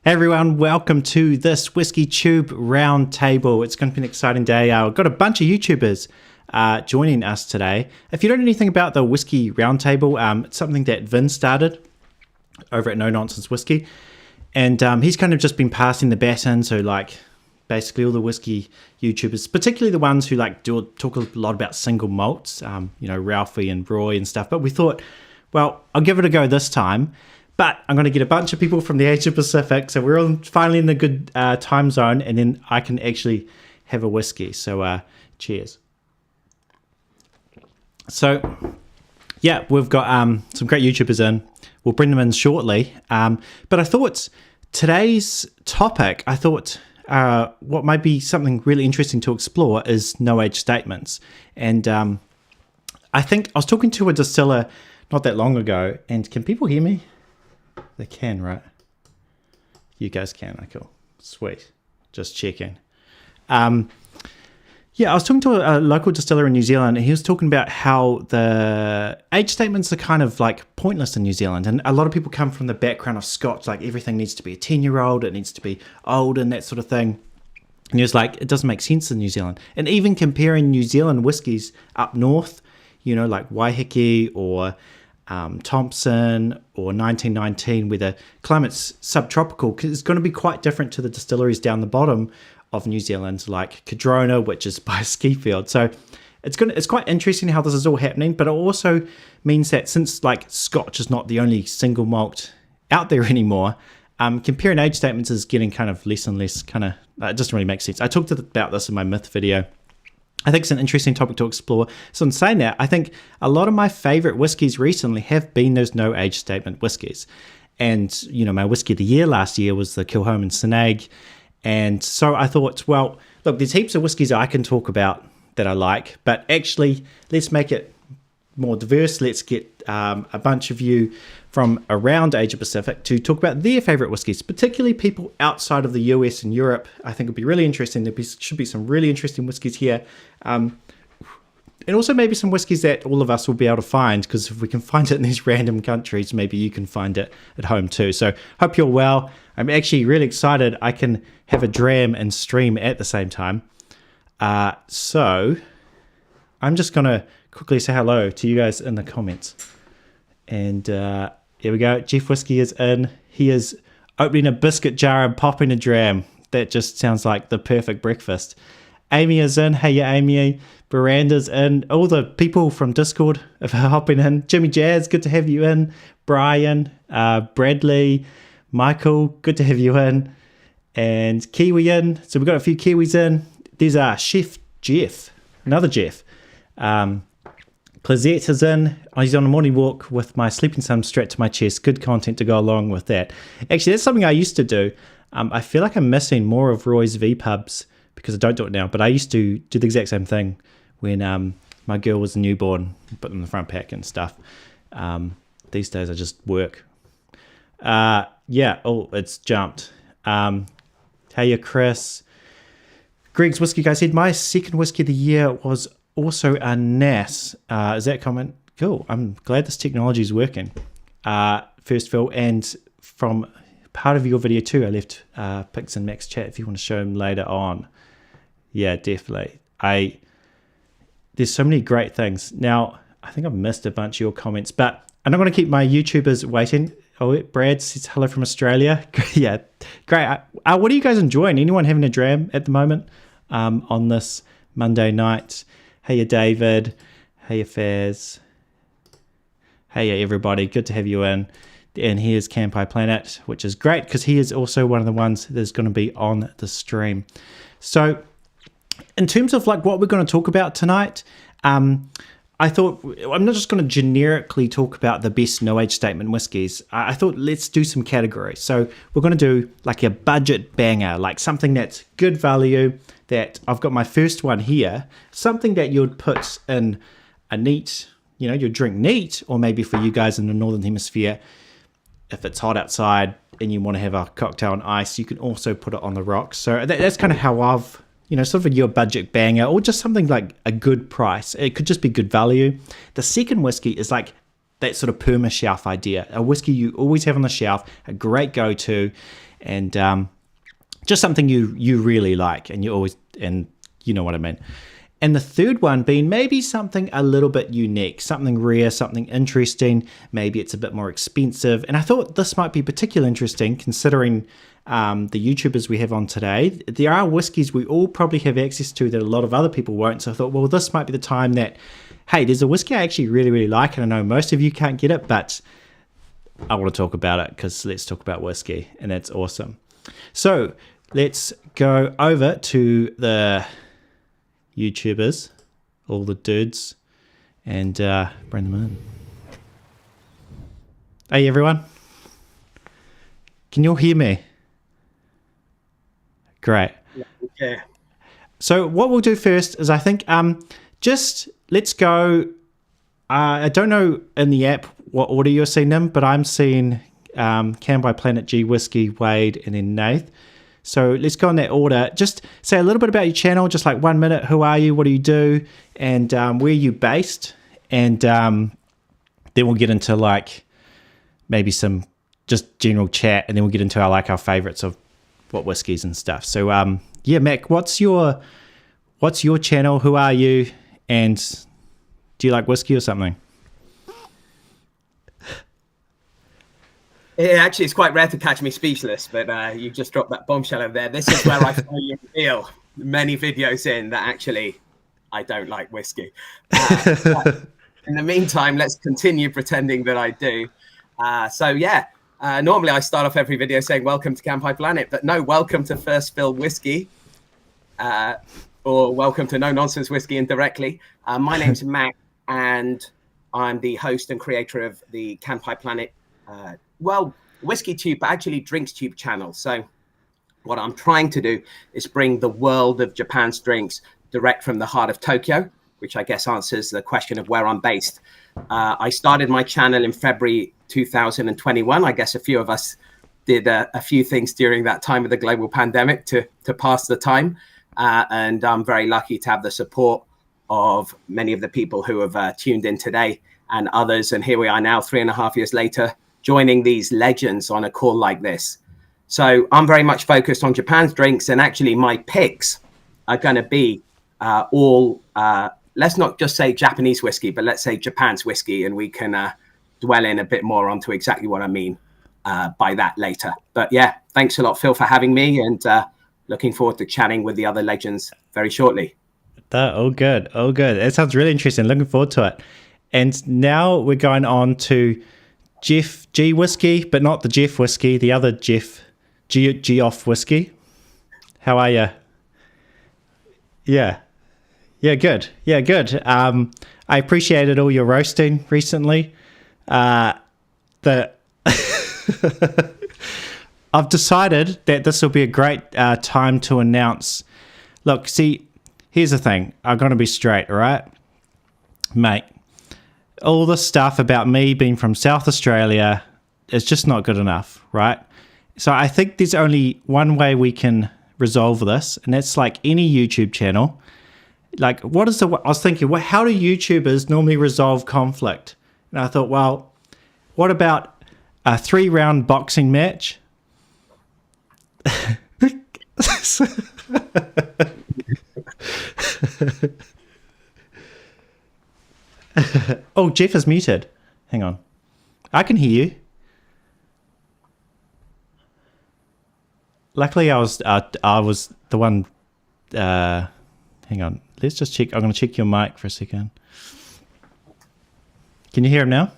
Hey everyone, welcome to this WhiskyTube Roundtable. It's going to be an exciting day. I've got a bunch of YouTubers joining us today. If you don't know anything about the Whiskey Roundtable, it's something that Vin started over at No Nonsense Whiskey. And he's kind of just been passing the baton, so like basically all the whiskey YouTubers, particularly the ones who like talk a lot about single malts, you know, Ralphie and Roy and stuff. But we thought, well, I'll give it a go this time. But I'm going to get a bunch of people from the Asia Pacific, so we're all finally in a good time zone, and then I can actually have a whiskey. So cheers. So yeah, we've got some great YouTubers in. We'll bring them in shortly. But I thought today's topic, what might be something really interesting to explore is no age statements. And I think I was talking to a distiller not that long ago, and can people hear me? They can, right? You guys can. Okay, cool. Sweet. Just checking. Yeah, I was talking to a local distiller in New Zealand, and he was talking about how the age statements are kind of like pointless in New Zealand. And a lot of people come from the background of Scotch, like everything needs to be a 10-year-old, it needs to be old and that sort of thing. And he was like, it doesn't make sense in New Zealand. And even comparing New Zealand whiskies up north, you know, like Waiheke or Thompson or 1919, where the climate's subtropical, because it's going to be quite different to the distilleries down the bottom of New Zealand, like Cadrona, which is by a ski field. So it's quite interesting how this is all happening, but it also means that since like Scotch is not the only single malt out there anymore, comparing age statements is getting kind of less and less it doesn't really make sense. I talked about this in my myth video. I think it's an interesting topic to explore. So in saying that, I think a lot of my favorite whiskies recently have been those no age statement whiskies. And, you know, my whiskey of the year last year was the Kilchoman Snag. And so I thought, well, look, there's heaps of whiskies I can talk about that I like, but actually let's make it more diverse. Let's get a bunch of you from around Asia Pacific to talk about their favorite whiskies, particularly people outside of the US and Europe. I think it'd be really interesting. Should be some really interesting whiskies here. And also maybe some whiskies that all of us will be able to find, because if we can find it in these random countries, maybe you can find it at home too. So hope you're well. I'm actually really excited. I can have a dram and stream at the same time. So I'm just going to quickly say hello to you guys in the comments. And here we go. Jeff Whiskey is in. He is opening a biscuit jar and popping a dram. That just sounds like the perfect breakfast. Amy is in. Hey, Amy. Miranda's in. All the people from Discord are hopping in. Jimmy Jazz, good to have you in. Brian, Bradley, Michael, good to have you in. And Kiwi in. So we've got a few Kiwis in. There's Chef Jeff, another Jeff. Clazette is in. He's on a morning walk with my sleeping sum strapped to my chest. Good content to go along with that. Actually, that's something I used to do. I feel like I'm missing more of Roy's V-pubs because I don't do it now. But I used to do the exact same thing when my girl was a newborn, put them in the front pack and stuff. These days I just work. Yeah, oh, it's jumped. Hey, Chris. Greg's Whiskey Guy said, my second whiskey of the year was also a NAS. Is that comment? Cool. I'm glad this technology is working. First, Phil, and from part of your video too, I left pics in Max chat if you want to show them later on. Yeah, definitely. There's so many great things. Now, I think I've missed a bunch of your comments, but I'm not going to keep my YouTubers waiting. Oh, Brad says hello from Australia. Yeah, great. What are you guys enjoying? Anyone having a dram at the moment on this Monday night? Hey, David. Hey, Faz. Hey, everybody. Good to have you in. And here's KanpaiPlanet, which is great because he is also one of the ones that's going to be on the stream. So in terms of like what we're going to talk about tonight, I thought I'm not just going to generically talk about the best no age statement whiskies. I thought let's do some categories. So we're going to do like a budget banger, like something that's good value. That I've got my first one here, something that you'd put in a neat, you'd drink neat, or maybe for you guys in the Northern Hemisphere, if it's hot outside and you want to have a cocktail on ice, you can also put it on the rocks. So that's kind of how I've, sort of your budget banger, or just something like a good price. It could just be good value. The second whiskey is like that sort of perma shelf idea, a whiskey you always have on the shelf, a great go-to, and just something you really like, and you know what I mean. And the third one being maybe something a little bit unique, something rare, something interesting. Maybe it's a bit more expensive. And I thought this might be particularly interesting considering the YouTubers we have on today. There are whiskies we all probably have access to that a lot of other people won't. So I thought, well, this might be the time that, hey, there's a whiskey I actually really, really like. And I know most of you can't get it, but I want to talk about it because let's talk about whiskey. And that's awesome. So let's go over to the YouTubers, all the dudes, and bring them in. Hey everyone, can you all hear me? Great. Yeah. So what we'll do first is I think just let's go. I don't know in the app what order you're seeing them, but I'm seeing KanpaiPlanet, G Whiskey, Wade, and then Nath. So let's go in that order. Just say a little bit about your channel, just like 1 minute. Who are you? What do you do? And where are you based? And then we'll get into like maybe some just general chat, and then we'll get into our favorites of what whiskeys and stuff. So yeah, Mac, what's your channel? Who are you? And do you like whiskey or something? Actually, it's quite rare to catch me speechless, but you just dropped that bombshell over there. This is where I finally reveal many videos in that actually I don't like whiskey. In the meantime, let's continue pretending that I do. Normally I start off every video saying welcome to KanpaiPlanet, but no, welcome to First Fill Whiskey, or welcome to No Nonsense Whiskey indirectly. My name's Mac, and I'm the host and creator of the KanpaiPlanet WhiskyTube, actually DrinksTube channel. So what I'm trying to do is bring the world of Japan's drinks direct from the heart of Tokyo, which I guess answers the question of where I'm based. I started my channel in February 2021. I guess a few of us did a few things during that time of the global pandemic to pass the time. And I'm very lucky to have the support of many of the people who have tuned in today and others. And here we are now, 3.5 years later, joining these legends on a call like this. So I'm very much focused on Japan's drinks, and actually my picks are going to be all, let's not just say Japanese whiskey, but let's say Japan's whiskey, and we can dwell in a bit more onto exactly what I mean by that later. But yeah, thanks a lot, Phil, for having me, and looking forward to chatting with the other legends very shortly. Oh, good. Oh, good. That sounds really interesting. Looking forward to it. And now we're going on to Jeff G Whiskey, but not the Jeff Whiskey, the other Jeff Geoff Whiskey. How are you? Yeah, good. Yeah, good. I appreciated all your roasting recently. I've decided that this will be a great time to announce. Look, see, here's the thing. I'm going to be straight, all right? Mate, all the stuff about me being from South Australia is just not good enough, right? So I think there's only one way we can resolve this, and that's like any YouTube channel. Like, I was thinking, how do YouTubers normally resolve conflict? And I thought, well, what about a 3-round boxing match? Oh, Jeff is muted. Hang on. I can hear you. Luckily, I was the one. Hang on. Let's just check. I'm going to check your mic for a second. Can you hear him now?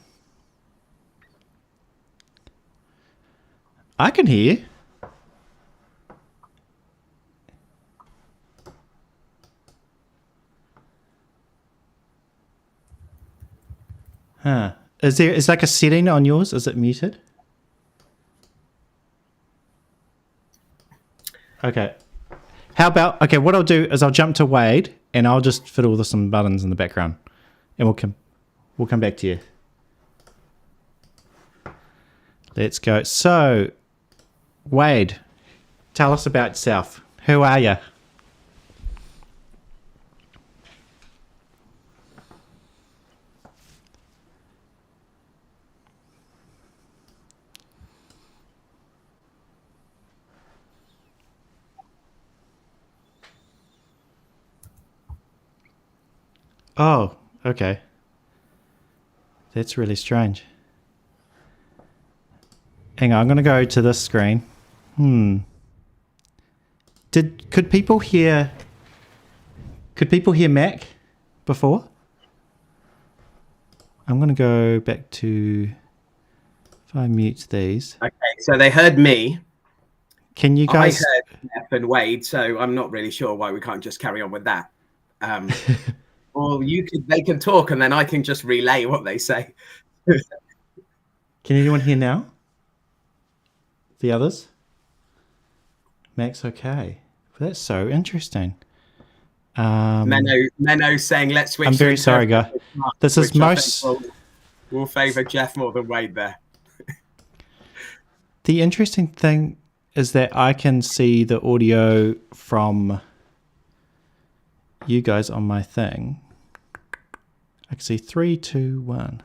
I can hear you. Huh. Is like a setting on yours? Is it muted? Okay. How about, okay, what I'll do is I'll jump to Wade and I'll just fiddle with some buttons in the background and we'll come back to you. Let's go. So, Wade, tell us about yourself. Who are you? Oh, okay. That's really strange. Hang on, I'm going to go to this screen. Could people hear Mac before? I'm going to go back to, if I mute these. Okay, so they heard me. Can you guys? I heard Jeff and Wade, so I'm not really sure why we can't just carry on with that. Or they can talk and then I can just relay what they say. Can anyone hear now? The others? Mac's okay. That's so interesting. Menno saying let's switch. I'm very sorry, guy. This is most. We'll favour Jeff more than Wade there. The interesting thing is that I can see the audio from you guys on my thing. I can see 3, 2, 1.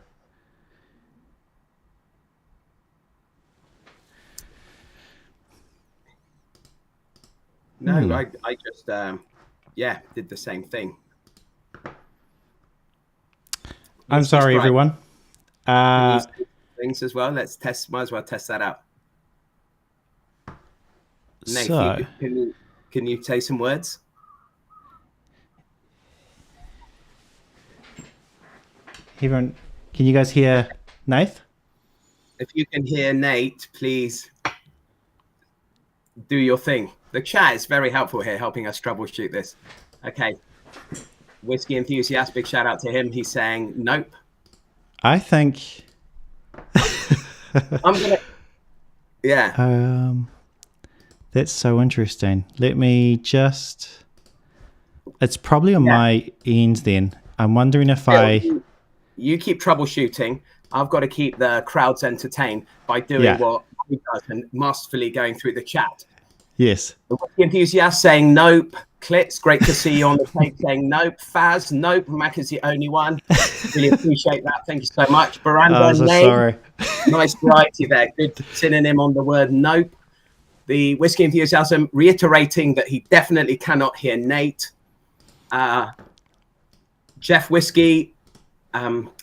No, I just did the same thing. I'm sorry, everyone. Things as well. Let's test. Might as well test that out. Nate, So, can you say some words? everyone, can you guys hear Nath? If you can hear Nate, please do your thing. The chat is very helpful here, helping us troubleshoot this. Okay. Whiskey enthusiast, big shout out to him. He's saying nope. I think. I'm gonna. Yeah. That's so interesting. Let me just. It's probably on my end then. I'm wondering if You keep troubleshooting. I've got to keep the crowds entertained by doing what he does and masterfully going through the chat. Yes. The Whiskey enthusiast saying nope. Klitz, great to see you on the tape saying nope. Faz, nope. Mac is the only one. Really appreciate that. Thank you so much. Baranda, so sorry. Nice variety there. Good synonym on the word nope. The Whiskey enthusiasm reiterating that he definitely cannot hear Nate. Jeff Whiskey.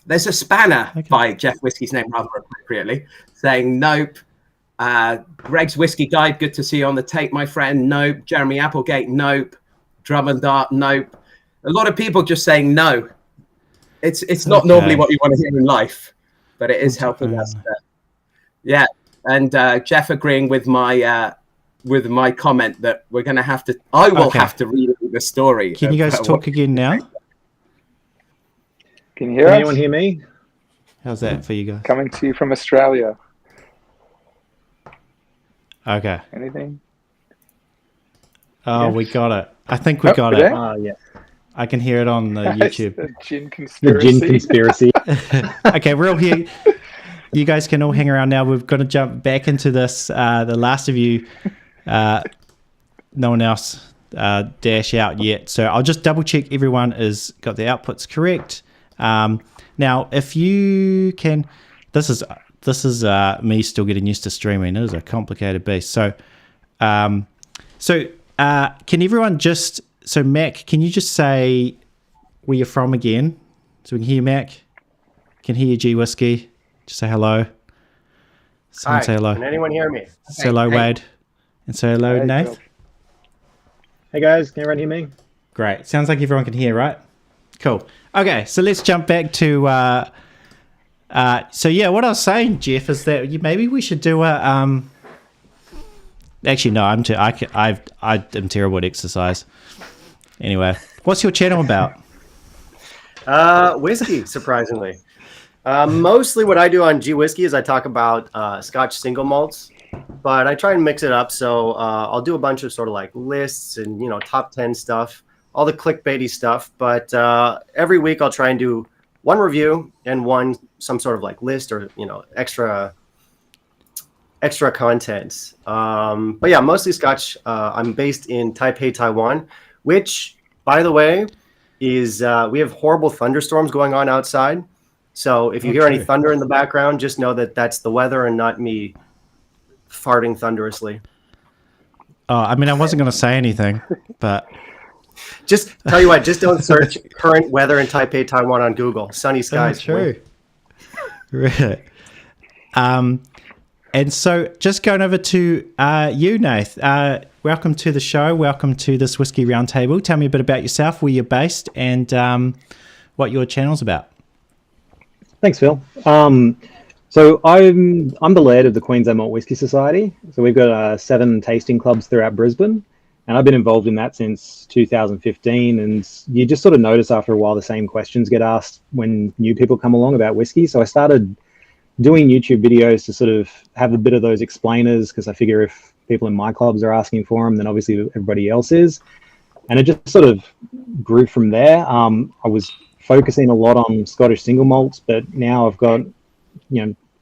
There's a spanner by Jeff Whiskey's name rather appropriately saying nope. Greg's Whiskey Guide, good to see you on the tape, my friend. Nope. Jeremy Applegate, nope. Drum and Dart, nope. A lot of people just saying no. It's not normally what you want to hear in life, but it is helping us. And Jeff agreeing with my comment that we're going to have to. I will have to read the story. Can you guys talk again now? Can you hear us? Anyone hear me? How's that for you guys? Coming to you from Australia. Okay. Anything? Oh, we got it. I think we got it. Yeah. I can hear it on the YouTube. The gin conspiracy. Okay, we're all here. You guys can all hang around now. We've got to jump back into this. The last of you, no one else dash out yet. So I'll just double check everyone has got the outputs correct. Now, if you can, this is me still getting used to streaming. It is a complicated beast. So, can everyone just so Mac, can you just say where you're from again, so we can hear you, Mac? Can hear you, G Whiskey. Just say hello. Someone Hi, say hello. can anyone hear me? Say hello, Wade. And say hello, Hey, Nath. Phil. Hey guys, can everyone hear me? Great. Sounds like everyone can hear, right? Cool. Okay, so let's jump back to. So yeah, what I was saying, Jeff, is that maybe we should do a. Actually, no, I'm terrible at exercise. Anyway, what's your channel about? Whiskey, surprisingly. Mostly what I do on G Whiskey is I talk about Scotch single malts, but I try and mix it up. So I'll do a bunch of sort of like lists and, top 10 stuff, all the clickbaity stuff. But every week I'll try and do one review and some sort of like list or, extra content. But yeah, mostly Scotch. I'm based in Taipei, Taiwan, which, by the way, is we have horrible thunderstorms going on outside. So if you hear any thunder in the background, just know that that's the weather and not me farting thunderously. I mean, I wasn't going to say anything, but just tell you what, just don't search current weather in Taipei, Taiwan on Google. Sunny skies. True. Really. And so just going over to you, Nath. Welcome to the show. Welcome to this Whiskey Roundtable. Tell me a bit about yourself, where you're based, and what your channel's about. Thanks, Phil. So I'm the laird of the Queensland Malt Whisky Society. So we've got 7 tasting clubs throughout Brisbane, and I've been involved in that since 2015. And you just sort of notice after a while the same questions get asked when new people come along about whiskey. So I started doing YouTube videos to sort of have a bit of those explainers, because I figure if people in my clubs are asking for them, then obviously everybody else is. And it just sort of grew from there. I was focusing a lot on Scottish single malts, but now I've got,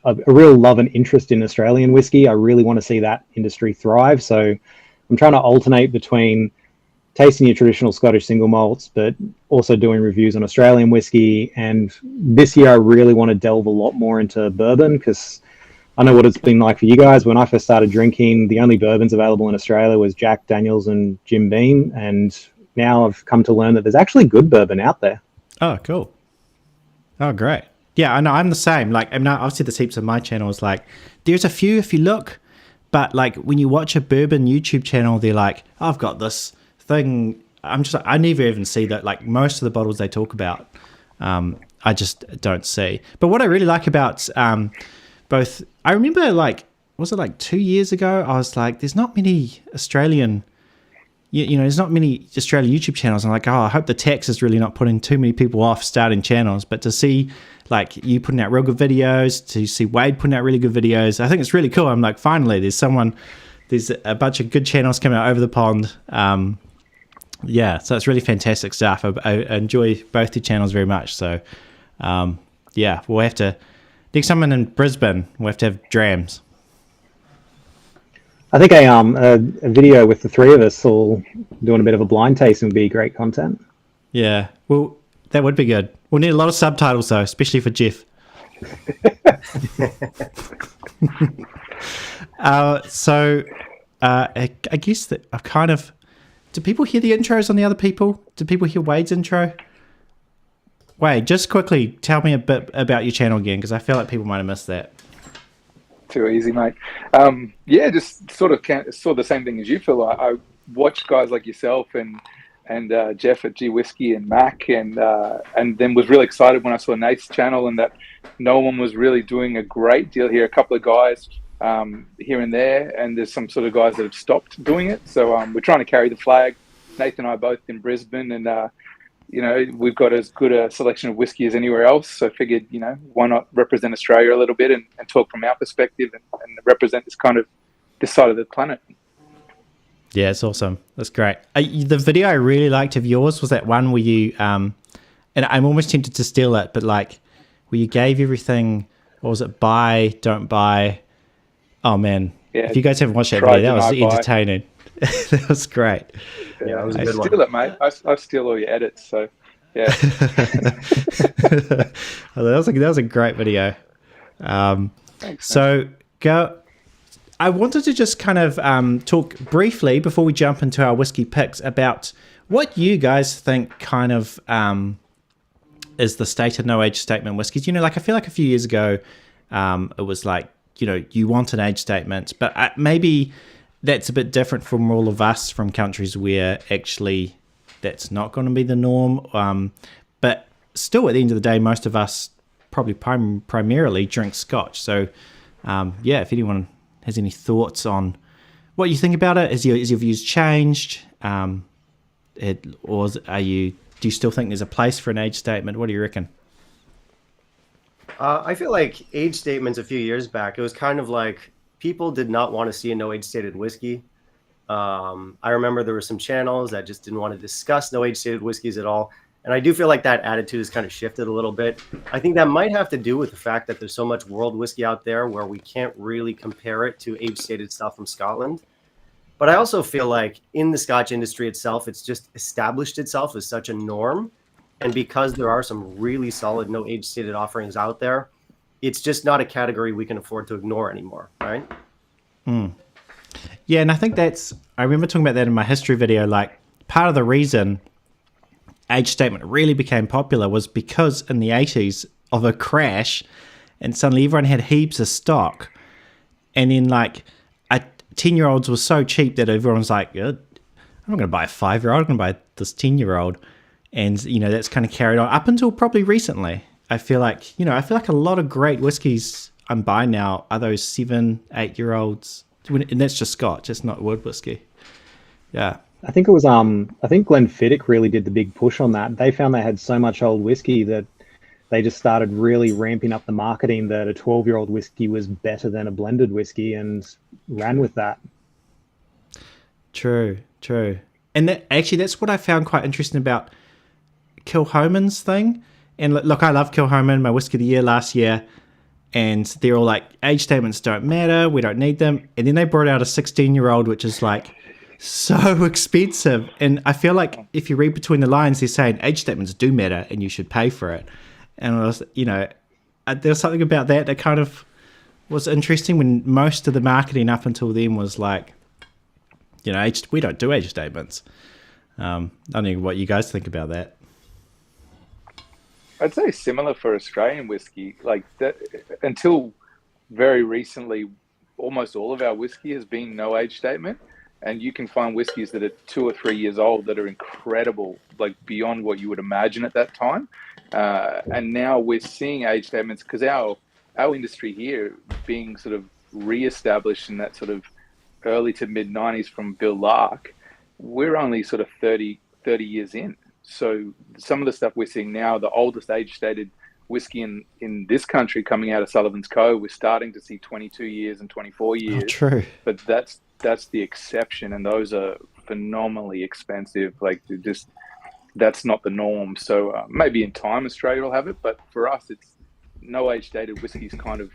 a real love and interest in Australian whiskey. I really want to see that industry thrive. So I'm trying to alternate between tasting your traditional Scottish single malts, but also doing reviews on Australian whiskey. And this year I really want to delve a lot more into bourbon, because I know what it's been like for you guys. When I first started drinking, the only bourbons available in Australia was Jack Daniels and Jim Beam. And now I've come to learn that there's actually good bourbon out there. Oh, cool. Oh, great. Yeah, I know. I'm the same. Like, obviously the heaps of my channel is like, there's a few if you look, but like when you watch a bourbon YouTube channel, they're like, oh, I've got this thing. I never even see that. Like most of the bottles they talk about, I just don't see. But what I really like about both, I remember like, was it like 2 years ago? I was like, there's not many Australian. There's not many Australian YouTube channels. I'm like, I hope the tax is really not putting too many people off starting channels. But to see like you putting out real good videos, to see Wade putting out really good videos, I think it's really cool. I'm like, finally, there's a bunch of good channels coming out over the pond. So it's really fantastic stuff. I enjoy both your channels very much. So, we'll have to, next time I'm in Brisbane, we'll have to have drams. I think a video with the 3 of us all doing a bit of a blind tasting would be great content. Yeah, well, that would be good. We'll need a lot of subtitles though, especially for Jeff. I guess that I've kind of. Do people hear the intros on the other people? Do people hear Wade's intro? Wade, just quickly tell me a bit about your channel again, because I feel like people might have missed that. Too easy, mate. Just sort of saw the same thing as you, Phil. I watched guys like yourself and Jeff at G Whiskey and Mac, and then was really excited when I saw Nate's channel and that no one was really doing a great deal here. A couple of guys here and there, and there's some sort of guys that have stopped doing it. So we're trying to carry the flag. Nathan and I both in Brisbane, and we've got as good a selection of whiskey as anywhere else. So I figured, why not represent Australia a little bit and talk from our perspective and represent this side of the planet. Yeah, it's awesome. That's great. The video I really liked of yours was that one where you, and I'm almost tempted to steal it, but like where you gave everything, what was it, buy, don't buy. Oh man. Yeah, if you guys haven't watched that video, that was entertaining. That was great. Yeah, that was a good one. Steal it, mate. I steal all your edits, so yeah. that was a great video. Thanks, so go. I wanted to just kind of talk briefly before we jump into our whiskey picks about What do you guys think kind of is the state of no age statement whiskies? Like I feel like a few years ago, it was like, you want an age statement, but maybe that's a bit different from all of us from countries where actually that's not going to be the norm. But still, at the end of the day, most of us probably primarily drink Scotch. So, if anyone has any thoughts on what you think about it, is your views changed? Do you still think there's a place for an age statement? What do you reckon? I feel like age statements a few years back, it was kind of like people did not want to see a no age stated whiskey. I remember there were some channels that just didn't want to discuss no age stated whiskeys at all. And I do feel like that attitude has kind of shifted a little bit. I think that might have to do with the fact that there's so much world whiskey out there where we can't really compare it to age stated stuff from Scotland. But I also feel like in the Scotch industry itself, it's just established itself as such a norm. And because there are some really solid no age stated offerings out there, it's just not a category we can afford to ignore anymore, right? Yeah, and I think I remember talking about that in my history video, like part of the reason age statement really became popular was because in the 80s of a crash, and suddenly everyone had heaps of stock. And then 10-year-olds were so cheap that everyone was like, I'm not going to buy a 5-year-old, I'm going to buy this 10-year-old. And, that's kind of carried on up until probably recently. I feel like a lot of great whiskies I'm buying now are those 7-8-year-olds. And that's just Scotch, it's not wood whiskey. Yeah. I think it was I think Glenfiddich really did the big push on that. They found they had so much old whiskey that they just started really ramping up the marketing that a 12-year-old whiskey was better than a blended whiskey and ran with that. True. And that's what I found quite interesting about Kilhoman's thing. And look, I love Kilhoman, my whiskey of the year last year. And they're all like, age statements don't matter, we don't need them. And then they brought out a 16-year-old, which is like so expensive. And I feel like if you read between the lines, they're saying age statements do matter and you should pay for it. And I was, there's something about that kind of was interesting when most of the marketing up until then was like, we don't do age statements. I don't know what you guys think about that. I'd say similar for Australian whiskey. Like that, until very recently, almost all of our whiskey has been no age statement. And you can find whiskeys that are 2 or 3 years old that are incredible, like beyond what you would imagine at that time. And now we're seeing age statements because our industry here being sort of reestablished in that sort of early to mid 90s from Bill Lark, we're only sort of 30 years in. So some of the stuff we're seeing now, the oldest age stated whiskey in this country coming out of Sullivan's Cove, we're starting to see 22 years and 24 years. Oh, true. But that's the exception, and those are phenomenally expensive. Like that's not the norm. So maybe in time Australia will have it, but for us, it's no age stated whiskey is kind of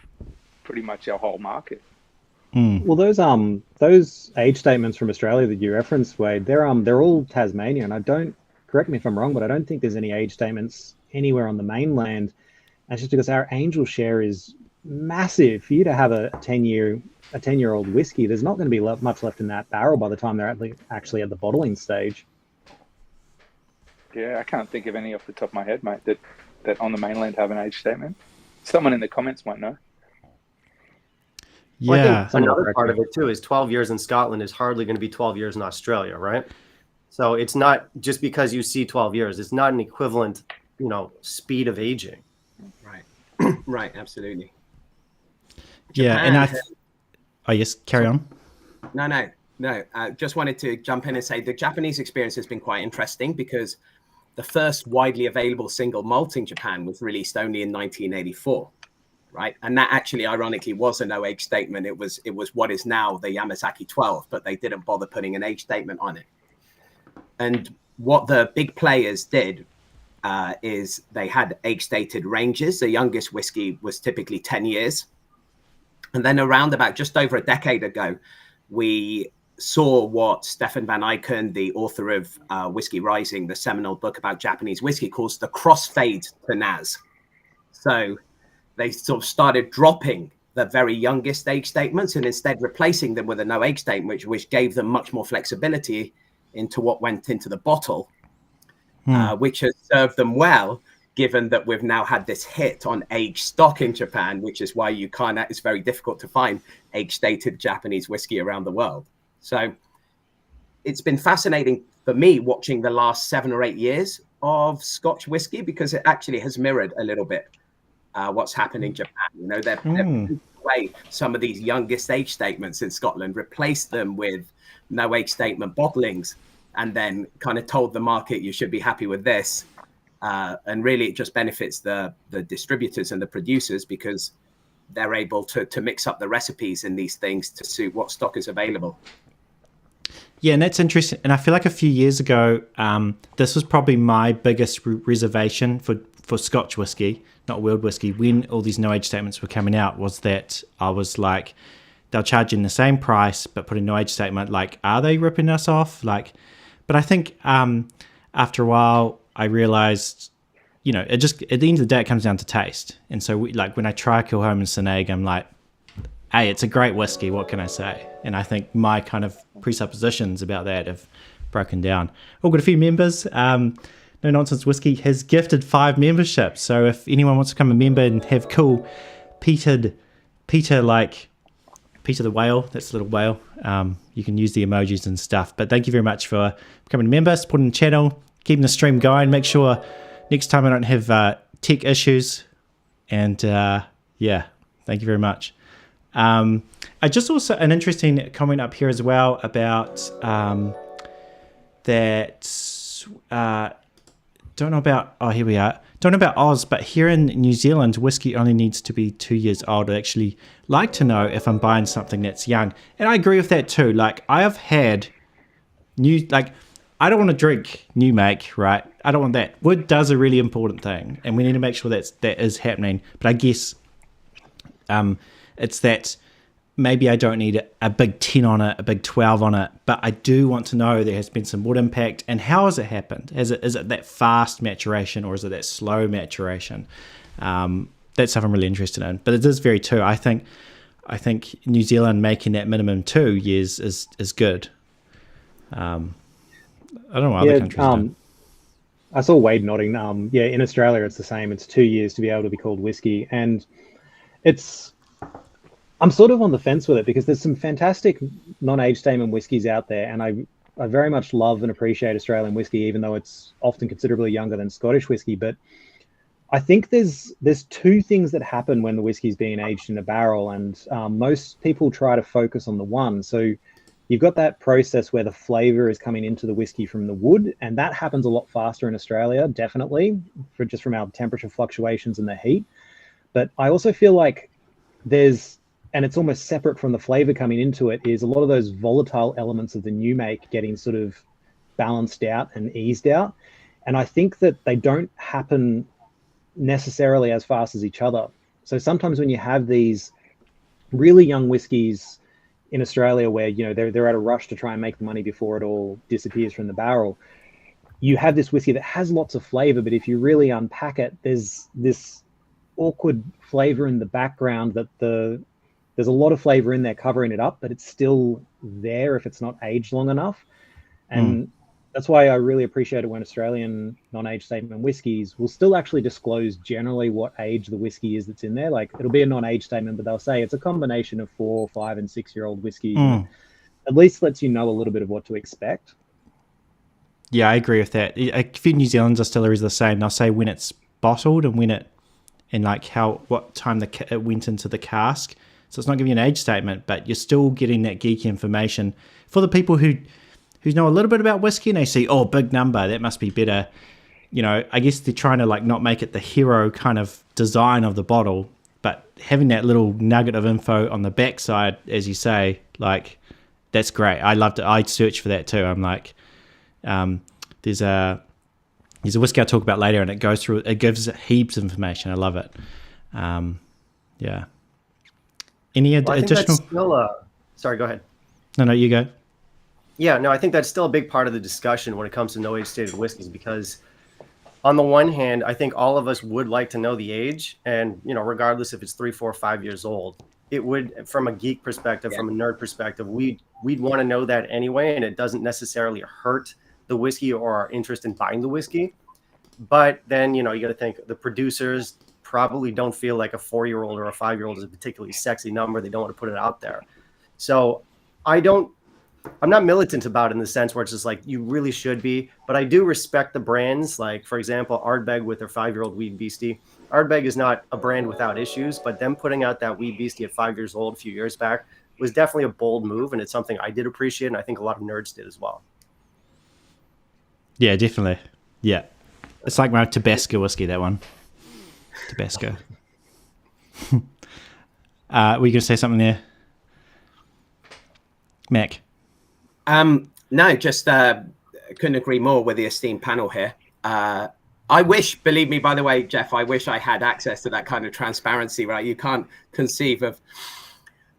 pretty much our whole market. Well, those age statements from Australia that you referenced, Wade, they're all Tasmania, and correct me if I'm wrong, but I don't think there's any age statements anywhere on the mainland. That's just because our angel share is massive. For you to have a 10-year-old whiskey, there's not going to be much left in that barrel by the time they're actually at the bottling stage. Yeah, I can't think of any off the top of my head, mate, that on the mainland have an age statement. Someone in the comments might know. Yeah. Well, I think another part of it too is 12 years in Scotland is hardly going to be 12 years in Australia, right? So it's not just because you see 12 years, it's not an equivalent, speed of aging. Right. Right. Absolutely. Yeah. Japan, and yes, carry on. No. Just wanted to jump in and say the Japanese experience has been quite interesting because the first widely available single malt in Japan was released only in 1984. Right. And that actually, ironically, was a no age statement. It was what is now the Yamazaki 12, but they didn't bother putting an age statement on it. And what the big players did is they had age stated ranges. The youngest whiskey was typically 10 years. And then around about just over a decade ago, we saw what Stefan van Eycken, the author of Whiskey Rising, the seminal book about Japanese whiskey, calls the crossfade to NAS. So they sort of started dropping the very youngest age statements and instead replacing them with a no age statement, which gave them much more flexibility into what went into the bottle, which has served them well, given that we've now had this hit on aged stock in Japan, which is why it's very difficult to find age-dated Japanese whiskey around the world. So it's been fascinating for me watching the last 7 or 8 years of Scotch whiskey, because it actually has mirrored a little bit what's happened in Japan. You know, they've put away some of these youngest age statements in Scotland, replaced them with no age statement bottlings, and then kind of told the market, you should be happy with this. And really it just benefits the distributors and the producers, because they're able to mix up the recipes in these things to suit what stock is available. Yeah, and that's interesting. And I feel like a few years ago, this was probably my biggest reservation for Scotch whiskey, not world whiskey, when all these no age statements were coming out, was that I was like, they're charging the same price but putting no age statement. Like, are they ripping us off? Like, but I think after a while I realized, you know, it just, at the end of the day, it comes down to taste. And so like when I try Kilholm and Sinag, I'm like, hey, it's a great whiskey. What can I say? And I think my kind of presuppositions about that have broken down. Oh, got a few members. No Nonsense Whiskey has gifted 5 memberships. So if anyone wants to become a member and have cool Peter the whale, that's a little whale. You can use the emojis and stuff. But thank you very much for becoming a member, supporting the channel, keeping the stream going. Make sure next time I don't have tech issues. And yeah, thank you very much. I just also an interesting comment up here as well about that. Don't know about, oh, here we are. Don't know about Oz, but here in New Zealand, whiskey only needs to be 2 years old. I actually like to know if I'm buying something that's young. And I agree with that too. Like, I have had I don't want to drink new make, right? I don't want that. Wood does a really important thing, and we need to make sure that is happening. But I guess it's that maybe I don't need a big 10 on it, a big 12 on it, but I do want to know there has been some wood impact. And how has it happened? Is it that fast maturation, or is it that slow maturation? That's something I'm really interested in. But it is very true. I think New Zealand making that minimum 2 years is good. I don't know what other countries do. I saw Wade nodding. Yeah, in Australia it's the same. It's 2 years to be able to be called whiskey, and I'm sort of on the fence with it, because there's some fantastic non-age statement whiskies out there, and I very much love and appreciate Australian whiskey, even though it's often considerably younger than Scottish whiskey. But I think there's 2 things that happen when the whiskey's being aged in a barrel, and most people try to focus on the one. So you've got that process where the flavor is coming into the whiskey from the wood, and that happens a lot faster in Australia, definitely, just from our temperature fluctuations and the heat. But I also feel like and it's almost separate from the flavor coming into it, is a lot of those volatile elements of the new make getting sort of balanced out and eased out. And I think that they don't happen necessarily as fast as each other. So sometimes when you have these really young whiskies in Australia where, you know, they're at a rush to try and make the money before it all disappears from the barrel, you have this whiskey that has lots of flavor, but if you really unpack it, there's this awkward flavor in the background that there's a lot of flavor in there covering it up, but it's still there if it's not aged long enough. And that's why I really appreciate it when Australian non-age statement whiskies will still actually disclose generally what age the whiskey is that's in there. Like, it'll be a non-age statement, but they'll say it's a combination of 4, 5, and 6-year-old whiskey. At least lets you know a little bit of what to expect. Yeah, I agree with that. A few New Zealand distilleries are the same. They'll say when it's bottled and like what time it went into the cask. So it's not giving you an age statement, but you're still getting that geeky information for the people who know a little bit about whiskey, and they see, oh, big number, that must be better. You know, I guess they're trying to like not make it the hero kind of design of the bottle, but having that little nugget of info on the backside, as you say, like, that's great. I loved it. I search for that too. I'm like, there's a whiskey I'll talk about later, and it gives heaps of information. I love it. Yeah. Any additional? Sorry, go ahead. No, you go. Yeah, no, I think that's still a big part of the discussion when it comes to no age stated whiskeys, because on the one hand, I think all of us would like to know the age, and, you know, regardless if it's 3, 4, 5 years old, it would, from a geek perspective, from a nerd perspective, we'd want to know that anyway, and it doesn't necessarily hurt the whiskey or our interest in buying the whiskey. But then, you got to think the producers probably don't feel like a 4-year-old or a 5-year-old is a particularly sexy number. They don't want to put it out there. So I'm not militant about it in the sense where it's just like, you really should be, but I do respect the brands. Like, for example, Ardbeg with their 5-year-old Weed Beastie. Ardbeg is not a brand without issues, but them putting out that Weed Beastie at 5 years old a few years back was definitely a bold move, and it's something I did appreciate, and I think a lot of nerds did as well. Yeah, definitely. Yeah. It's like my Tabasco whiskey, that one. Tabasco. Were you going to say something there? Mac? No, just couldn't agree more with the esteemed panel here. I wish, believe me, by the way, Jeff, I wish I had access to that kind of transparency, right? You can't conceive of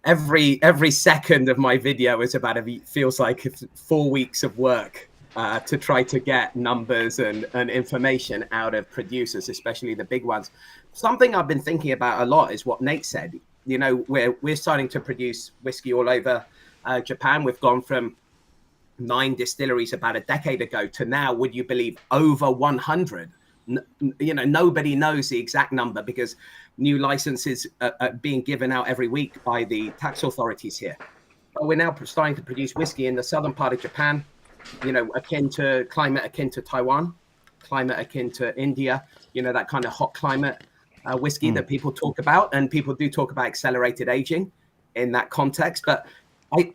every second of my video is about feels like 4 weeks of work to try to get numbers and information out of producers, especially the big ones. Something I've been thinking about a lot is what Nate said. We're starting to produce whiskey all over Japan. We've gone from 9 distilleries about a decade ago to now, would you believe, over 100. Nobody knows the exact number because new licenses are being given out every week by the tax authorities here. But we're now starting to produce whiskey in the southern part of Japan, climate akin to Taiwan, climate akin to India, that kind of hot climate whiskey that people talk about. And people do talk about accelerated aging in that context. But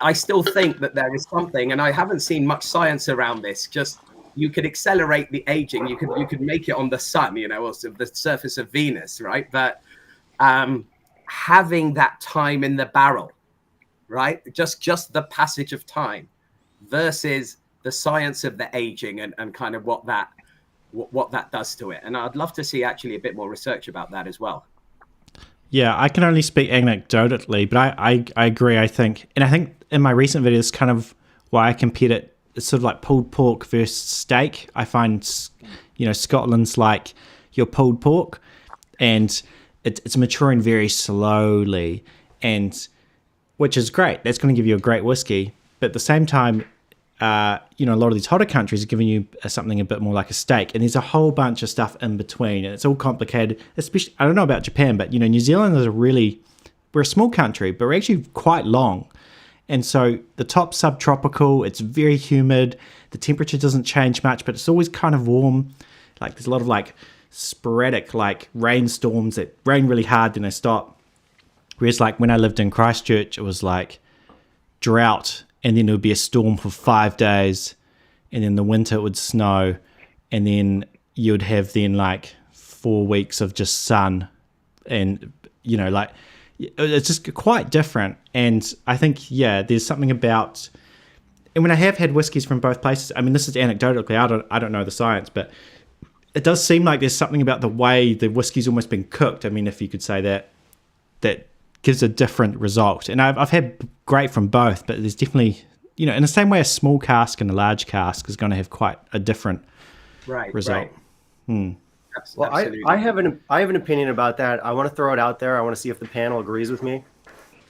I still think that there is something, and I haven't seen much science around this, just you could accelerate the aging. You could make it on the sun, or the surface of Venus, right? But having that time in the barrel, right? Just the passage of time versus the science of the aging and kind of what that does to it. And I'd love to see actually a bit more research about that as well. Yeah, I can only speak anecdotally, but I agree, I think. And I think in my recent videos, kind of why I compared it, it's sort of like pulled pork versus steak. I find, Scotland's like your pulled pork, and it's maturing very slowly, and which is great. That's going to give you a great whiskey. But at the same time, a lot of these hotter countries are giving you something a bit more like a steak, and there's a whole bunch of stuff in between, and it's all complicated. Especially, I don't know about Japan, but New Zealand is we're a small country, but we're actually quite long, and so the top subtropical. It's very humid. The temperature doesn't change much, but it's always kind of warm. Like there's a lot of sporadic rainstorms that rain really hard, then they stop. Whereas when I lived in Christchurch, it was drought. And then it would be a storm for 5 days, and then the winter it would snow, and then you would have 4 weeks of just sun, and it's just quite different. And I think there's something about, and when I have had whiskies from both places, I mean this is anecdotally, I don't know the science, but it does seem like there's something about the way the whiskey's almost been cooked. I mean, if you could say that gives a different result. And I've had great from both, but there's definitely, in the same way a small cask and a large cask is going to have quite a different result. Right. Well, I have an opinion about that. I want to throw it out there. I want to see if the panel agrees with me.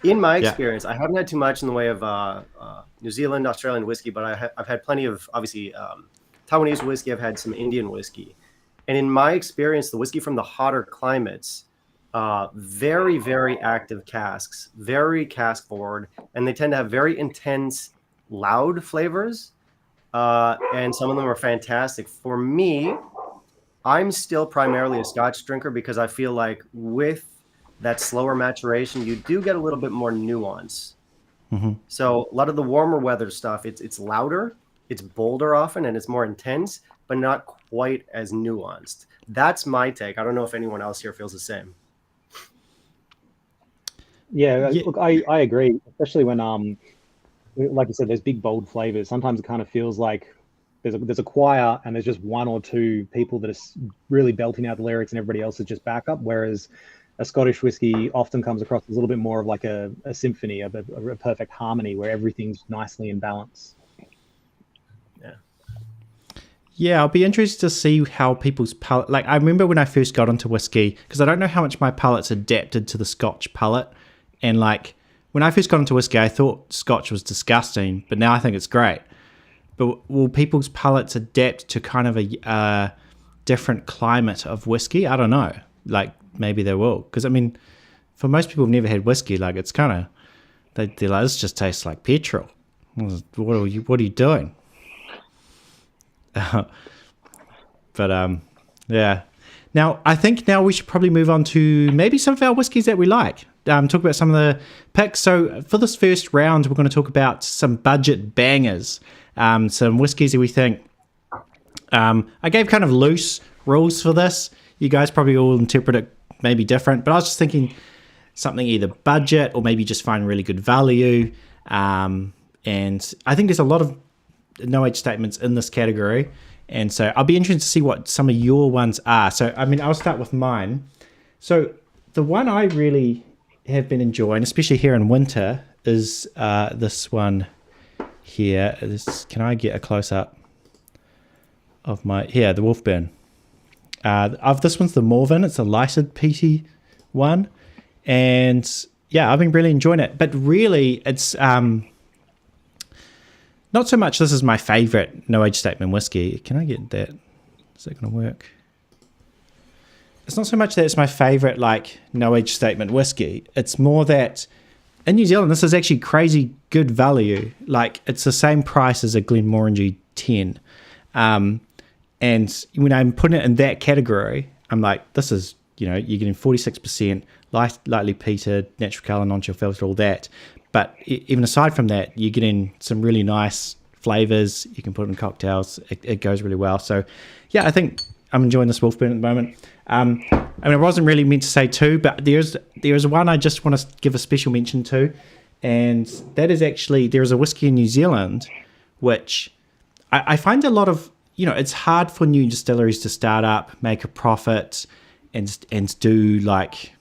In my experience, I haven't had too much in the way of New Zealand, Australian whiskey, but I've had plenty of, obviously, Taiwanese whiskey. I've had some Indian whiskey. And in my experience, the whiskey from the hotter climates, very, very active casks, very cask forward, and they tend to have very intense, loud flavors. And some of them are fantastic. For me, I'm still primarily a Scotch drinker because I feel like with that slower maturation, you do get a little bit more nuance. Mm-hmm. So a lot of the warmer weather stuff, it's louder, it's bolder often, and it's more intense, but not quite as nuanced. That's my take. I don't know if anyone else here feels the same. Yeah, look, I agree, especially when, like you said, there's big, bold flavors. Sometimes it kind of feels like there's a choir and there's just one or two people that are really belting out the lyrics and everybody else is just backup, whereas a Scottish whiskey often comes across as a little bit more of like a symphony, of a perfect harmony where everything's nicely in balance. Yeah, I'll be interested to see how people's palate... I remember when I first got into whiskey, because I don't know how much my palate's adapted to the Scotch palate, And like when I first got into whiskey, I thought Scotch was disgusting, but now I think it's great. But will people's palates adapt to kind of a different climate of whiskey? I don't know. Like maybe they will, because I mean, for most people who've never had whiskey, like it's kind of they're like, this just tastes like petrol. What are you doing? But yeah. Now I think we should probably move on to maybe some of our whiskeys that we like. Talk about some of the picks. So for this first round, we're going to talk about some budget bangers. Some whiskeys that we think. I gave kind of loose rules for this. You guys probably all interpret it maybe different, but I was just thinking something either budget or maybe just find really good value. And I think there's a lot of no age statements in this category. And so I'll be interested to see what some of your ones are. So, I mean, I'll start with mine. So the one I really have been enjoying, especially here in winter, is this one here. Can I get a close up of the Wolfburn? This one's the Morven. It's a lighted peaty one, and yeah, I've been really enjoying it. But really, it's not so much. This is my favorite no age statement whiskey. Can I get that? Is that going to work? It's not so much that it's my favorite like no age statement whiskey. It's more that in New Zealand, this is actually crazy good value. Like it's the same price as a Glenmorangie 10. And when I'm putting it in that category, I'm like, this is, you're getting 46%, lightly peated, natural colour, non-chill filter, all that. But even aside from that, you're getting some really nice flavours. You can put it in cocktails. It goes really well. So, yeah, I think I'm enjoying this Wolfburn at the moment. I mean, I wasn't really meant to say two, but there's one I just want to give a special mention to, and that is actually there is a whiskey in New Zealand, which I find a lot of it's hard for new distilleries to start up, make a profit, and do like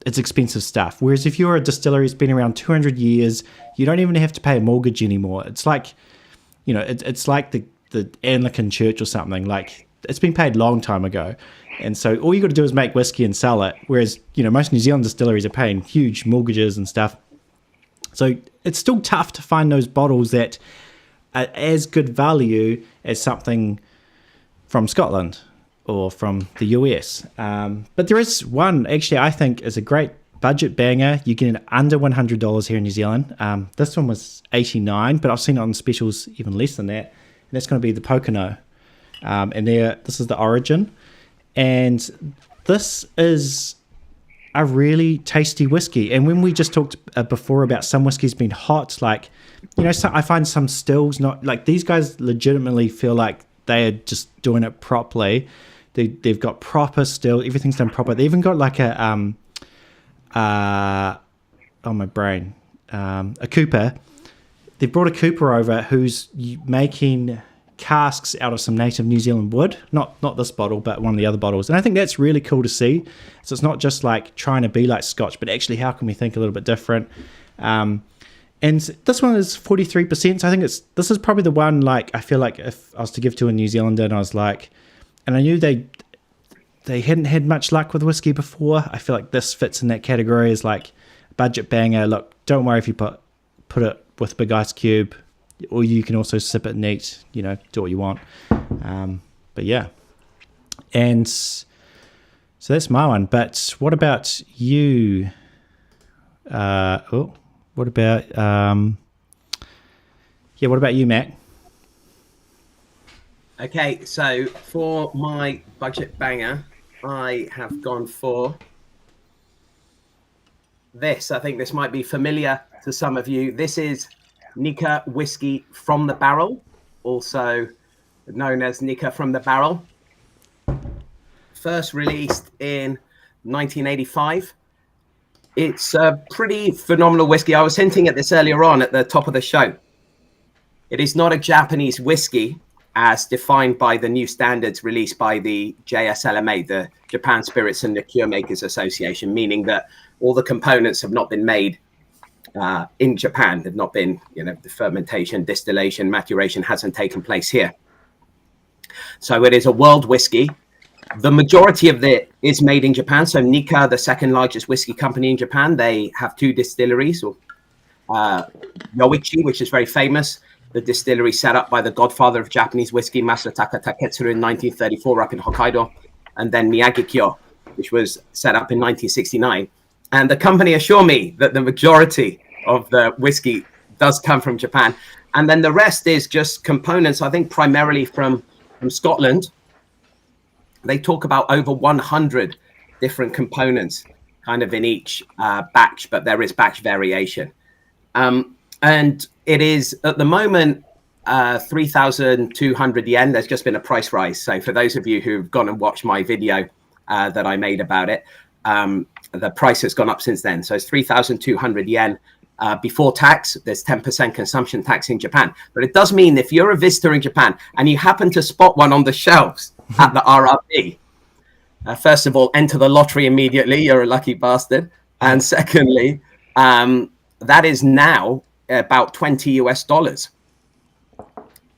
it's expensive stuff. Whereas if you're a distillery that's been around 200 years, you don't even have to pay a mortgage anymore. It's like it's like the Anglican Church or something. Like it's been paid a long time ago. And so all you got to do is make whiskey and sell it. Whereas, most New Zealand distilleries are paying huge mortgages and stuff. So it's still tough to find those bottles that are as good value as something from Scotland or from the US. But there is one, actually, I think is a great budget banger. You get it under $100 here in New Zealand. This one was $89, but I've seen it on specials even less than that. And that's going to be the Pocono. And this is the Origin. And this is a really tasty whiskey. And when we just talked before about some whiskeys being hot, like, I find some stills not like these guys legitimately feel like they are just doing it properly. They've got proper still, everything's done proper. They even got like a Cooper. They've brought a Cooper over who's making casks out of some native New Zealand wood, not this bottle, but one of the other bottles. And I think that's really cool to see. So it's not just like trying to be like Scotch, but actually how can we think a little bit different? And this one is 43%. So I think this is probably the one, like, I feel like if I was to give to a New Zealander and I was like, and I knew they hadn't had much luck with whiskey before, I feel like this fits in that category as like budget banger. Look, don't worry if you put it with a big ice cube, or you can also sip it neat, do what you want. But yeah. And so that's my one. But what about you? What about you, Mac? Okay, so for my budget banger, I have gone for this. I think this might be familiar to some of you. This is Nikka Whiskey from the Barrel, also known as Nikka from the Barrel. First released in 1985. It's a pretty phenomenal whiskey. I was hinting at this earlier on at the top of the show. It is not a Japanese whiskey as defined by the new standards released by the JSLMA, the Japan Spirits and Liqueur Makers Association, meaning that all the components have not been made in Japan. They've not been, the fermentation, distillation, maturation hasn't taken place here. So it is a world whiskey. The majority of it is made in Japan. So Nikka, the second largest whiskey company in Japan, they have 2 distilleries, or Yoichi, which is very famous, the distillery set up by the godfather of Japanese whiskey, Masataka Taketsuru, in 1934 up in Hokkaido, and then Miyagi-Kyo, which was set up in 1969. And the company assure me that the majority of the whiskey does come from Japan. And then the rest is just components, I think primarily from Scotland. They talk about over 100 different components kind of in each batch, but there is batch variation. And it is at the moment 3,200 yen. There's just been a price rise. So for those of you who've gone and watched my video that I made about it, the price has gone up since then. So it's 3,200 yen before tax. There's 10% consumption tax in Japan. But it does mean if you're a visitor in Japan and you happen to spot one on the shelves at the RRB, first of all, enter the lottery immediately. You're a lucky bastard. And secondly, that is now about $20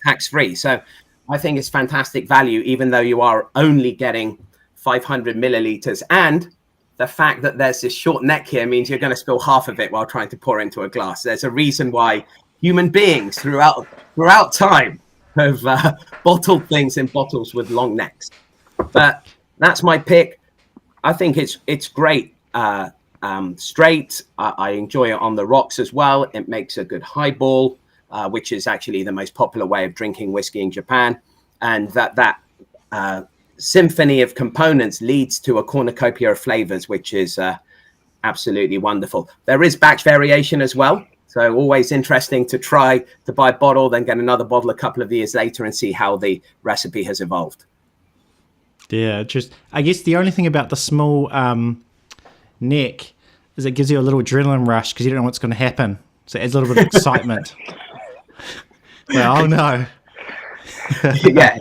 tax-free. So I think it's fantastic value, even though you are only getting 500 milliliters. And the fact that there's this short neck here means you're going to spill half of it while trying to pour into a glass. There's a reason why human beings throughout time have bottled things in bottles with long necks. But that's my pick. I think it's great. Straight. I enjoy it on the rocks as well. It makes a good highball, which is actually the most popular way of drinking whiskey in Japan. And that symphony of components leads to a cornucopia of flavors, which is absolutely wonderful. There is batch variation as well. So always interesting to try to buy a bottle, then get another bottle a couple of years later and see how the recipe has evolved. Yeah, just I guess the only thing about the small neck is it gives you a little adrenaline rush because you don't know what's going to happen. So it adds a little bit of excitement. Well, oh no. Yeah,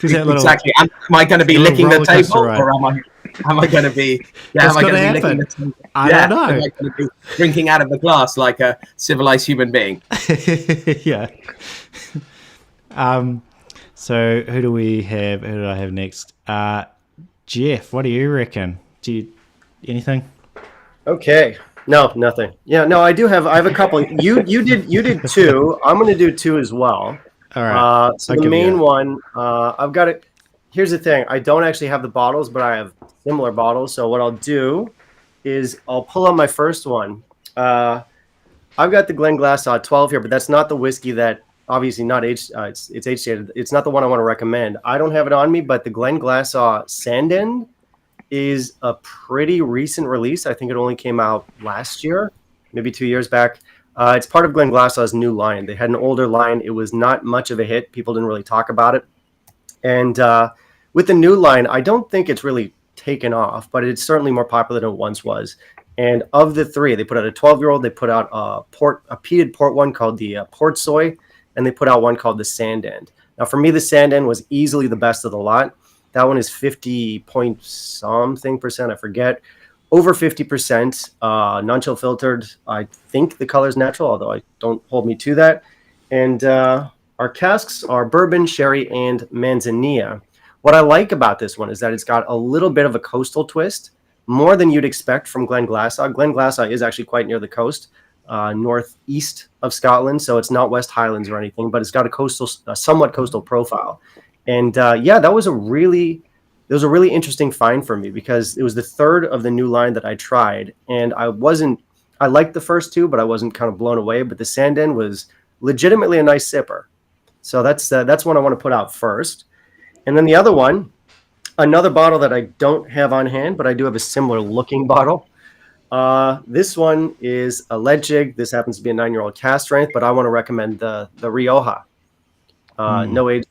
exactly. Am I going to be licking the table, or am I going to be? Yeah, am I going to be licking the table? I don't know. Am I going to be drinking out of the glass like a civilized human being? Yeah. So who do we have? Who do I have next? Jeff, what do you reckon? Anything? Okay. No, nothing. Yeah, no, I have a couple. You did 2. I'm going to do 2 as well. All right. So the main one, I've got it. Here's the thing. I don't actually have the bottles, but I have similar bottles. So what I'll do is I'll pull out my first one. I've got the Glenglassaugh 12 here, but that's not the whiskey that obviously not aged. It's age dated. It's not the one I want to recommend. I don't have it on me, but the Glenglassaugh Sandend is a pretty recent release. I think it only came out last year, maybe 2 years back. It's part of Glenglashaugh's new line. They had an older line. It was not much of a hit. People didn't really talk about it. And with the new line, I don't think it's really taken off, but it's certainly more popular than it once was. And of the 3, they put out a 12-year-old. They put out a peated port one called the Port Soy, and they put out one called the Sandend. Now, for me, the Sandend was easily the best of the lot. That one is 50-point-something%, I forget. Over 50%, non-chill filtered. I think the color is natural, although I don't hold me to that. And our casks are bourbon, sherry, and manzanilla. What I like about this one is that it's got a little bit of a coastal twist, more than you'd expect from Glenglassaugh. Glenglassaugh is actually quite near the coast, northeast of Scotland, so it's not West Highlands or anything, but it's got a somewhat coastal profile. And that was a really interesting find for me because it was the 3rd of the new line that I tried, and I liked the first 2, but I wasn't kind of blown away. But the Sandend was legitimately a nice sipper, so that's one I want to put out first. And then the other one, another bottle that I don't have on hand, but I do have a similar looking bottle. This one is a Leipzig. This happens to be a 9-year-old cast strength, but I want to recommend the Rioja, no age.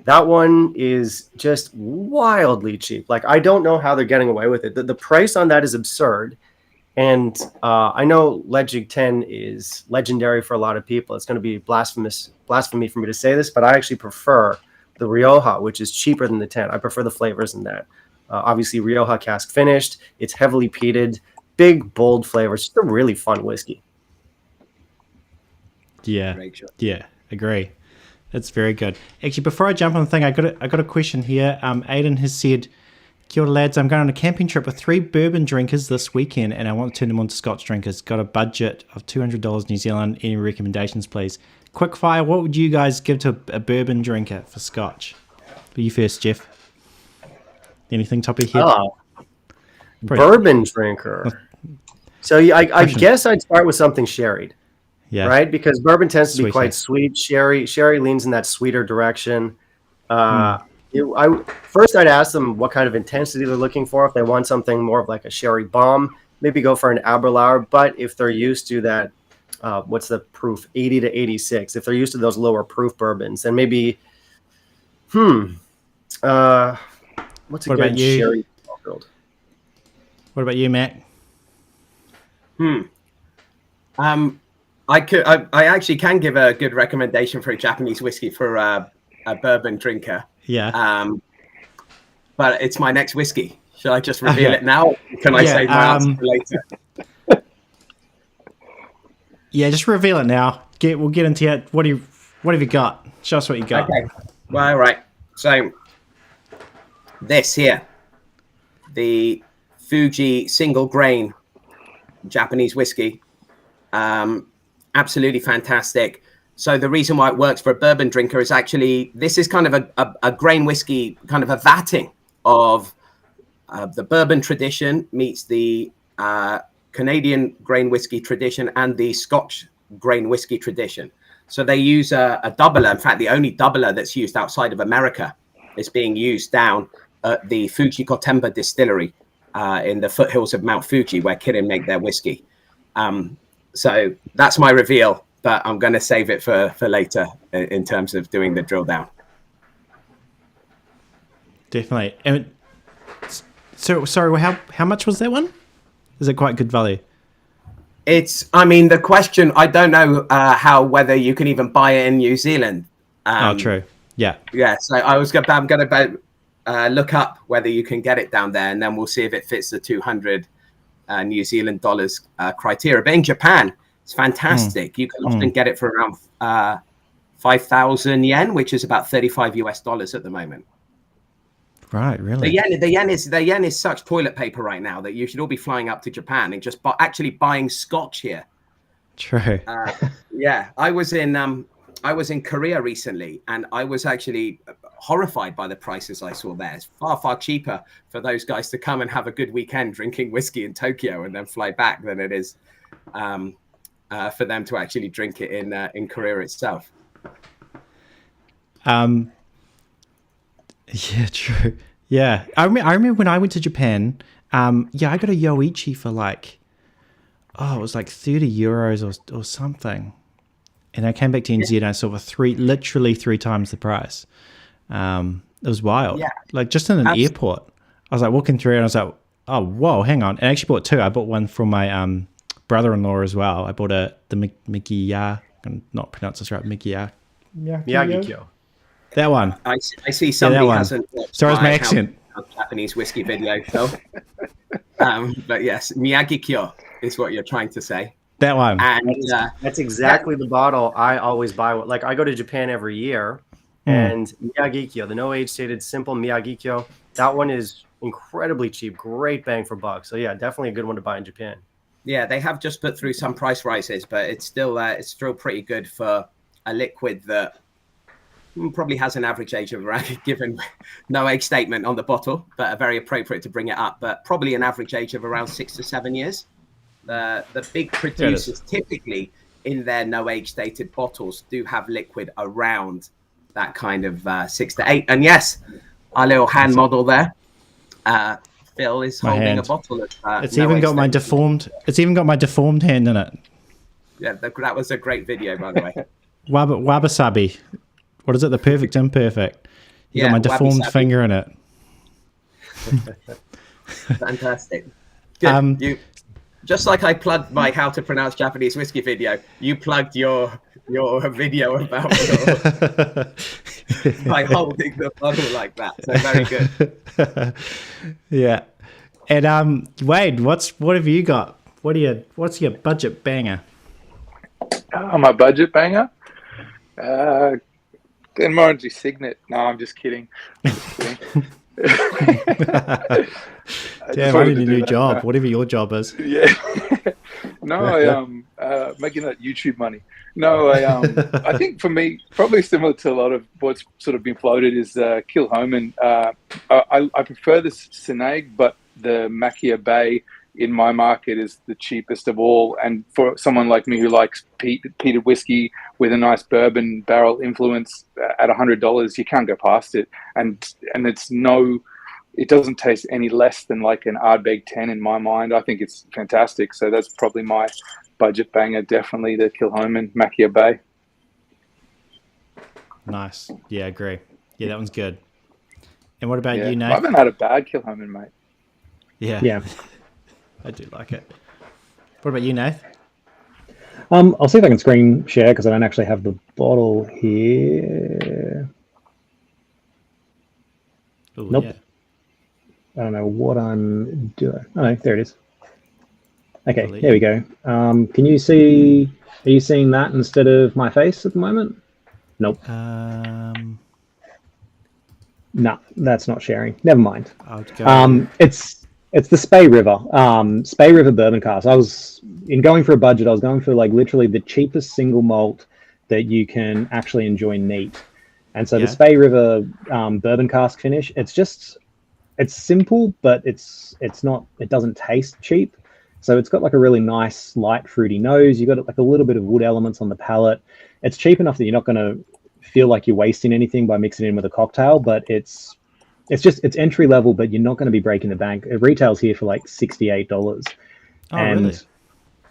That one is just wildly cheap. Like, I don't know how they're getting away with it. The price on that is absurd. And I know Leipzig 10 is legendary for a lot of people. It's going to be blasphemy for me to say this, but I actually prefer the Rioja, which is cheaper than the 10. I prefer the flavors in that. Obviously, Rioja cask finished. It's heavily peated, big, bold flavors. Just a really fun whiskey. Yeah, agree. It's very good. Actually, before I jump on the thing, I got a question here. Aiden has said, "Kia ora, lads. I'm going on a camping trip with 3 bourbon drinkers this weekend, and I want to turn them on to Scotch drinkers. Got a budget of $200 New Zealand. Any recommendations, please? Quick fire. What would you guys give to a bourbon drinker for Scotch? For you first, Jeff. Anything top of your head? Oh, bourbon drinker. So I guess I'd start with something sherried. Yeah. Right, because bourbon tends to be Sweeter. quite sweet. Sherry leans in that sweeter direction. First, I'd ask them what kind of intensity they're looking for. If they want something more of like a sherry bomb, maybe go for an Aberlour. But if they're used to that, what's the proof? 80 to 86. If they're used to those lower proof bourbons, then maybe, what's a What good about you? sherry? What about you, Matt? I actually can give a good recommendation for a Japanese whiskey for a bourbon drinker. Yeah. But it's my next whiskey. Shall I just reveal it now? Or can I save my answer for later? Yeah, just reveal it now. We'll get into it. What have you got? Show us what you got. Okay. Well, all right. So this here, the Fuji single grain Japanese whiskey. Absolutely fantastic. So the reason why it works for a bourbon drinker is actually this is kind of a grain whiskey, kind of a vatting of the bourbon tradition meets the Canadian grain whiskey tradition and the Scotch grain whiskey tradition. So they use a doubler. In fact, the only doubler that's used outside of America is being used down at the Fuji Gotemba distillery in the foothills of Mount Fuji, where Kirin make their whiskey. So that's my reveal, but I'm going to save it for later in terms of doing the drill down. Definitely. And so, sorry, how much was that one? Is it quite good value? The question, I don't know whether you can even buy it in New Zealand. True. Yeah. Yeah. So I'm going to look up whether you can get it down there, and then we'll see if it fits the 200 New Zealand dollars criteria. But in Japan, it's fantastic. You can often get it for around 5,000 yen, which is about $35 at the moment. Right, really? The yen is such toilet paper right now that you should all be flying up to Japan and just actually buying Scotch here. True. Yeah, I was in Korea recently, and I was actually horrified by the prices I saw there. It's far cheaper for those guys to come and have a good weekend drinking whiskey in Tokyo and then fly back than it is for them to actually drink it in Korea itself. Yeah, true. Yeah, I remember when I went to Japan. I got a Yoichi for it was like 30 euros or something. And I came back to NZ and I saw literally 3 times the price. It was wild. Yeah. Like just in an airport. I was like walking through and I was like, oh, whoa, hang on. And I actually bought 2. I bought one from my brother-in-law as well. I bought the Mikiya, I'm not pronounce this right, Mikiya. Miyagikyo. That one. I see somebody hasn't watched Sorry, my accent. Japanese whiskey video, Phil. But yes, Miyagi-kyo is what you're trying to say. That one. And that's exactly the bottle I always buy. Like I go to Japan every year, and Miyagi-kyo, the no age stated simple Miyagi-kyo, that one is incredibly cheap, great bang for buck. So yeah, definitely a good one to buy in Japan. Yeah, they have just put through some price rises, but it's still pretty good for a liquid that probably has an average age of around, given no age statement on the bottle, but very appropriate to bring it up, but probably an average age of around 6 to 7 years. The big producers typically in their no age stated bottles do have liquid around that kind of 6 to 8. And yes, our little hand model there, Phil is holding a bottle of it's even got my deformed hand in it. Yeah, that was a great video, by the way. Wabi-sabi. What is it? The perfect imperfect. You got my deformed finger in it. Fantastic. Good. You, just like I plugged my how to pronounce Japanese whiskey video, you plugged your video about by holding the bottle like that. So very good. Yeah. And Wade, what have you got? What's your budget banger? My budget banger? Glenmorangie Signet. No, I'm just kidding. Damn, I need a new job, whatever your job is. Yeah. No, making that YouTube money. No, I think for me, probably similar to a lot of what's sort of been floated is Kilchoman. I prefer the Sinag, but the Macchia Bay in my market is the cheapest of all. And for someone like me who likes peated whiskey with a nice bourbon barrel influence at $100, you can't go past it. And it doesn't taste any less than like an Ardbeg 10 in my mind. I think it's fantastic. So that's probably my budget banger, definitely the Kilchoman Macchia Bay. Nice. Yeah, I agree. Yeah, that one's good. And what about you, Nate? I haven't had a bad Kilchoman, mate. Yeah. I do like it. What about you, Nath? I'll see if I can screen share because I don't actually have the bottle here. Ooh, Nope. Yeah. I don't know what I'm doing. Oh, no, there it is. Okay, Believe. there we go. Can you see? Are you seeing that instead of my face at the moment? Nope. No, that's not sharing. Never mind. I'll go. It's the Spey River. Spey River bourbon cask. I was going for a budget. I was going for like literally the cheapest single malt that you can actually enjoy neat. And so the Spey River bourbon cask finish. It's simple, but it's not. It doesn't taste cheap. So it's got like a really nice light fruity nose. You got like a little bit of wood elements on the palate. It's cheap enough that you're not going to feel like you're wasting anything by mixing it in with a cocktail, but it's entry level, but you're not going to be breaking the bank. It retails here for like $68. Oh, and really?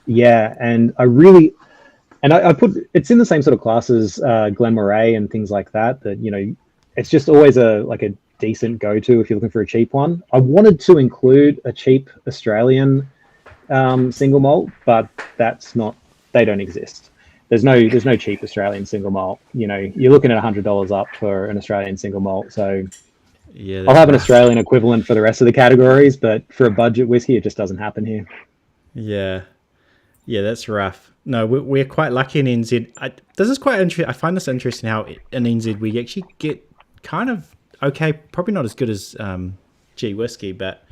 Yeah, and I put it's in the same sort of class as Glenmorangie and things like that. That it's just always a decent go-to if you're looking for a cheap one. I wanted to include a cheap Australian single malt, but that's not. They don't exist. There's no cheap Australian single malt. You're looking at $100 up for an Australian single malt. So Yeah, I'll have an Australian equivalent for the rest of the categories, but for a budget whiskey, it just doesn't happen here. Yeah, that's rough. No, we're quite lucky in NZ. This is quite interesting. I find this interesting how in NZ we actually get kind of okay, probably not as good as G Whiskey, but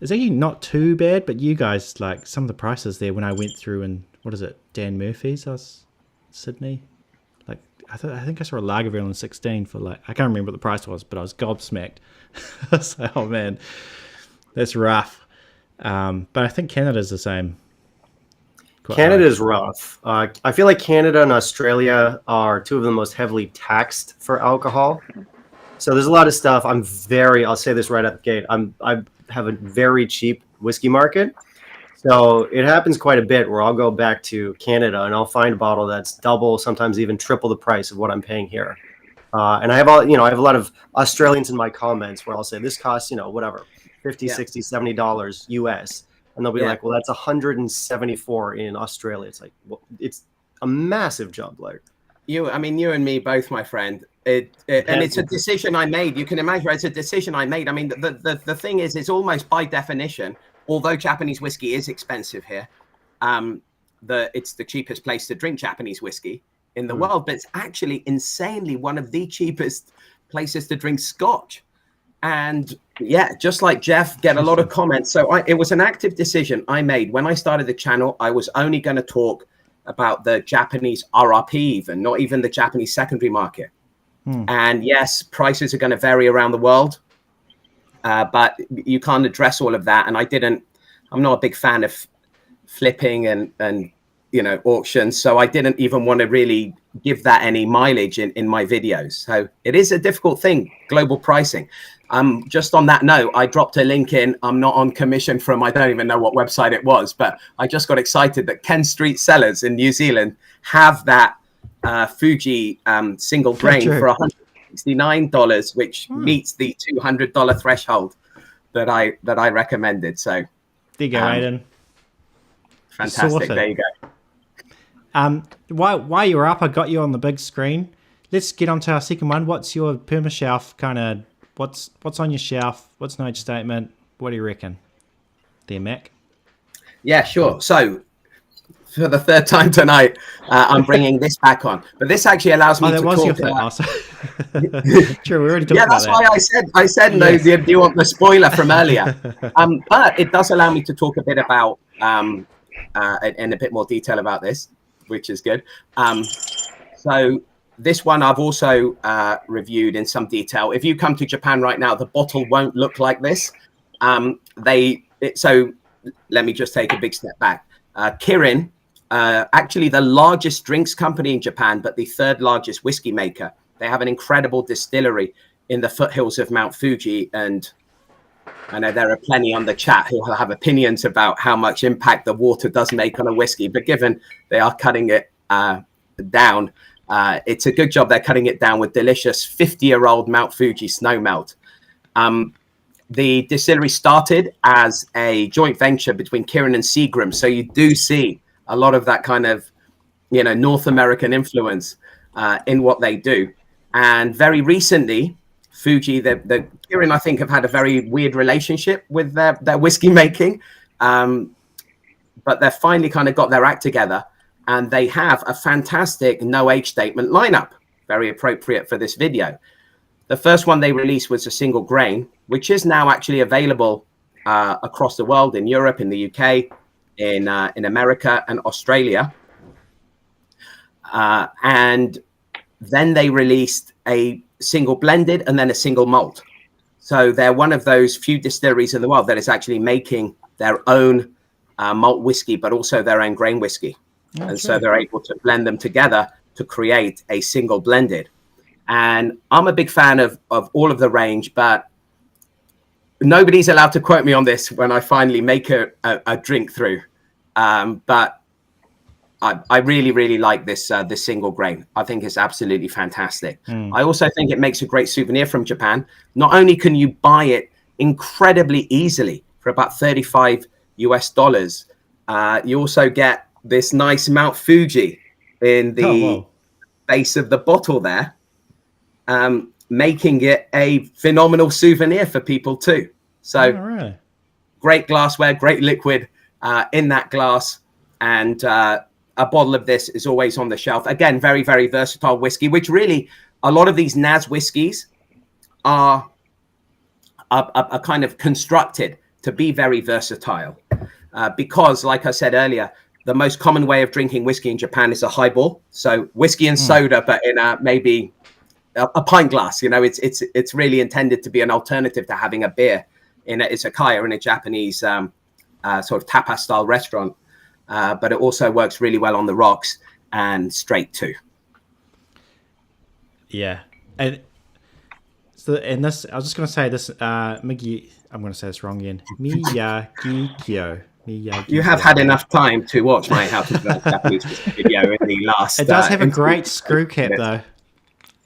it's actually not too bad. But you guys, like some of the prices there when I went through and what is it, Dan Murphy's, Sydney. Like I think I saw a Lagerville in 16 for like I can't remember what the price was, but I was gobsmacked. I was like, oh man, that's rough. But I think Canada's the same. Canada's rough. I feel like Canada and Australia are two of the most heavily taxed for alcohol. So there's a lot of stuff. I'll say this right at the gate. I have a very cheap whiskey market. So it happens quite a bit where I'll go back to Canada and I'll find a bottle that's double, sometimes even triple the price of what I'm paying here. And I have I have a lot of Australians in my comments where I'll say this costs, whatever, $50, $60, $70 US. And they'll be like, well, that's 174 in Australia. It's like, well, it's a massive jump. Like you and me both, my friend. And it's a decision I made. You can imagine it's a decision I made. I mean, the thing is, it's almost by definition, although Japanese whiskey is expensive here, it's the cheapest place to drink Japanese whiskey in the world, but it's actually insanely one of the cheapest places to drink Scotch. And yeah, just like Jeff, get a lot of comments. So it was an active decision I made when I started the channel. I was only going to talk about the Japanese RRP, even not even the Japanese secondary market. And yes, prices are going to vary around the world, but you can't address all of that. And I'm not a big fan of flipping and auctions. So I didn't even want to really give that any mileage in my videos. So it is a difficult thing, global pricing. Just on that note, I dropped a link in. I'm not on commission from, I don't even know what website it was, but I just got excited that Ken Street Cellars in New Zealand have that Fuji single grain for $169, which meets the $200 threshold that I recommended. So there you go, Aiden. Fantastic. Sorted. There you go. While you're up, I got you on the big screen. Let's get on to our second one. What's your perma shelf kind of? What's on your shelf? What's note statement? What do you reckon? There, Mac. Yeah, sure. So for the third time tonight, I'm bringing this back on. But this actually allows me to was your talk third. about... True, we already talked Yeah, about that's that. why I said no. Yes. Do you want the spoiler from earlier? But it does allow me to talk a bit about in a bit more detail about this, which is good. So this one I've also reviewed in some detail. If you come to Japan right now, the bottle won't look like this. So let me just take a big step back. Kirin, actually the largest drinks company in Japan, but the third largest whiskey maker. They have an incredible distillery in the foothills of Mount Fuji. And I know there are plenty on the chat who have opinions about how much impact the water does make on a whiskey. But given they are cutting it down, it's a good job they're cutting it down with delicious 50-year-old Mount Fuji snow melt. The distillery started as a joint venture between Kirin and Seagram. So you do see a lot of that kind of, North American influence in what they do. And very recently, Fuji, the Kirin, I think, have had a very weird relationship with their whiskey making. But they've finally kind of got their act together. And they have a fantastic no age statement lineup, very appropriate for this video. The first one they released was a single grain, which is now actually available across the world, in Europe, in the UK, in America and Australia. And then they released a single blended and then a single malt. So they're one of those few distilleries in the world that is actually making their own malt whiskey, but also their own grain whiskey. And so they're able to blend them together to create a single blended. And I'm a big fan of all of the range, but nobody's allowed to quote me on this when I finally make a drink through. But I really, really like this single grain. I think it's absolutely fantastic. I also think it makes a great souvenir from Japan. Not only can you buy it incredibly easily for about $35 US, you also get this nice Mount Fuji in the base of the bottle there, making it a phenomenal souvenir for people too. So great glassware, great liquid in that glass, and a bottle of this is always on the shelf. Again, very, very versatile whiskey, which really a lot of these NAS whiskies are kind of constructed to be very versatile because, like I said earlier, the most common way of drinking whiskey in Japan is a highball. So whiskey and soda, but in maybe a pint glass. It's really intended to be an alternative to having a beer in a izakaya, in a Japanese sort of tapas style restaurant. But it also works really well on the rocks and straight too. Yeah. And so, and this, I was just going to say this, Migi, I'm going to say this wrong again. Miyagikyo. You have had enough time to watch my How to Develop Japanese video in the last. It does have a great screw cap though.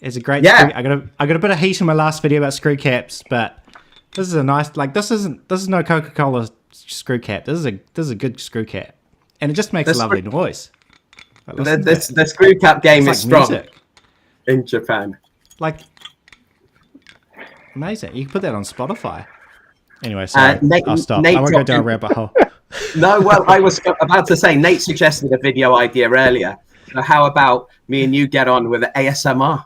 It's a great. Yeah. I got a bit of heat in my last video about screw caps, but this is a nice. This is no Coca-Cola screw cap. This is a good screw cap, and it just makes a lovely noise. The screw cap game is strong music in Japan. Amazing. You can put that on Spotify. Anyway, sorry, I'll stop. I won't go down a rabbit hole. No, well, I was about to say, Nate suggested a video idea earlier. So how about me and you get on with an ASMR?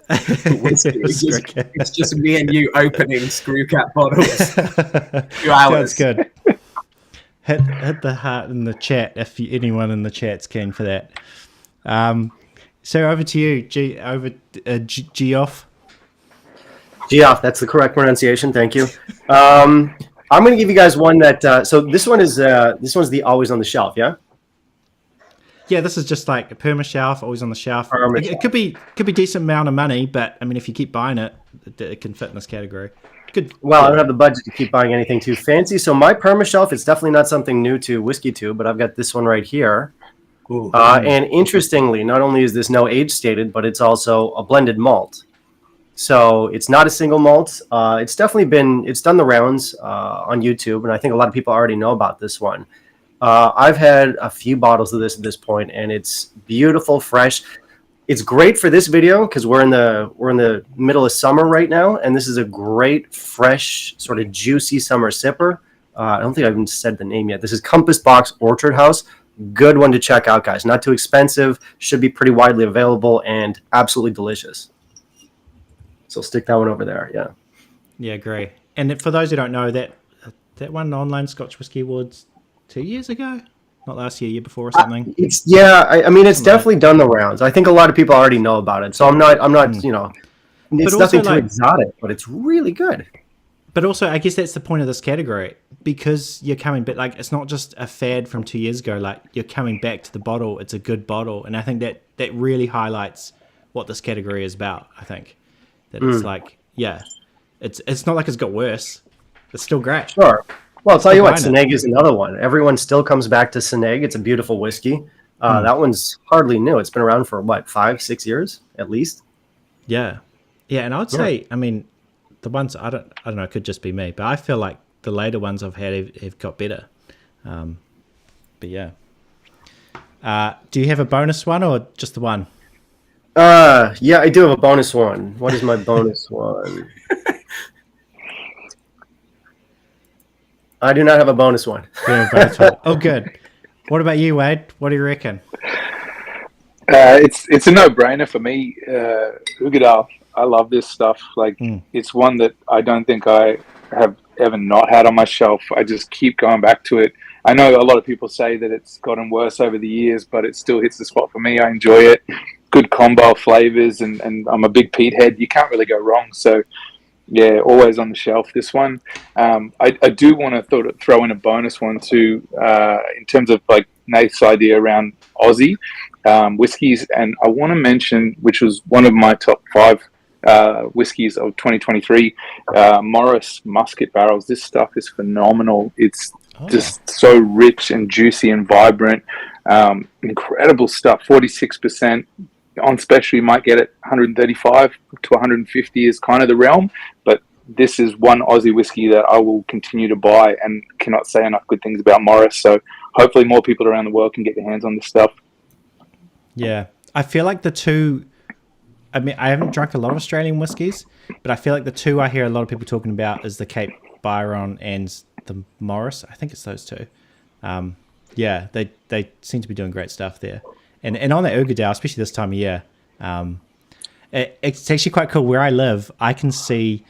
It's just me and you opening screw cap bottles. 2 hours. That's good. Hit the heart in the chat if anyone in the chat's keen for that. So over to you, Geoff. Geoff, that's the correct pronunciation. Thank you. I'm going to give you guys one that. So this one's the always on the shelf. Yeah. Yeah, this is just like a perma shelf, always on the shelf. It could be decent amount of money, but I mean, if you keep buying it, it can fit in this category. Good. Well, I don't have the budget to keep buying anything too fancy, so my perma shelf is definitely not something new to WhiskyTube, but I've got this one right here. And interestingly, not only is this no age stated, but it's also a blended malt. So it's not a single malt. It's done the rounds on YouTube, and I think a lot of people already know about this one. I've had a few bottles of this at this point, and it's beautiful, fresh. It's great for this video because we're in the middle of summer right now, and this is a great, fresh, sort of juicy summer sipper. I don't think I even said the name yet. This is Compass Box Orchard House Good one to check out, guys. Not too expensive, should be pretty widely available, and absolutely delicious. So stick that one over there. Yeah. Yeah, agree. And for those who don't know, that won online Scotch Whisky Awards 2 years ago, not last year, year before or something. It's definitely done the rounds. I think a lot of people already know about it. So I'm not it's nothing too exotic, but it's really good. But also, I guess that's the point of this category, because you're coming back. Like, it's not just a fad from 2 years ago. Like, you're coming back to the bottle. It's a good bottle, and I think that really highlights what this category is about. I think that it's like, yeah, it's not like it's got worse. It's still great. Sure. Well, I'll tell you what, Seneg is another one. Everyone still comes back to Seneg. It's a beautiful whiskey. That one's hardly new. It's been around for what, 5-6 years at least. Yeah, and I would say, I mean, the ones I don't know, it could just be me, but I feel like the later ones I've had have got better. But yeah, do you have a bonus one or just the one? Yeah, I do have a bonus one. What is my bonus one? I do not have a bonus one. Oh, good. What about you, Wade? What do you reckon? It's a no-brainer for me. Ugadal. I love this stuff. Like, it's one that I don't think I have ever not had on my shelf. I just keep going back to it. I know a lot of people say that it's gotten worse over the years, but it still hits the spot for me. I enjoy it. Good combo of flavors, and I'm a big peat head. You can't really go wrong. So, yeah, always on the shelf, this one. I do want to throw in a bonus one too, in terms of like Nate's idea around Aussie whiskies. And I want to mention, which was one of my top 5 whiskies of 2023, Morris Musket Barrels. This stuff is phenomenal. It's just so rich and juicy and vibrant. Incredible stuff. 46%. On special, you might get it 135 to 150 is kind of the realm, but this is one Aussie whiskey that I will continue to buy, and cannot say enough good things about Morris. So hopefully more people around the world can get their hands on this stuff. Yeah, I feel like the two, I mean, I haven't drunk a lot of Australian whiskies, but I feel like the two I hear a lot of people talking about is the Cape Byron and the Morris. I think it's those two. Yeah, they seem to be doing great stuff there. And on the Ugadal, especially this time of year, it's actually quite cool. Where I live, I can see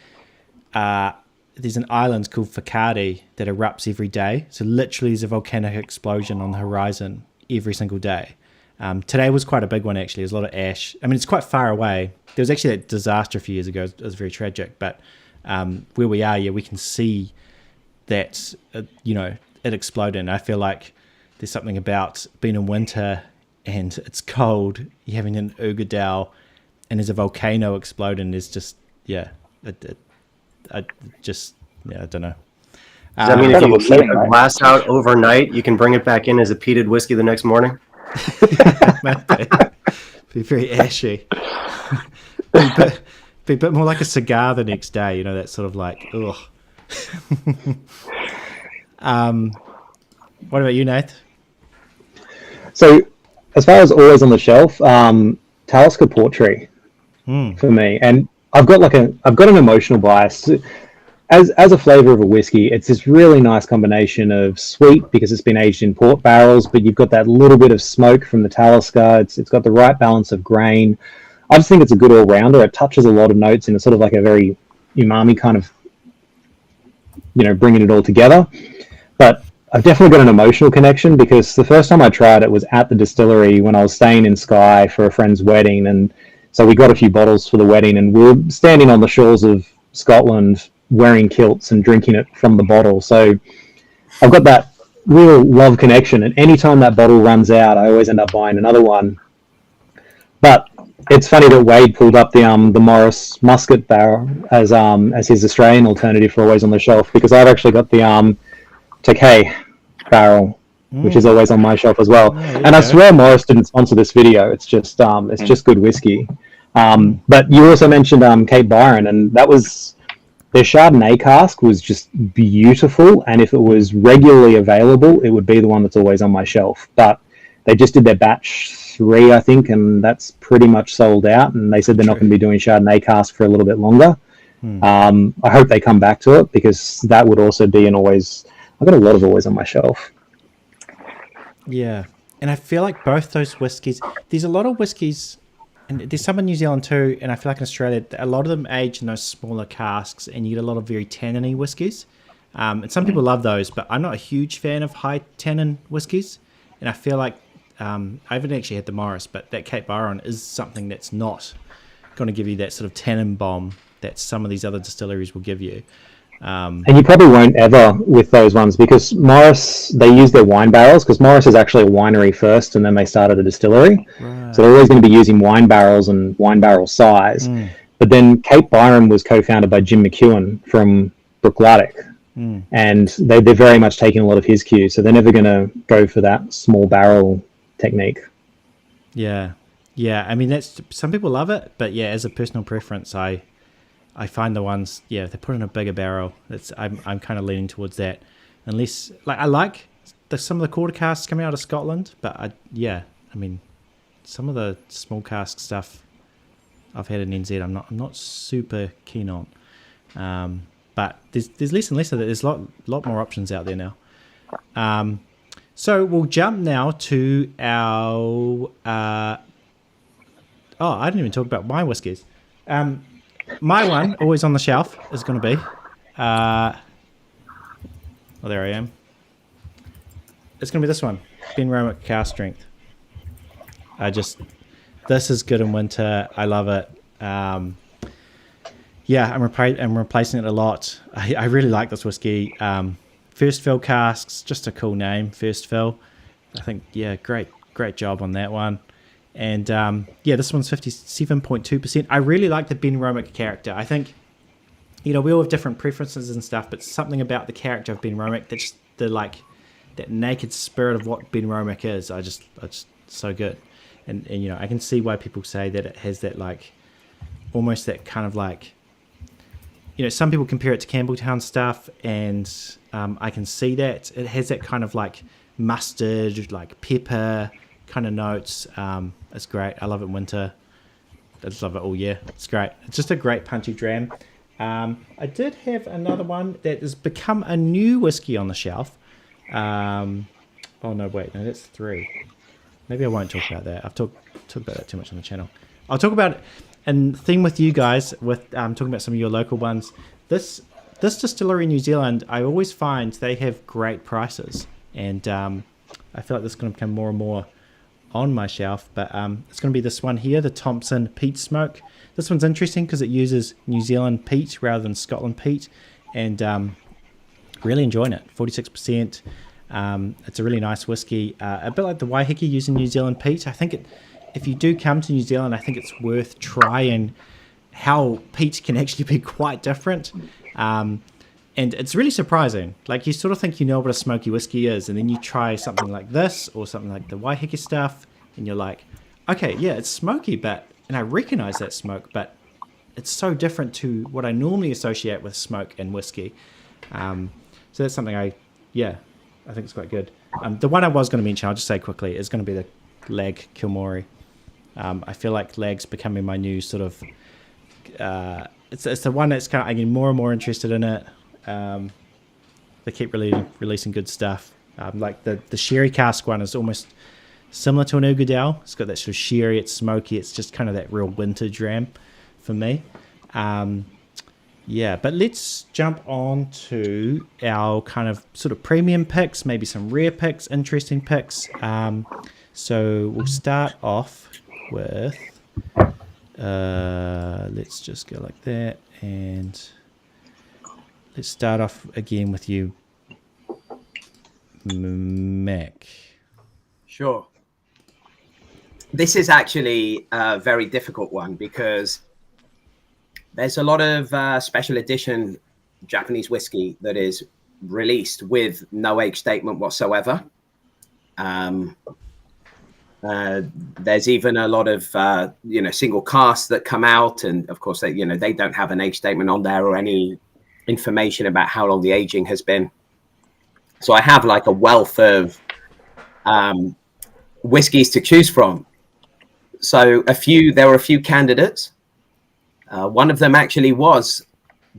there's an island called Whakaari that erupts every day. So literally there's a volcanic explosion on the horizon every single day. Today was quite a big one, actually. There's a lot of ash. I mean, it's quite far away. There was actually that disaster a few years ago. It was very tragic. But where we are, we can see that, it exploded. And I feel like there's something about being in winter and it's cold, you're having an Ugadal, and there's a volcano exploding. There's just, I don't know. Does that mean if you leave a glass out overnight, you can bring it back in as a peated whiskey the next morning? Be very ashy. Be a bit more like a cigar the next day, that sort of like, ugh. What about you, Nath? So, as far as always on the shelf, Talisker Portree for me, and I've got an emotional bias. As a flavor of a whiskey, it's this really nice combination of sweet because it's been aged in port barrels, but you've got that little bit of smoke from the Talisker. It's got the right balance of grain. I just think it's a good all-rounder. It touches a lot of notes in a sort of like a very umami kind of, bringing it all together. But I've definitely got an emotional connection because the first time I tried it was at the distillery when I was staying in Skye for a friend's wedding. And so we got a few bottles for the wedding, and we were standing on the shores of Scotland wearing kilts and drinking it from the bottle. So I've got that real love connection. And anytime that bottle runs out, I always end up buying another one. But it's funny that Wade pulled up the Morris Musket Barrel as his Australian alternative for always on the shelf, because I've actually got the Takei barrel, which is always on my shelf as well. And I swear Morris didn't sponsor this video. It's just just good whiskey. But you also mentioned Cape Byron, and that was their Chardonnay cask was just beautiful. And if it was regularly available, it would be the one that's always on my shelf. But they just did their batch 3, I think, and that's pretty much sold out. And they said they're not going to be doing Chardonnay cask for a little bit longer. I hope they come back to it, because that would also be an always. I've got a lot of always on my shelf. Yeah, And I feel like both those whiskies, there's a lot of whiskies, and there's some in New Zealand too, and I feel like in Australia, a lot of them age in those smaller casks, and you get a lot of very tannin-y whiskies. And some people love those, but I'm not a huge fan of high tannin whiskies. And I feel like, I haven't actually had the Morris, but that Cape Byron is something that's not going to give you that sort of tannin bomb that some of these other distilleries will give you. And you probably won't ever with those ones, because Morris, they use their wine barrels, because Morris is actually a winery first and then they started a distillery. Right. So they're always going to be using wine barrels and wine barrel size. But then Cape Byron was co-founded by Jim McEwen from Brookladdock. And they're very much taking a lot of his cues. So they're never going to go for that small barrel technique. Yeah. I mean, that's, some people love it, but yeah, as a personal preference, I find the ones, if they put in a bigger barrel, I'm kind of leaning towards that. Unless, like, I like some of the quarter casks coming out of Scotland, but I mean, some of the small cask stuff I've had in NZ, I'm not super keen on. But there's less and less of that. There's a lot more options out there now. So we'll jump now to our. I didn't even talk about my whiskies. My one, always on the shelf, is going to be. There I am. It's going to be this one, Ben Romick Cask Strength. This is good in winter. I love it. I'm replacing it a lot. I really like this whiskey. First fill casks, just a cool name, First Fill. I think, great job on that one. And this one's 57.2%. I really like the Ben Romick character. I think, we all have different preferences and stuff, but something about the character of Ben Romick, that's that naked spirit of what Ben Romick is. I just so good. And I can see why people say that it has that almost that kind of some people compare it to Campbelltown stuff, and I can see that it has that kind of mustard, pepper kind of notes. It's great. I love it in winter. I just love it all year. It's great. It's just a great punchy dram. I did have another one that has become a new whiskey on the shelf. That's 3. Maybe I won't talk about that. I've talked about that too much on the channel. I'll talk about it and thing with you guys, with talking about some of your local ones. This distillery in New Zealand, I always find they have great prices, and I feel like this is going to become more and more on my shelf. But it's going to be this one here, the Thompson Peat Smoke. This one's interesting because it uses New Zealand peat rather than Scotland peat, and really enjoying it. 46%. It's a really nice whiskey, a bit like the Waiheke using New Zealand peat. I think if you do come to New Zealand, I think it's worth trying how peat can actually be quite different. And it's really surprising. You sort of think you know what a smoky whiskey is, and then you try something like this or something like the Waiheke stuff, and you're like, okay, yeah, it's smoky, and I recognize that smoke, but it's so different to what I normally associate with smoke and whiskey. So that's something I think it's quite good. The one I was going to mention, I'll just say quickly, is going to be the Lag Kilmorey. I feel like Lag's becoming my new sort of... it's the one that's kind of... I get more and more interested in it. They keep releasing good stuff. The sherry cask one is almost similar to an Ugadal. It's got that sort of sherry, it's smoky, it's just kind of that real winter dram for me. But let's jump on to our kind of sort of premium picks, maybe some rare picks, interesting picks. So we'll start off with, let's just go like that, and let's start off again with you, Mac. Sure. This is actually a very difficult one because there's a lot of special edition Japanese whiskey that is released with no age statement whatsoever. There's even a lot of single casks that come out, and of course they don't have an age statement on there or any information about how long the aging has been. So I have a wealth of whiskies to choose from. So there were a few candidates. One of them actually was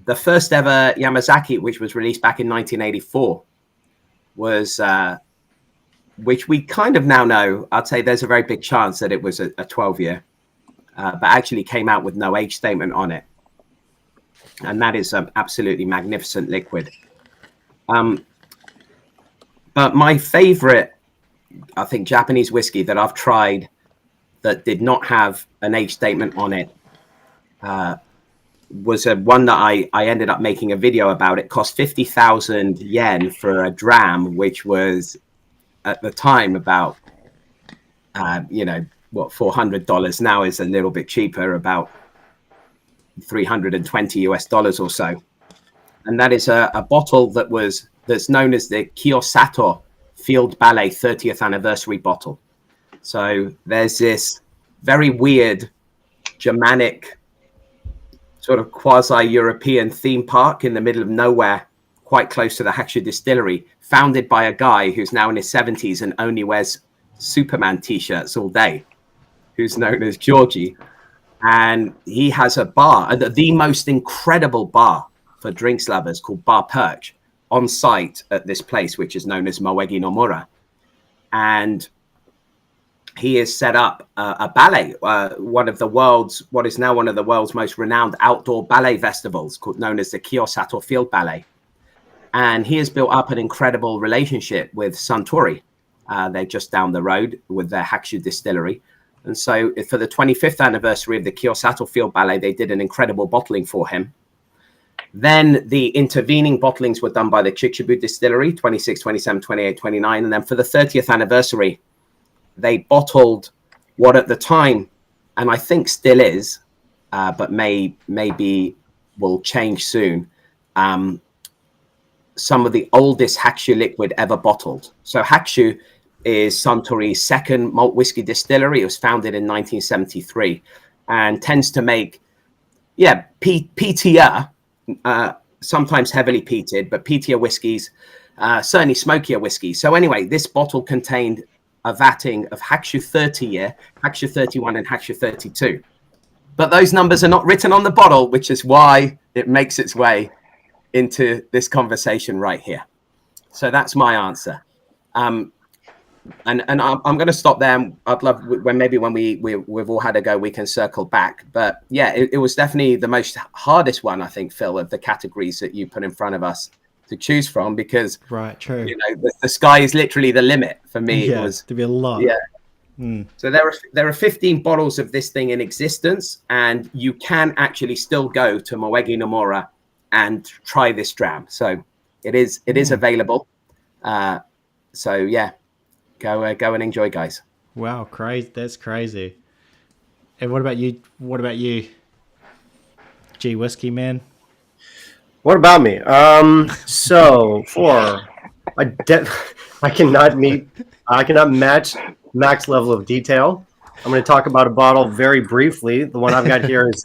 the first ever Yamazaki, which was released back in 1984, was which we kind of now know. I'd say there's a very big chance that it was a 12-year, but actually came out with no age statement on it. And that is an absolutely magnificent liquid. But my favorite, I think, Japanese whiskey that I've tried that did not have an age statement on it was one that I ended up making a video about. It cost 50,000 yen for a dram, which was at the time about, $400. Now is a little bit cheaper, about $320 or so. And that is a bottle that's known as the Kiyosato Field Ballet 30th anniversary bottle. So there's this very weird Germanic sort of quasi-European theme park in the middle of nowhere, quite close to the Hakshu distillery, founded by a guy who's now in his 70s and only wears Superman t-shirts all day, who's known as Georgie. And he has a bar, the most incredible bar for drinks lovers, called Bar Perch, on site at this place, which is known as Moegi no Mura. And he has set up a ballet, what is now one of the world's most renowned outdoor ballet festivals, known as the Kiyosato Field Ballet. And he has built up an incredible relationship with Suntory. They're just down the road with their Hakshu distillery. And so for the 25th anniversary of the Kiyosato Field Ballet, they did an incredible bottling for him. Then the intervening bottlings were done by the Chichibu distillery, 26, 27, 28, 29. And then for the 30th anniversary, they bottled what at the time, and I think still is, but maybe will change soon, some of the oldest Hakshu liquid ever bottled. So Hakshu is Suntory's second malt whiskey distillery. It was founded in 1973 and tends to make, peatier, sometimes heavily peated, but peatier whiskeys, certainly smokier whiskeys. So anyway, this bottle contained a vatting of Hakshu 30-year, Hakshu 31, and Hakshu 32. But those numbers are not written on the bottle, which is why it makes its way into this conversation right here. So that's my answer. And I'm going to stop there. I'd love when we've all had a go, we can circle back. But yeah, it was definitely the most hardest one, I think, Phil, of the categories that you put in front of us to choose from, because true. The sky is literally the limit for me. Yeah, it was to be a lot. Yeah. So there are 15 bottles of this thing in existence, and you can actually still go to Moegi no Mura and try this dram. So it is available. So yeah, go and enjoy, guys. Wow, crazy! That's crazy. And what about you, G Whiskey man? What about me? So I cannot match Mac's level of detail. I'm going to talk about a bottle very briefly. The one I've got here is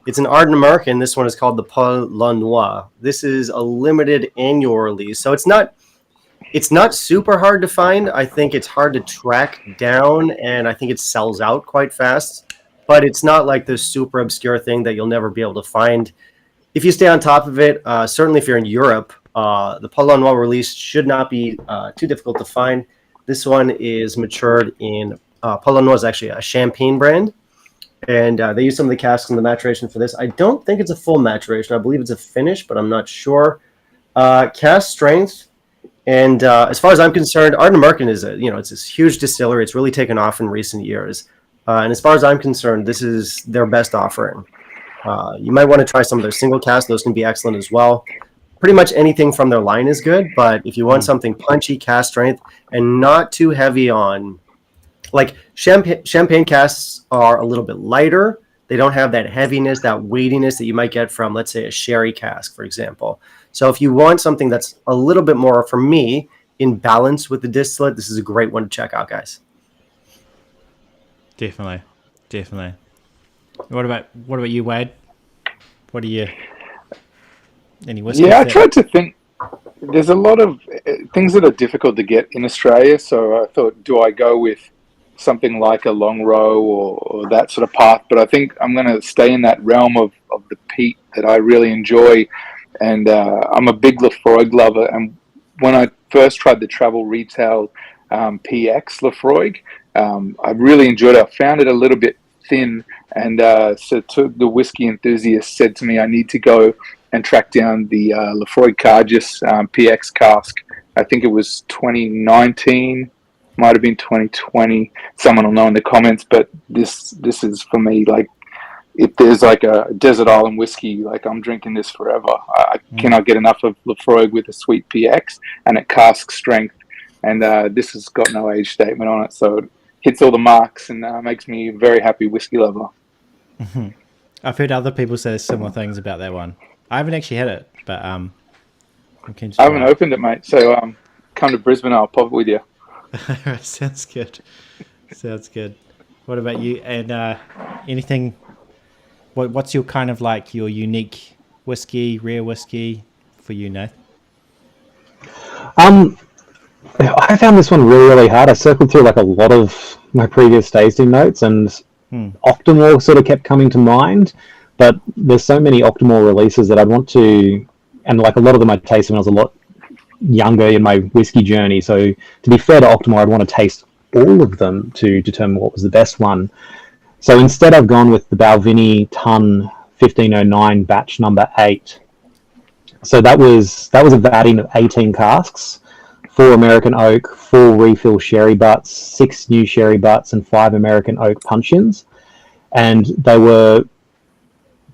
it's an Ardent American. This one is called the Paul Noir. This is a limited annual release, so it's not super hard to find. I think it's hard to track down, and I think it sells out quite fast. But it's not like this super obscure thing that you'll never be able to find if you stay on top of it. Certainly if you're in Europe, the Paul Noir release should not be too difficult to find. This one is matured in, Paul Noir is actually a champagne brand, and they use some of the casks in the maturation for this. I don't think it's a full maturation. I believe it's a finish, but I'm not sure. Cask strength, and as far as I'm concerned, Ardent American is it's this huge distillery. It's really taken off in recent years. And as far as I'm concerned, this is their best offering. You might want to try some of their single casks. Those can be excellent as well. Pretty much anything from their line is good, but if you want something punchy, cask strength, and not too heavy on, like champagne casks are a little bit lighter. They don't have that heaviness, that weightiness that you might get from, let's say, a sherry cask, for example. So if you want something that's a little bit more, for me, in balance with the distillate, this is a great one to check out, guys. Definitely. What about you, Wade? What do you? Any whiskey? Yeah, I tried to think. There's a lot of things that are difficult to get in Australia, so I thought, do I go with something like a long row or that sort of path? But I think I'm going to stay in that realm of the peat that I really enjoy, and I'm a big Lefroy lover. And when I first tried the travel retail PX Lafroig. I really enjoyed it. I found it a little bit thin, and so the whiskey enthusiast said to me, I need to go and track down the Lafroig Cargis PX cask. I think it was 2019, might have been 2020. Someone will know in the comments, but this is for me, like, if there's like a desert island whiskey, like, I'm drinking this forever. I cannot get enough of Lafroig with a sweet PX and at cask strength. And this has got no age statement on it, so it hits all the marks and makes me a very happy whiskey lover. Mm-hmm. I've heard other people say similar things about that one. I haven't actually had it, but I'm keen to I haven't opened it, mate. So come to Brisbane, I'll pop it with you. Sounds good. Sounds good. What about you? And anything? What's your kind of like your unique whiskey, rare whiskey for you, Nath? I found this one really, really hard. I circled through like a lot of my previous tasting notes, and Octomore sort of kept coming to mind. But there's so many Octomore releases that I'd want to, and like a lot of them I tasted when I was a lot younger in my whiskey journey. So to be fair to Octomore, I'd want to taste all of them to determine what was the best one. So instead, I've gone with the Balvenie Ton 1509 batch number 8. So that was a vatting of 18 casks, 4 American oak, 4 refill sherry butts, 6 new sherry butts, and 5 American oak puncheons. And they were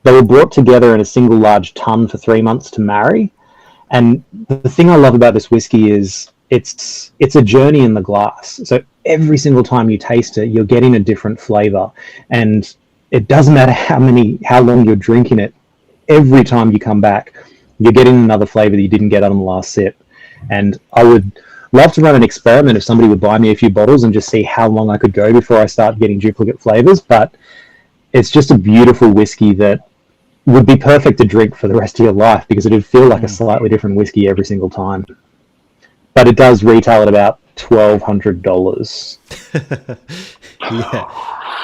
brought together in a single large tun for 3 months to marry. And the thing I love about this whiskey is it's a journey in the glass. So every single time you taste it, you're getting a different flavor, and it doesn't matter how long you're drinking it. Every time you come back, you're getting another flavor that you didn't get on the last sip. And I would love to run an experiment if somebody would buy me a few bottles and just see how long I could go before I start getting duplicate flavors. But it's just a beautiful whiskey that would be perfect to drink for the rest of your life, because it would feel like a slightly different whiskey every single time. But it does retail at about $1,200.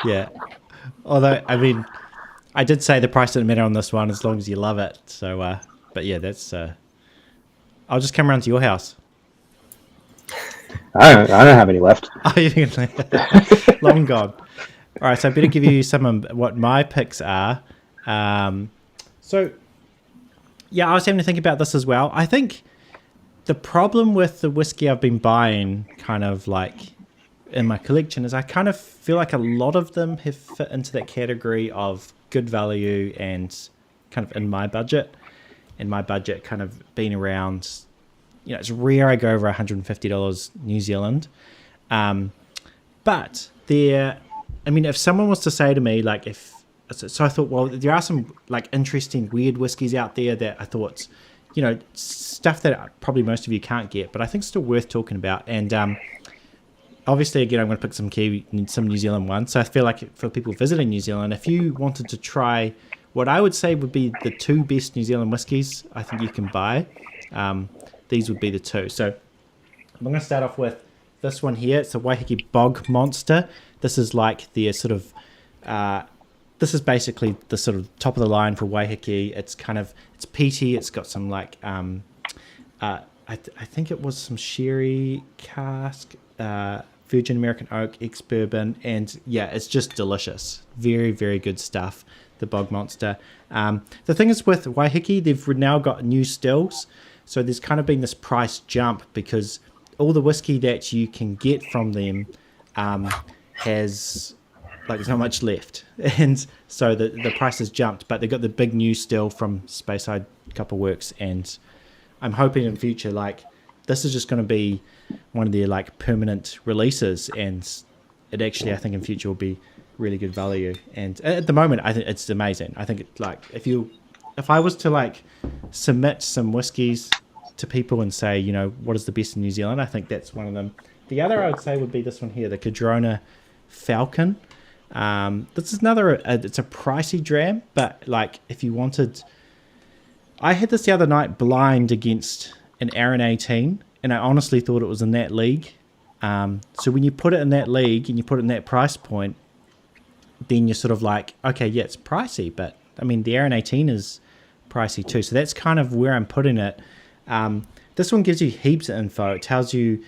Yeah. Although, I mean, I did say the price didn't matter on this one as long as you love it. So, but yeah, that's. I'll just come around to your house. I don't have any left. Oh, you can long gone. All right, so I better give you some of what my picks are. So, yeah, I was having to think about this as well. I think the problem with the whiskey I've been buying kind of like in my collection is I kind of feel like a lot of them have fit into that category of good value and kind of in my budget. And my budget kind of been around, you know, it's rare I go over $150 New Zealand. But there, I mean, if someone was to say to me, like, so I thought, well, there are some like interesting, weird whiskeys out there that I thought, you know, stuff that probably most of you can't get, but I think still worth talking about. And obviously, again, I'm going to pick some New Zealand ones. So I feel like for people visiting New Zealand, if you wanted to try what I would say would be the 2 best New Zealand whiskies I think you can buy, these would be the 2. So I'm going to start off with this one here. It's a Waiheke Bog Monster. This is like the sort of this is basically the sort of top of the line for Waiheke. It's peaty. It's got some like I think it was some sherry cask, virgin American oak, ex-bourbon, and yeah, it's just delicious. Very, very good stuff, the Bog Monster. The thing is with Waiheke, they've now got new stills, so there's kind of been this price jump because all the whiskey that you can get from them has, like, there's not much left, and so the price has jumped, but they've got the big new still from Speyside Copper Works, and I'm hoping in future, like, this is just going to be one of their like permanent releases, and it actually, I think in future will be really good value. And at the moment, I think it's amazing. I think it's like, if I was to like submit some whiskies to people and say, you know, what is the best in New Zealand, I think that's one of them. The other I would say would be this one here, the Cadrona Falcon. This is another, it's a pricey dram, but like if you wanted, I had this the other night blind against an Aaron 18, and I honestly thought it was in that league. So when you put it in that league and you put it in that price point, then you're sort of like, okay, yeah, it's pricey, but I mean, the Aaron 18 is pricey too. So that's kind of where I'm putting it. This one gives you heaps of info. It tells you,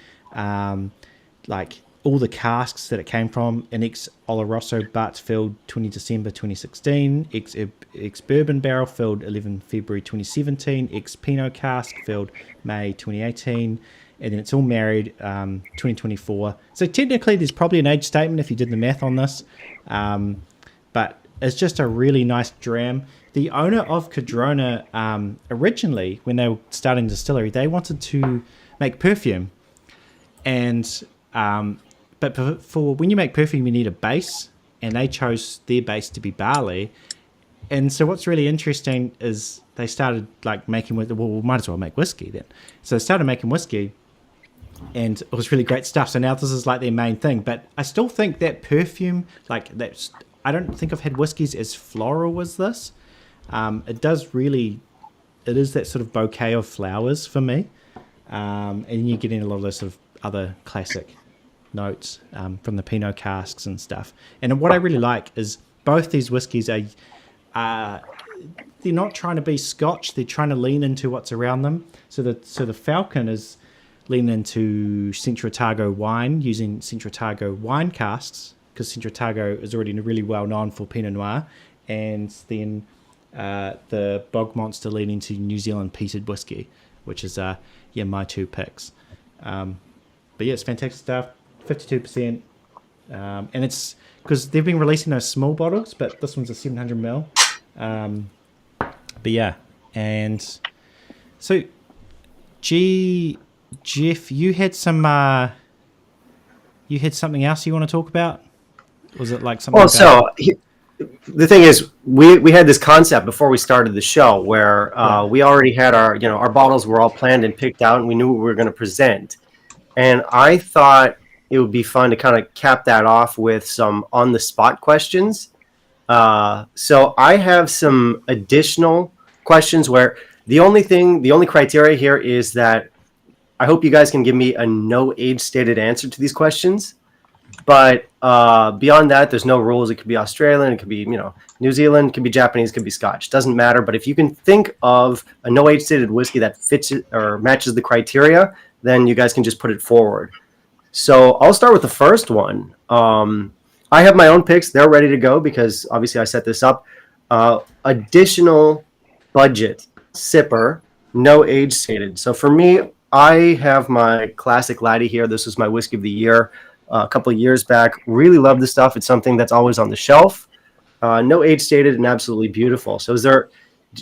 like all the casks that it came from. An ex Oloroso butt filled 20 December 2016, ex bourbon barrel filled 11 February 2017, ex Pinot cask filled May 2018, and then it's all married 2024. So technically there's probably an age statement if you did the math on this, but it's just a really nice dram. The owner of Cadrona, originally when they were starting distillery, they wanted to make perfume, and but for when you make perfume, you need a base, and they chose their base to be barley. And so what's really interesting is they started like making, well, we might as well make whiskey then. So they started making whiskey, and it was really great stuff. So now this is like their main thing. But I still think that perfume, like that's, I don't think I've had whiskeys as floral as this. It does really, it is that sort of bouquet of flowers for me. And you're getting a lot of those sort of other classic notes from the Pinot casks and stuff. And what I really like is both these whiskies are they're not trying to be Scotch, they're trying to lean into what's around them. So the Falcon is leaning into Centro Otago wine, using Centro Otago wine casks, because Centro Otago is already really well known for Pinot Noir. And then the Bog Monster leaning into New Zealand peated whiskey, which is my two picks. But yeah, it's fantastic stuff. 52%, and it's because they've been releasing those small bottles, but this one's a 700 ml. But yeah, and so Jeff, you had some you had something else you want to talk about? Was it like something? Well, the thing is, we had this concept before we started the show where we already had our bottles were all planned and picked out, and we knew what we were going to present. And I thought it would be fun to kind of cap that off with some on-the-spot questions. So I have some additional questions where the only criteria here is that I hope you guys can give me a no age-stated answer to these questions. But beyond that, there's no rules. It could be Australian, it could be New Zealand, it could be Japanese, it could be Scotch. Doesn't matter. But if you can think of a no age-stated whiskey that fits it or matches the criteria, then you guys can just put it forward. So I'll start with the first one. I have my own picks. They're ready to go because obviously I set this up. Additional budget sipper, no age stated. So for me, I have my classic Laddie here. This was my whiskey of the year a couple of years back. Really love this stuff. It's something that's always on the shelf. No age stated and absolutely beautiful. So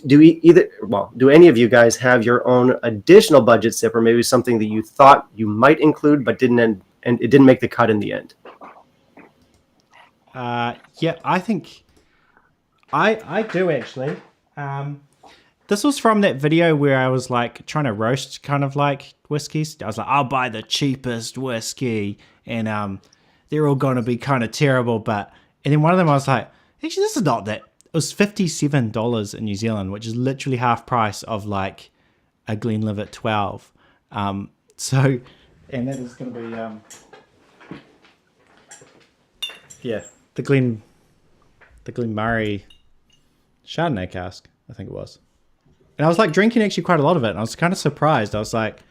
do any of you guys have your own additional budget sipper, maybe something that you thought you might include but didn't, and it didn't make the cut in the end? Yeah, I think I do actually. This was from that video where I was like trying to roast kind of like whiskeys. I was like, I'll buy the cheapest whiskey, and they're all going to be kind of terrible. And then one of them I was like, actually, this is not that. It was $57 in New Zealand, which is literally half price of like a Glenlivet 12. And that is going to be the Glen Murray Chardonnay cask, I think it was. And I was like drinking actually quite a lot of it, and I was kind of surprised. I was like,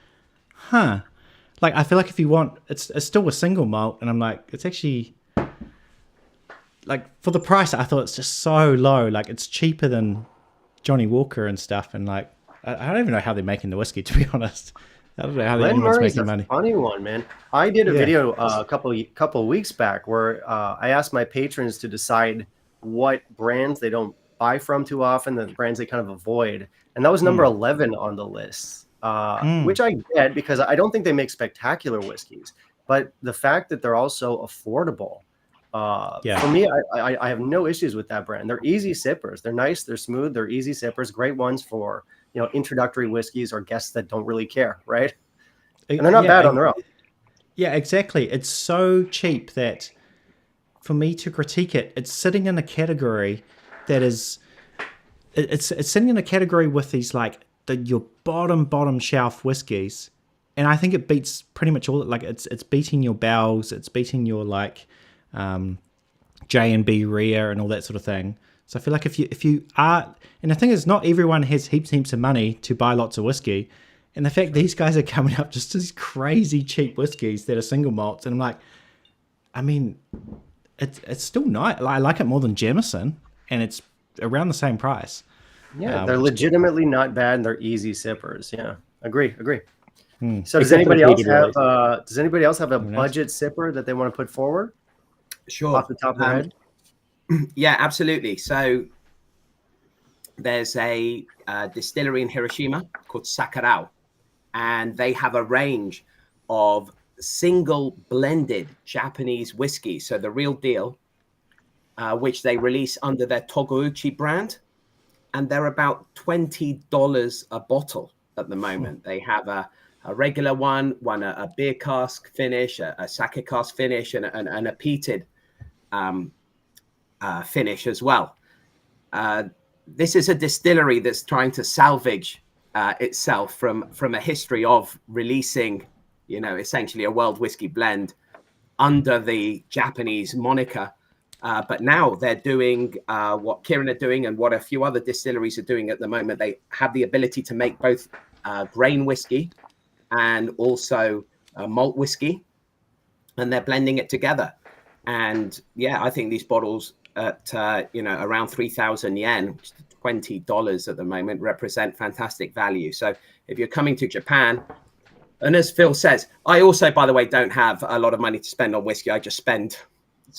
like I feel like if you want, it's still a single malt, and I'm like, it's actually like for the price, I thought it's just so low. Like it's cheaper than Johnny Walker and stuff, and like I don't even know how they're making the whiskey, to be honest. I don't know how anyone's making money. Funny one, man. I did a video a couple weeks back where I asked my patrons to decide what brands they don't buy from too often, the brands they kind of avoid, and that was number 11 on the list. Which I get because I don't think they make spectacular whiskeys, but the fact that they're also affordable. For me, I have no issues with that brand. They're easy sippers. They're nice. They're smooth. They're easy sippers. Great ones for introductory whiskeys or guests that don't really care, right? And they're not bad on their own. Yeah, exactly. It's so cheap that for me to critique it, it's sitting in a category that is, it's sitting in a category with these like your bottom shelf whiskeys, and I think it beats pretty much all. Like it's beating your Bowls, it's beating your like J&B Rare and all that sort of thing. So I feel like if you are, and the thing is, not everyone has heaps of money to buy lots of whiskey, And the fact these guys are coming up just as crazy cheap whiskeys that are single malts, and I'm like, I mean, it's still nice. I like it more than Jameson, and it's around the same price. Yeah, they're legitimately not bad, and they're easy sippers. Yeah, agree. So does Except for anybody the else peated have release. does anybody else have a budget sipper that they want to put forward Sure. off the top of their head? Yeah, absolutely. So there's a distillery in Hiroshima called Sakurao, and they have a range of single blended Japanese whiskey. So the real deal, which they release under their Togouchi brand. And they're about $20 a bottle at the moment. They have a regular one, a beer cask finish, a sake cask finish, and a peated finish as well. This is a distillery that's trying to salvage itself from a history of releasing, essentially a world whiskey blend under the Japanese moniker. But now they're doing what Kirin are doing and what a few other distilleries are doing at the moment. They have the ability to make both grain whiskey and also malt whiskey, and they're blending it together. And yeah, I think these bottles at around 3,000 yen, which is $20 at the moment, represent fantastic value. So if you're coming to Japan, and as Phil says, I also, by the way, don't have a lot of money to spend on whiskey. I just spend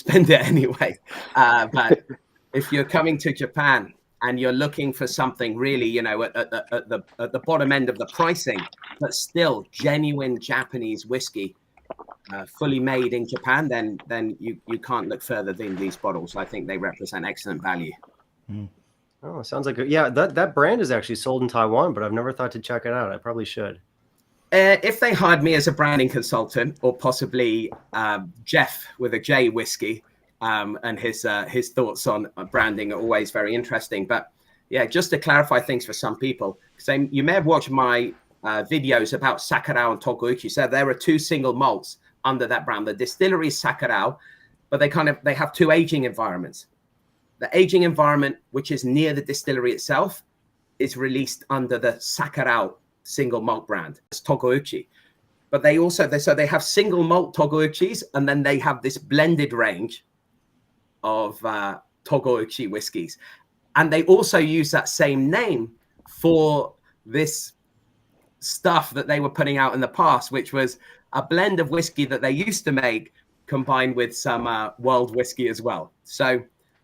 it anyway. But if you're coming to Japan and you're looking for something really, at the bottom end of the pricing, but still genuine Japanese whiskey, fully made in Japan, then you can't look further than these bottles. I think they represent excellent value. Oh, sounds like that brand is actually sold in Taiwan, but I've never thought to check it out. I probably should. If they hired me as a branding consultant, or possibly Jeff with a J whiskey, and his thoughts on branding are always very interesting. But yeah, just to clarify things for some people, because you may have watched my videos about Sakurao and Togouchi. So there are two single malts under that brand. The distillery is Sakurao, but they have two aging environments. The aging environment, which is near the distillery itself, is released under the Sakurao single malt brand. It's Togouchi. But they have single malt Togouchis, and then they have this blended range of Togouchi whiskies. And they also use that same name for this stuff that they were putting out in the past, which was a blend of whiskey that they used to make combined with some world whiskey as well. So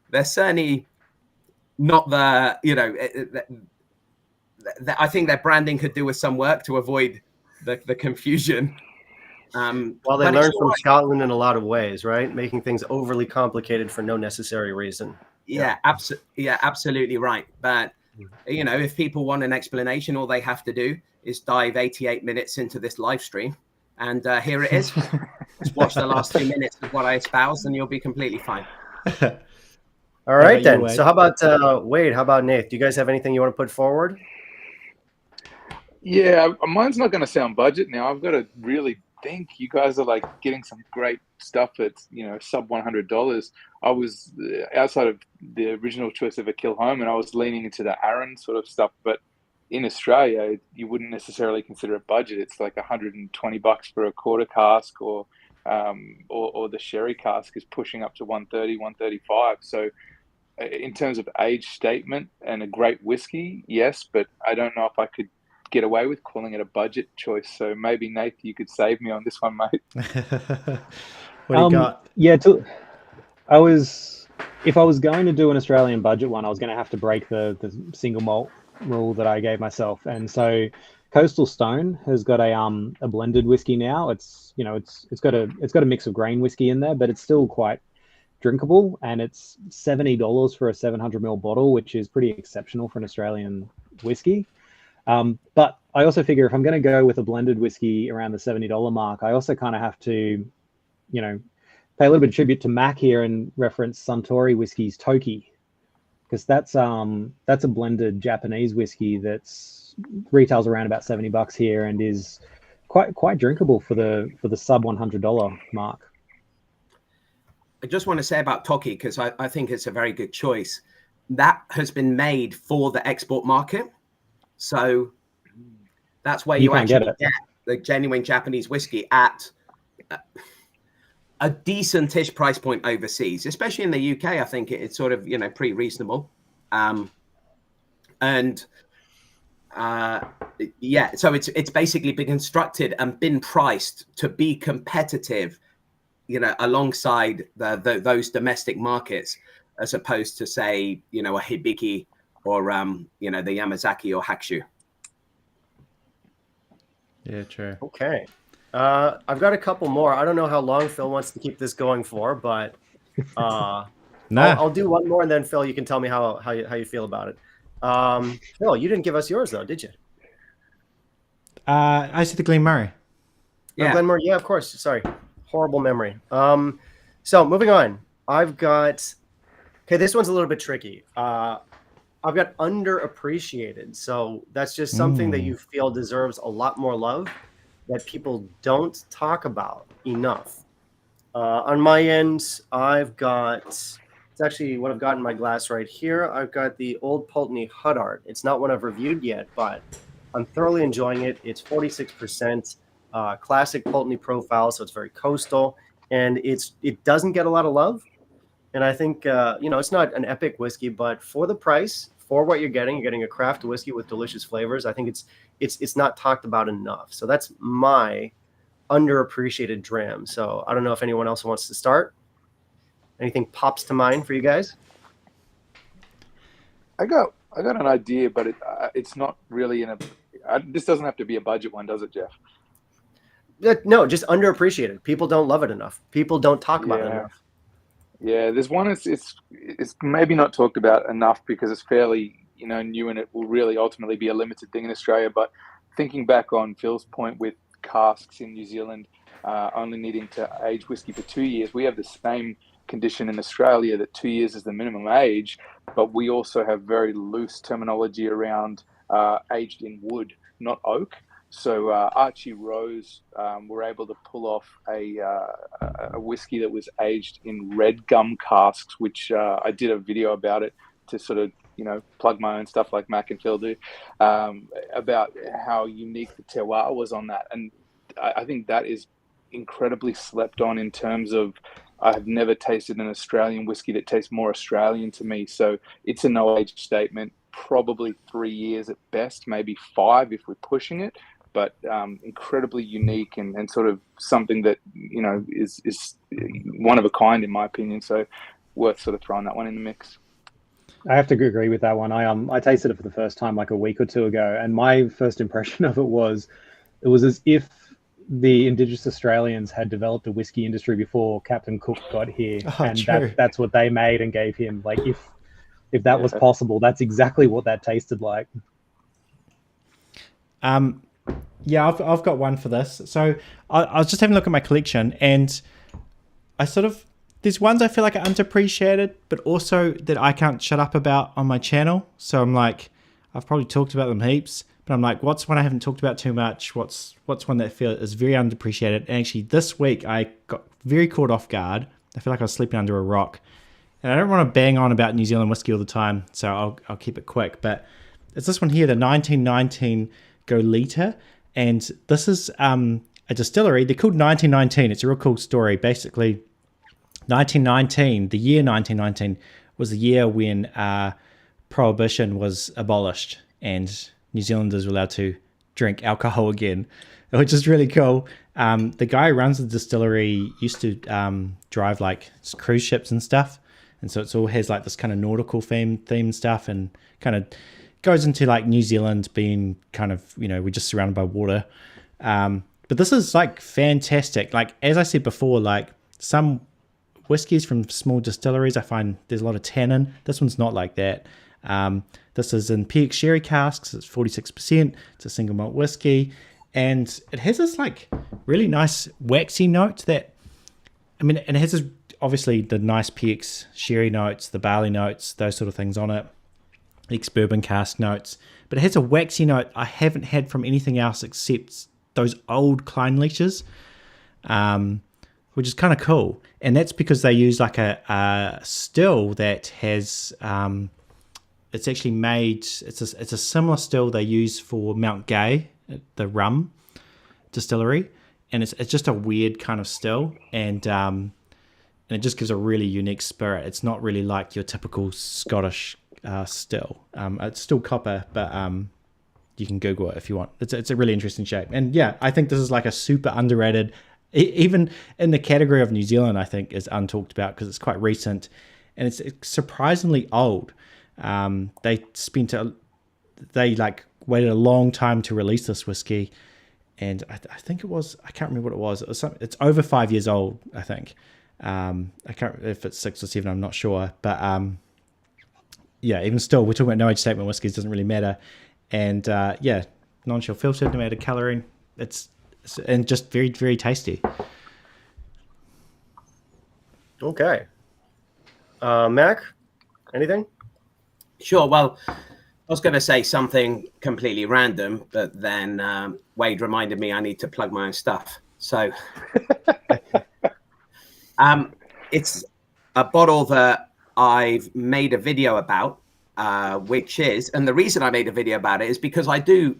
they're certainly not I think their branding could do with some work to avoid the confusion. Well, they learned from Scotland in a lot of ways, right? Making things overly complicated for no necessary reason. Yeah, absolutely right. But if people want an explanation, all they have to do is dive 88 minutes into this live stream, and here it is. Just watch the last 2 minutes of what I espoused, and you'll be completely fine. All right, then. So how about Wade? How about Nate? Do you guys have anything you want to put forward? Yeah, mine's not going to sound budget now. I've got to really think. You guys are like getting some great stuff that's sub $100. I was outside of the original choice of a Kill Home, and I was leaning into the Aaron sort of stuff. But in Australia, you wouldn't necessarily consider it budget. It's like $120 for a quarter cask, or the sherry cask is pushing up to $130, $135. So in terms of age statement and a great whiskey, yes, but I don't know if I could get away with calling it a budget choice. So maybe Nate, you could save me on this one, mate. What do you got? Yeah, if I was going to do an Australian budget one, I was going to have to break the single malt rule that I gave myself. And so Coastal Stone has got a blended whiskey now. It's got a mix of grain whiskey in there, but it's still quite drinkable, and it's $70 for a 700ml bottle, which is pretty exceptional for an Australian whiskey. But I also figure if I'm going to go with a blended whiskey around the $70 mark, I also kind of have to, pay a little bit of tribute to Mac here and reference Suntory Whiskey's Toki, because that's a blended Japanese whiskey that's retails around about $70 here and is quite drinkable for the sub $100 mark. I just want to say about Toki, because I think it's a very good choice. That has been made for the export market. So That's where You you can't actually get get the genuine Japanese whiskey at a decentish price point overseas, especially in the UK. I think it's sort of, pretty reasonable. So it's basically been constructed and been priced to be competitive, alongside those domestic markets, as opposed to, say, a Hibiki or the Yamazaki or Hakushu. Yeah, true. Okay. I've got a couple more. I don't know how long Phil wants to keep this going for, but I'll do one more, and then Phil, you can tell me how you feel about it. Phil, you didn't give us yours though, did you? I said the Glen Murray. Yeah. Glenmore, yeah, of course. Sorry. Horrible memory. So moving on. This one's a little bit tricky. I've got underappreciated. So that's just something that you feel deserves a lot more love that people don't talk about enough. On my end, I've got, it's actually what I've got in my glass right here. I've got the Old Pulteney Huddart. It's not one I've reviewed yet, but I'm thoroughly enjoying it. It's 46%. Classic Pulteney profile, so it's very coastal, and it doesn't get a lot of love. And I think it's not an epic whiskey, but for the price, for what you're getting a craft whiskey with delicious flavors. I think it's not talked about enough. So that's my underappreciated dram. So I don't know if anyone else wants to start. Anything pops to mind for you guys? I got an idea, but it's not really this doesn't have to be a budget one, does it, Jeff? No, just underappreciated. People don't love it enough. People don't talk about it enough. Yeah, there's one. It's maybe not talked about enough because it's fairly new, and it will really ultimately be a limited thing in Australia. But thinking back on Phil's point with casks in New Zealand only needing to age whiskey for 2 years, we have the same condition in Australia that 2 years is the minimum age, but we also have very loose terminology around aged in wood, not oak. So Archie Rose were able to pull off a whiskey that was aged in red gum casks, which I did a video about it to sort of plug my own stuff like Mac and Phil do, about how unique the terroir was on that. And I think that is incredibly slept on in terms of I've never tasted an Australian whiskey that tastes more Australian to me. So it's a no age statement, probably 3 years at best, maybe 5 if we're pushing it. But incredibly unique and sort of something that is one of a kind in my opinion. So worth sort of throwing that one in the mix. I have to agree with that one. I tasted it for the first time like a week or two ago, and my first impression of it was as if the Indigenous Australians had developed a whiskey industry before Captain Cook got here, and that's what they made and gave him. Like if that was possible, that's exactly what that tasted like. Yeah, I've got one for this. So I was just having a look at my collection, and there's ones I feel like are underappreciated, but also that I can't shut up about on my channel. So I'm like, I've probably talked about them heaps, but I'm like, what's one I haven't talked about too much? What's one that I feel is very underappreciated? And actually this week I got very caught off guard. I feel like I was sleeping under a rock. And I don't want to bang on about New Zealand whiskey all the time, so I'll keep it quick. But it's this one here, the 1919 Goleta. And this is a distillery. They're called 1919. It's a real cool story. Basically, 1919, the year 1919, was the year when Prohibition was abolished and New Zealanders were allowed to drink alcohol again, which is really cool. The guy who runs the distillery used to drive like cruise ships and stuff. And so it all has like this kind of nautical theme stuff, and kind of goes into like New Zealand being kind of, we're just surrounded by water. But this is like fantastic. Like, as I said before, like some whiskeys from small distilleries, I find there's a lot of tannin. This one's not like that. This is in PX sherry casks. It's 46%. It's a single malt whiskey. And it has this like really nice waxy note that, and it has this, obviously the nice PX sherry notes, the barley notes, those sort of things on it. Ex-bourbon cask notes, but it has a waxy note I haven't had from anything else except those old Kleinliches, which is kind of cool. And that's because they use like a still that has it's actually made, it's a similar still they use for Mount Gay the rum distillery, and it's just a weird kind of still, and it just gives a really unique spirit. It's not really like your typical Scottish still. It's still copper, but you can Google it if you want. It's a really interesting shape, and yeah, I think this is like a super underrated. Even in the category of New Zealand, I think is untalked about because it's quite recent, and it's surprisingly old. They waited a long time to release this whiskey, and I think it was, I can't remember what it was. It's over 5 years old, I think. I can't remember if it's 6 or 7. I'm not sure, but yeah, even still, we're talking about no age statement whiskeys. Doesn't really matter, and yeah, non-chill filtered, no added coloring. It's and just very, very tasty. Okay. Mac, anything? Sure. Well, I was going to say something completely random, but then Wade reminded me I need to plug my own stuff. So it's a bottle that I've made a video about, which is, and the reason I made a video about it is because I do,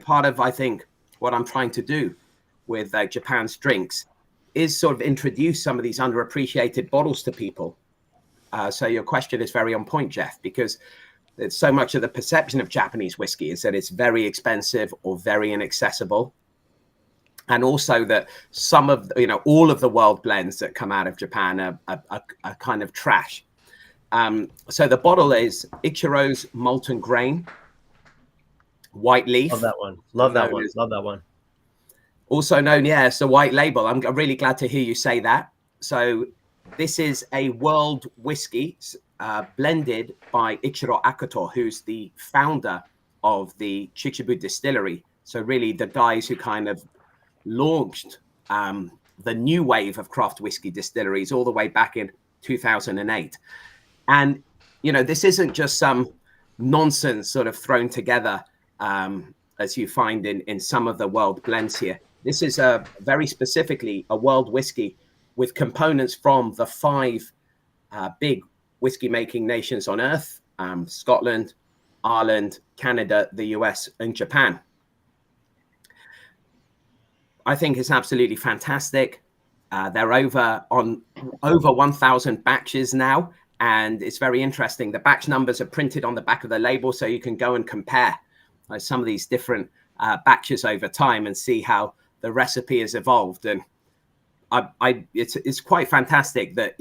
part of, I think, what I'm trying to do with Japan's drinks is sort of introduce some of these underappreciated bottles to people. So your question is very on point, Jeff, because it's so much of the perception of Japanese whiskey is that it's very expensive or very inaccessible. And also that some of, all of the world blends that come out of Japan are kind of trash. So the bottle is Ichiro's Molten Grain, White Leaf. Love that one. Love that one. Love that one. Also known, as the White Label. I'm really glad to hear you say that. So this is a world whiskey blended by Ichiro Akoto, who's the founder of the Chichibu distillery. So really the guys who kind of launched the new wave of craft whiskey distilleries all the way back in 2008. And, this isn't just some nonsense sort of thrown together as you find in some of the world blends here. This is very specifically a world whiskey with components from the 5 big whiskey making nations on earth: Scotland, Ireland, Canada, the US, and Japan. I think it's absolutely fantastic. They're over 1,000 batches now, and it's very interesting. The batch numbers are printed on the back of the label, so you can go and compare some of these different batches over time and see how the recipe has evolved. And it's quite fantastic that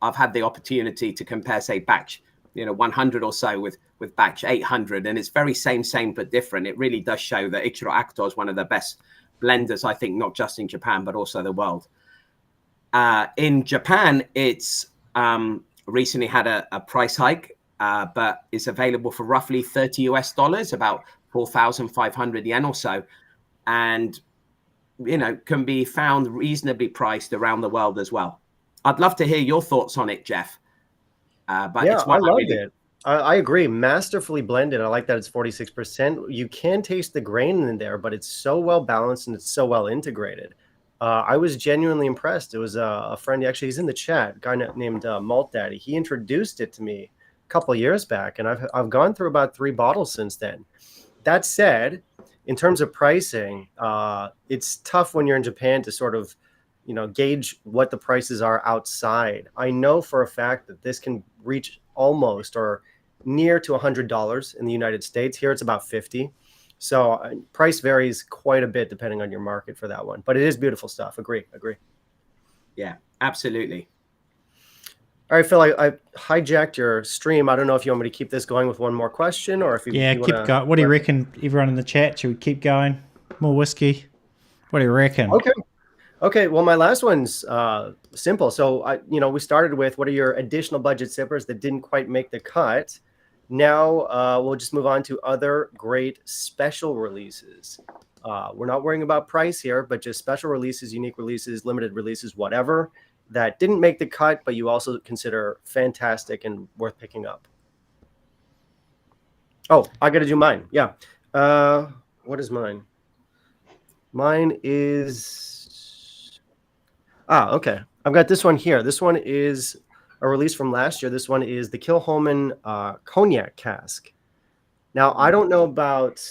I've had the opportunity to compare, say, batch 100 or so with batch 800, and it's very same but different. It really does show that Ichiro Akoto is one of the best blenders, I think, not just in Japan but also the world. In Japan, it's recently had a price hike, but is available for roughly $30, about 4,500 yen or so, and can be found reasonably priced around the world as well. I'd love to hear your thoughts on it, Jeff. But yeah, it's one I loved it. I agree. Masterfully blended. I like that it's 46%. You can taste the grain in there, but it's so well balanced and it's so well integrated. I was genuinely impressed. It was a friend, actually, he's in the chat, a guy named Malt Daddy. He introduced it to me a couple of years back, and I've gone through about 3 bottles since then. That said, in terms of pricing, it's tough when you're in Japan to sort of, gauge what the prices are outside. I know for a fact that this can reach almost or near to $100 in the United States. Here it's about 50. So price varies quite a bit depending on your market for that one. But it is beautiful stuff. Agree. Yeah, absolutely. All right, Phil, I hijacked your stream. I don't know if you want me to keep this going with one more question or if you keep going. What do you reckon, everyone in the chat? Should we keep going? More whiskey? What do you reckon? Okay. Well, my last one's simple. So, we started with what are your additional budget sippers that didn't quite make the cut. Now we'll just move on to other great special releases. We're not worrying about price here, but just special releases, unique releases, limited releases, whatever, that didn't make the cut, but you also consider fantastic and worth picking up. Oh, I got to do mine. Yeah. What is mine? Mine is... okay. I've got this one here. This one is a release from last year. This one is the Kilchoman Cognac Cask. Now, I don't know about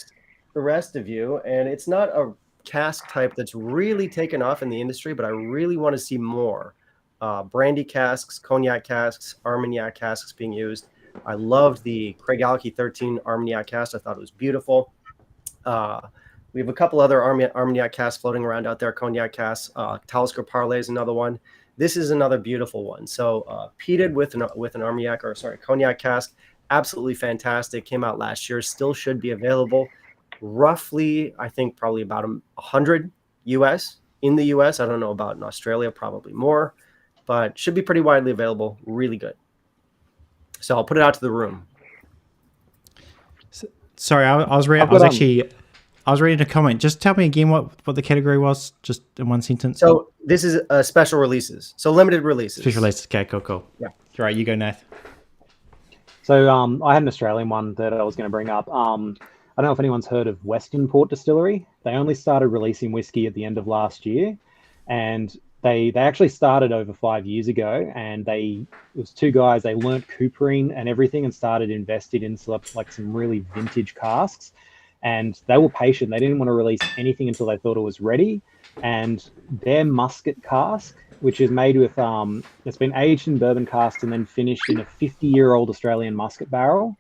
the rest of you, and it's not a cask type that's really taken off in the industry, but I really want to see more. Brandy casks, cognac casks, Armagnac casks being used. I loved the Craig Alki 13 Armagnac cask. I thought it was beautiful. We have a couple other Armagnac casks floating around out there, cognac casks. Talisker Parley is another one. This is another beautiful one. So peated with an Armagnac, or sorry, cognac cask, absolutely fantastic. Came out last year, still should be available. Roughly, I think probably about 100 US in the US. I don't know about in Australia, probably more, but should be pretty widely available. Really good. So I'll put it out to the room. Sorry, I was reading a comment. Just tell me again what the category was, just in one sentence. So this is special releases, so limited releases. Special releases. Okay, cool. Yeah. All right, you go, Nath. So I had an Australian one that I was going to bring up. I don't know if anyone's heard of Western Port Distillery. They only started releasing whiskey at the end of last year, and they actually started over 5 years ago. And it was two guys. They learnt coopering and everything, and started investing in like some really vintage casks. And they were patient. They didn't want to release anything until they thought it was ready. And their musket cask, which is made with it's been aged in bourbon casks and then finished in a 50-year-old Australian musket barrel.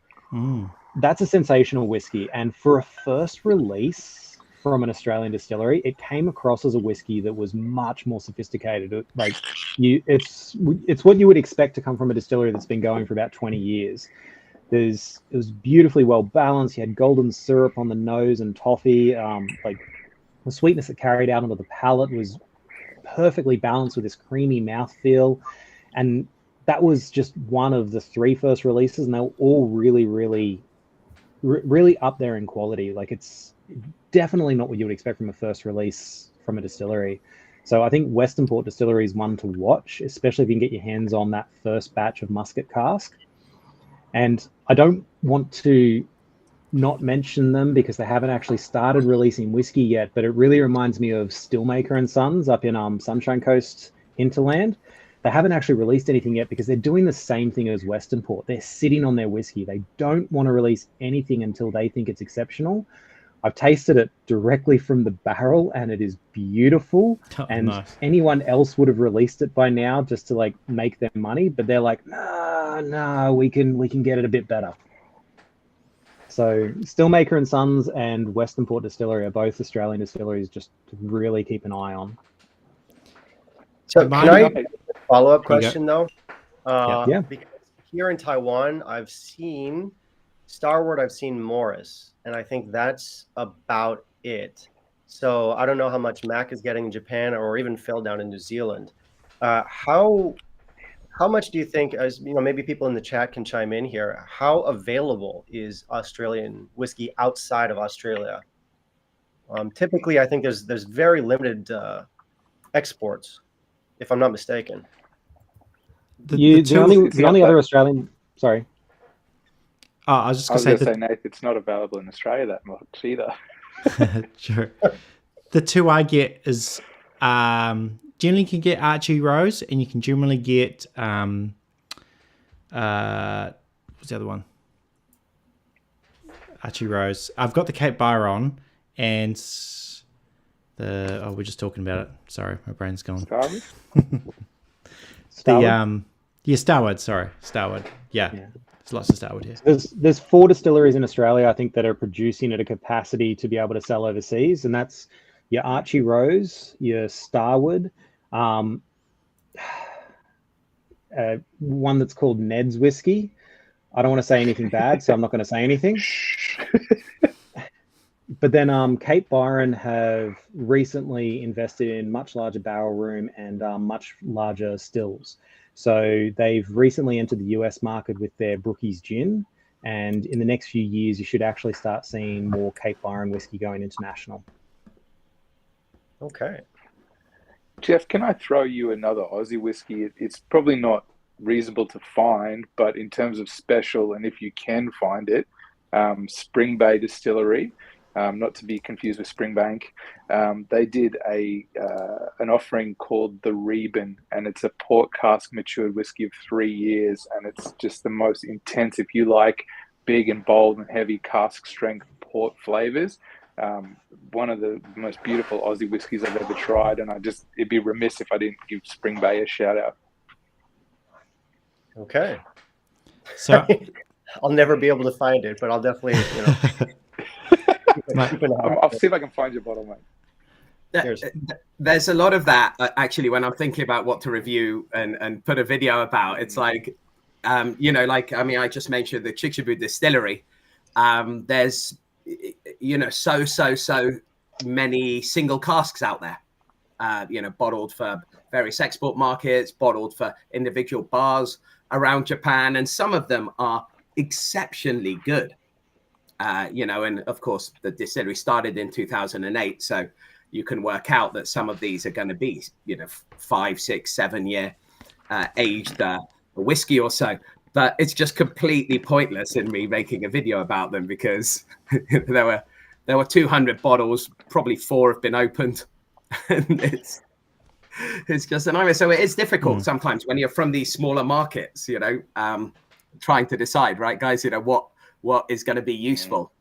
That's a sensational whiskey. And for a first release from an Australian distillery, it came across as a whiskey that was much more sophisticated. Like it's what you would expect to come from a distillery that's been going for about 20 years. It was beautifully well balanced. You had golden syrup on the nose and toffee. Like the sweetness that carried out onto the palate was perfectly balanced with this creamy mouthfeel. And that was just one of the 3 first releases, and they were all really, really, really up there in quality. Like it's definitely not what you would expect from a first release from a distillery. So I think Western Port Distillery is one to watch, especially if you can get your hands on that first batch of musket cask. And I don't want to not mention them because they haven't actually started releasing whiskey yet, but it really reminds me of Stillmaker and Sons up in Sunshine Coast hinterland. They haven't actually released anything yet because they're doing the same thing as Western Port. They're sitting on their whiskey. They don't want to release anything until they think it's exceptional. I've tasted it directly from the barrel and it is beautiful. And nice. Anyone else would have released it by now just to like make their money, but they're like, no, we can get it a bit better. So Stillmaker and Sons and Western Port Distillery are both Australian distilleries just to really keep an eye on. So can I follow-up question though? Yeah. Because here in Taiwan, I've seen Starward, I've seen Morris, and I think that's about it. So I don't know how much Mac is getting in Japan or even Phil down in New Zealand. How much do you think, as you know, maybe people in the chat can chime in here, how available is Australian whiskey outside of Australia? Typically, I think there's very limited exports, if I'm not mistaken. The only other Australian, sorry. Oh, I was just going to say, Nate, it's not available in Australia that much either. Sure. The two I get is generally can get Archie Rose, and you can generally get what's the other one? Archie Rose. I've got the Cape Byron and we're just talking about it. Sorry, my brain's gone. Starward? Starward. Sorry, Starward. Yeah. There's lots of Starward here. There's 4 distilleries in Australia, I think, that are producing at a capacity to be able to sell overseas, and that's your Archie Rose, your Starward, one that's called NAS Whiskey. I don't want to say anything bad, so I'm not going to say anything. But then Cape Byron have recently invested in much larger barrel room and much larger stills. So they've recently entered the US market with their Brookie's Gin. And in the next few years, you should actually start seeing more Cape Byron whiskey going international. Okay. Jeff, can I throw you another Aussie whiskey? It's probably not reasonable to find, but in terms of special, and if you can find it, Spring Bay Distillery, not to be confused with Springbank, they did an offering called the Reben, and it's a port cask matured whiskey of 3 years, and it's just the most intense, if you like big and bold and heavy cask strength port flavors. One of the most beautiful Aussie whiskies I've ever tried, and it'd be remiss if I didn't give Spring Bay a shout out. Okay. So I'll never be able to find it, but I'll definitely, keep an eye. I'll see if I can find your bottle, mate. There's a lot of that actually when I'm thinking about what to review and put a video about. It's like, I just mentioned the Chickaboo distillery. There's, so many single casks out there, bottled for various export markets, bottled for individual bars around Japan, and some of them are exceptionally good. And of course the distillery started in 2008, so you can work out that some of these are going to be 5, 6, 7 year aged whiskey or so, but it's just completely pointless in me making a video about them because there were 200 bottles, probably 4 have been opened, and it's just a nightmare. So it is difficult sometimes when you're from these smaller markets, trying to decide, right, guys, what is going to be useful.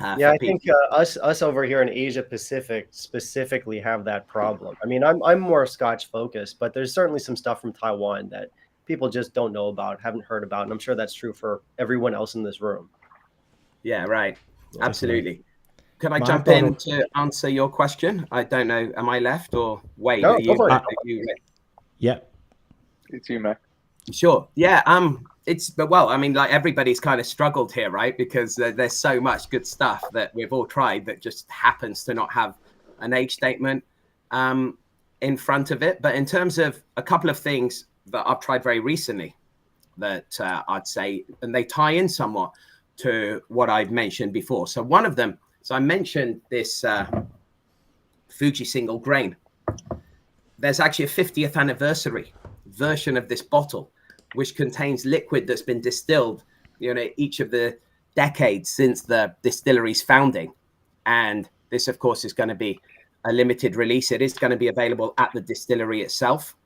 I think us over here in Asia Pacific specifically have that problem. I mean, I'm more Scotch focused, but there's certainly some stuff from Taiwan that people just don't know about, haven't heard about, and I'm sure that's true for everyone else in this room. Yeah, right. Absolutely. Can I jump in to answer your question? I don't know. Am I left or wait? No, go for it. Yeah. It's you, Mac. Sure. Yeah. Like everybody's kind of struggled here, right? Because there's so much good stuff that we've all tried that just happens to not have an age statement in front of it. But in terms of a couple of things that I've tried very recently that I'd say, and they tie in somewhat to what I've mentioned before. So one of them, I mentioned this Fuji single grain. There's actually a 50th anniversary version of this bottle, which contains liquid that's been distilled, each of the decades since the distillery's founding. And this, of course, is going to be a limited release. It is going to be available at the distillery itself.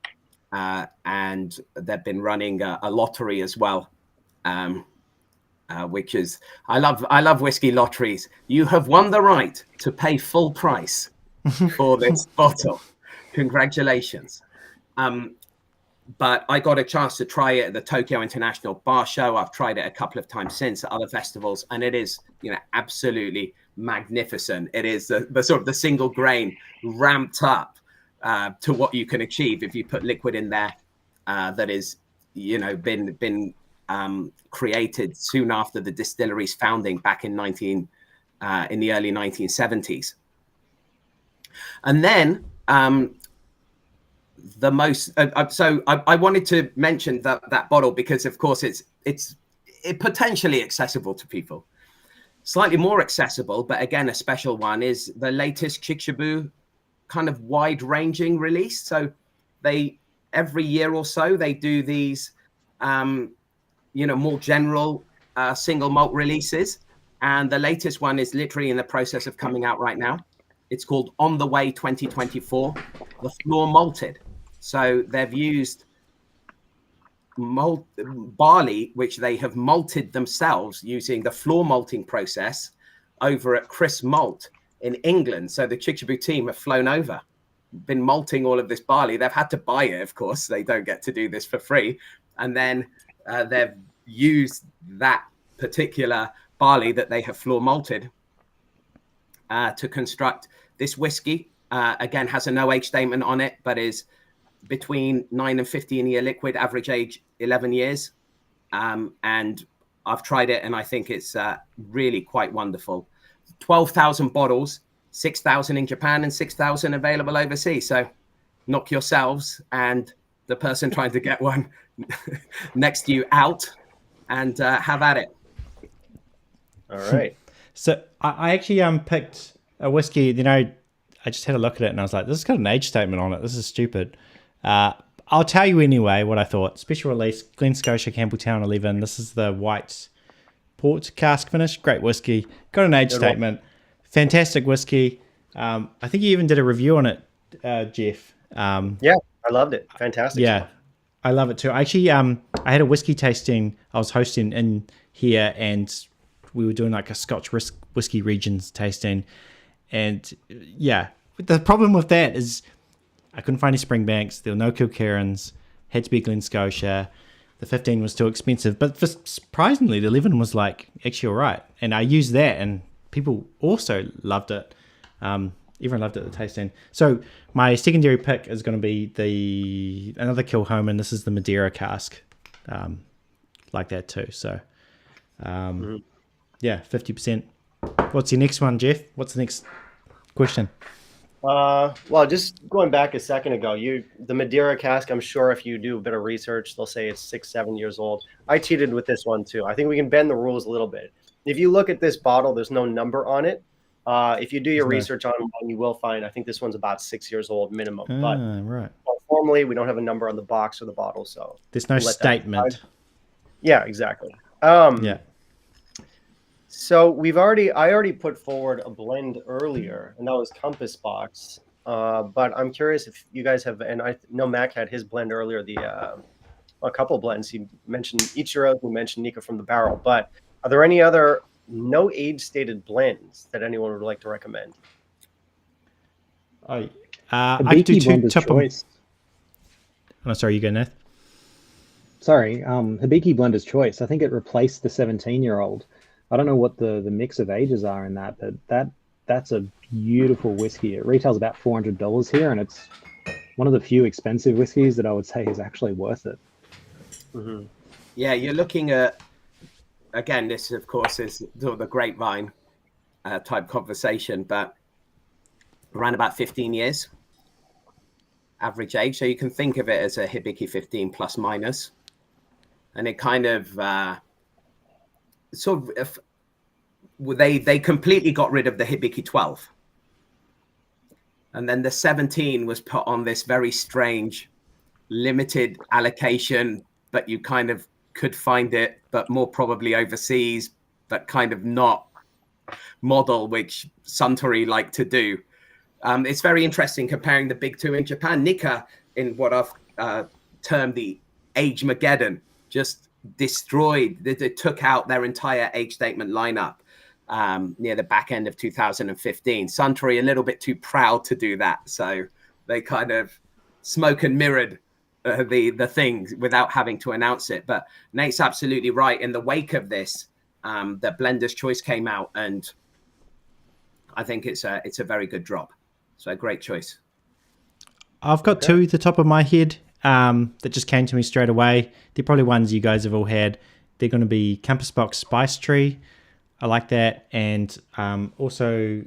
And they've been running a lottery as well, which is, I love whiskey lotteries. You have won the right to pay full price for this bottle. Congratulations. But I got a chance to try it at the Tokyo International Bar Show. I've tried it a couple of times since at other festivals, and it is, absolutely magnificent. It is the sort of the single grain ramped up to what you can achieve if you put liquid in there that is, been created soon after the distillery's founding back in the early 1970s. And then the most so I wanted to mention that bottle because of course it's potentially accessible to people. Slightly more accessible, but again a special one, is the latest Chickaboo kind of wide-ranging release. So they every year or so they do these more general single malt releases, and the latest one is literally in the process of coming out right now. It's called On the Way 2024, the floor malted. So they've used barley, which they have malted themselves using the floor malting process over at Chris Malt in England. So the Chickaboo team have flown over, been malting all of this barley. They've had to buy it, of course. They don't get to do this for free. And then they've used that particular barley that they have floor malted to construct this whiskey. Again, has a no age statement on it, but is between 9 and 15 year liquid, average age 11 years. And I've tried it and I think it's really quite wonderful. 12,000 bottles, 6,000 in Japan and 6,000 available overseas. So knock yourselves and the person trying to get one next to you out and have at it. All right. So I actually picked a whiskey, I just had a look at it and I was like, this has got an age statement on it. This is stupid. I'll tell you anyway what I thought. Special release, Glen Scotia, Campbelltown 11. This is the white port cask finish. Great whiskey. Got an age statement. Fantastic whiskey. I think you even did a review on it, Jeff. Yeah, I loved it. Fantastic. Yeah, stuff. I love it too. Actually, I had a whiskey tasting I was hosting in here, and we were doing like a Scotch whiskey regions tasting. And yeah, the problem with that is I couldn't find any Springbanks. There were no Kilkerrans. Had to be Glen Scotia. The 15 was too expensive. But surprisingly, the 11 was like actually all right. And I used that and people also loved it. Everyone loved it at the tasting. So my secondary pick is going to be another Kilhoman. This is the Madeira cask. Like that too. So yeah, 50%. What's your next one, Jeff? What's the next question? Well, just going back a second ago, the Madeira cask, I'm sure if you do a bit of research, they'll say it's 6-7 years old. I cheated with this one too. I think we can bend the rules a little bit. If you look at this bottle, there's no number on it. If you do your research on one, you will find, I think this one's about 6 years old minimum. But right. Formally, we don't have a number on the box or the bottle, so there's no statement. Yeah, exactly. Yeah. So I already put forward a blend earlier, and that was Compass Box. But I'm curious if you guys have, and I know Mac had his blend earlier, a couple of blends. He mentioned Ichiro, he mentioned Nika from the Barrel. But are there any other no age stated blends that anyone would like to recommend? I do two top choice. Oh, sorry, you go, Nath. Sorry, Hibiki Blender's Choice. I think it replaced the 17-year-old. I don't know what the mix of ages are in that, but that's a beautiful whiskey. It retails about $400 here, and it's one of the few expensive whiskeys that I would say is actually worth it. Mm-hmm. Yeah, you're looking at, again, this of course is the grapevine type conversation, but around about 15 years average age. So you can think of it as a Hibiki 15 plus minus. And it kind of they completely got rid of the Hibiki 12. And then the 17 was put on this very strange limited allocation, but you kind of could find it, but more probably overseas, but kind of not model, which Suntory like to do. It's very interesting comparing the big two in Japan. Nika, in what I've termed the Age Mageddon, just destroyed. They took out their entire age statement lineup near the back end of 2015. Suntory a little bit too proud to do that, so they kind of smoke and mirrored the things without having to announce it. But Nate's absolutely right. In the wake of this, the Blender's Choice came out, and I think it's a very good drop. So a great choice. I've got two at the top of my head that just came to me straight away. They're probably ones you guys have all had. They're going to be Compass Box Spice Tree. I like that. And also,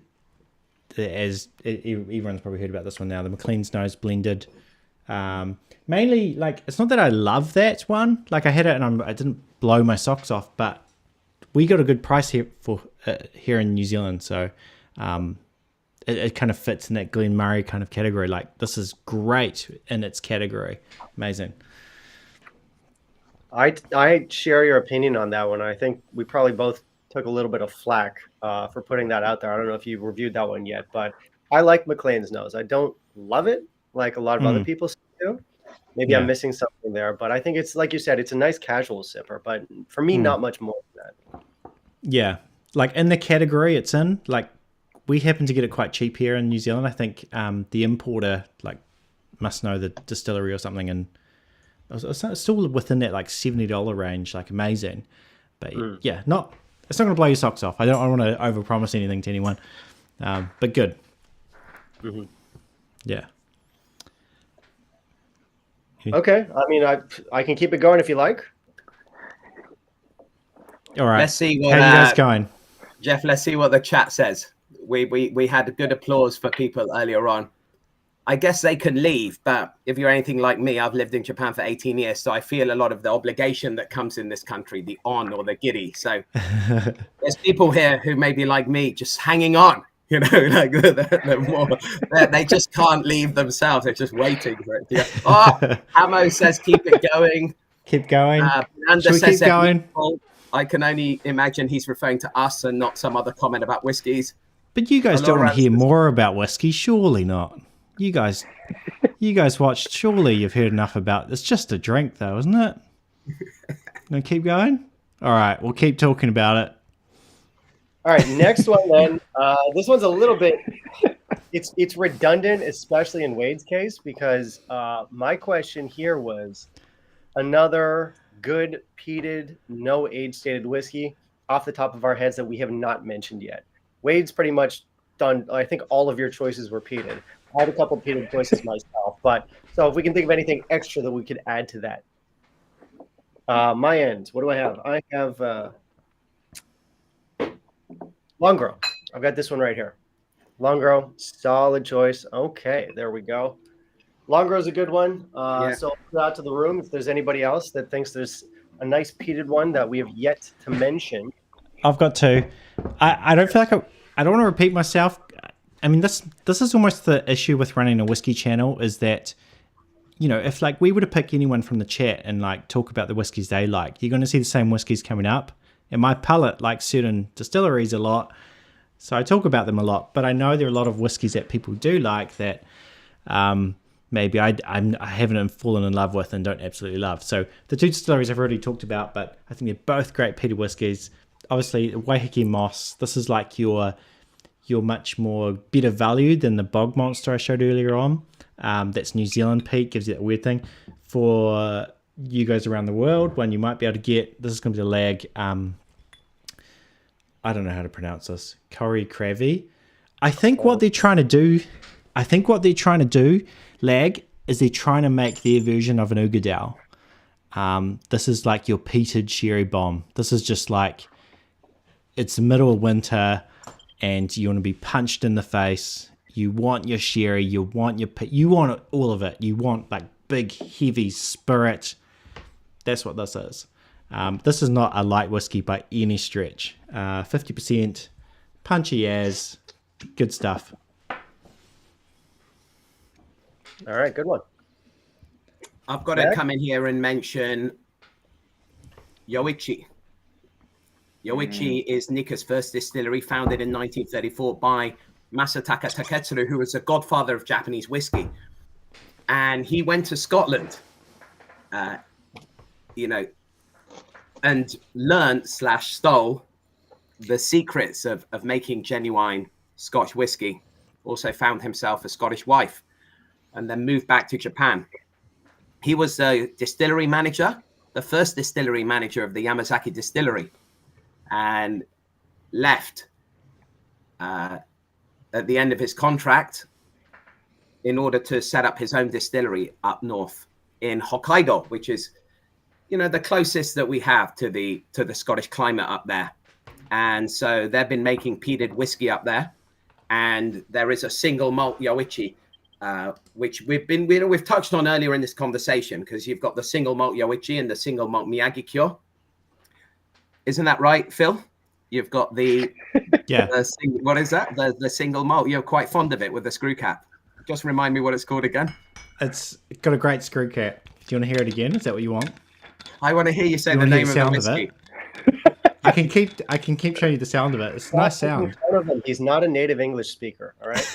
as everyone's probably heard about this one now, the McLean's Nose Blended. Mainly, like, it's not that I love that one. Like, I had it and I didn't blow my socks off, but we got a good price here here in New Zealand. So it kind of fits in that Glen Murray kind of category. Like, this is great in its category. Amazing. I share your opinion on that one. I think we probably both took a little bit of flack for putting that out there. I don't know if you've reviewed that one yet, but I like McLean's Nose. I don't love it like a lot of other people do. Maybe I'm missing something there, but I think it's, like you said, it's a nice casual sipper, but for me, not much more than that. Yeah. Like, in the category it's in, like, we happen to get it quite cheap here in New Zealand. I think the importer, like, must know the distillery or something, and it's still within that, like, $70 range, like, amazing. But yeah, it's not going to blow your socks off. I don't want to overpromise anything to anyone, but good. Mm-hmm. Yeah. Okay. I mean, I can keep it going if you like. All right. Let's see what, how are you guys going? Jeff, let's see what the chat says. We had good applause for people earlier on. I guess they can leave, but if you're anything like me, I've lived in Japan for 18 years, so I feel a lot of the obligation that comes in this country, the on or the giri. So there's people here who may be like me, just hanging on, you know, like they just can't leave themselves. They're just waiting for it. Oh, Hamo says, keep it going. Keep going. Should we keep going? I can only imagine he's referring to us and not some other comment about whiskies. But you guys don't want to hear more about whiskey, surely not. You guys watched. Surely you've heard enough about. It's just a drink, though, isn't it? Gonna keep going. All right, we'll keep talking about it. All right, next one then. This one's a little bit. It's redundant, especially in Wade's case, because my question here was another good peated, no age stated whiskey off the top of our heads that we have not mentioned yet. Wade's pretty much done. I think all of your choices were peated. I had a couple peated choices myself, but so if we can think of anything extra that we could add to that. My end, what do I have? I have Longrow. I've got this one right here. Longrow, solid choice. Okay, there we go. Longrow's a good one. So I'll put out to the room if there's anybody else that thinks there's a nice peated one that we have yet to mention. I've got two. I don't feel like I don't want to repeat myself. I mean, this is almost the issue with running a whiskey channel is that, you know, if like we were to pick anyone from the chat and like talk about the whiskeys they like, you're going to see the same whiskeys coming up. And my palate likes certain distilleries a lot, so I talk about them a lot. But I know there are a lot of whiskeys that people do like that maybe I haven't fallen in love with and don't absolutely love. So the two distilleries I've already talked about, but I think they're both great peated whiskies. Obviously, Waiheke Moss, this is like your much more better value than the Bog Monster I showed earlier on. That's New Zealand peat, gives you that weird thing. For you guys around the world, one you might be able to get, this is going to be a lag. I don't know how to pronounce this. Curry Cravy. I think what they're trying to do, lag, is they're trying to make their version of an Ugadao. This is like your peated sherry bomb. This is just like, it's the middle of winter and you want to be punched in the face. You want your sherry, you want all of it. You want like big, heavy spirit. That's what this is. This is not a light whiskey by any stretch. 50%, punchy as, good stuff. All right, good one. I've got to come in here and mention Yoichi. Yoichi is Nikka's first distillery, founded in 1934 by Masataka Taketsuru, who was a godfather of Japanese whiskey. And he went to Scotland, and learned/stole the secrets of making genuine Scotch whiskey. Also found himself a Scottish wife and then moved back to Japan. He was a distillery manager, the first distillery manager of the Yamazaki distillery, and left at the end of his contract in order to set up his own distillery up north in Hokkaido, which is, the closest that we have to the Scottish climate up there. And so they've been making peated whiskey up there. And there is a single malt Yoichi, which we've touched on earlier in this conversation, because you've got the single malt Yoichi and the single malt Miyagi-Kyo. Isn't that right, Phil? You've got the what is that? The single malt. You're quite fond of it with the screw cap. Just remind me what it's called again. It's got a great screw cap. Do you want to hear it again? Is that what you want? I want to hear you say the name of the whiskey. I can keep showing you the sound of it. It's a nice sound. He's not a native English speaker. All right.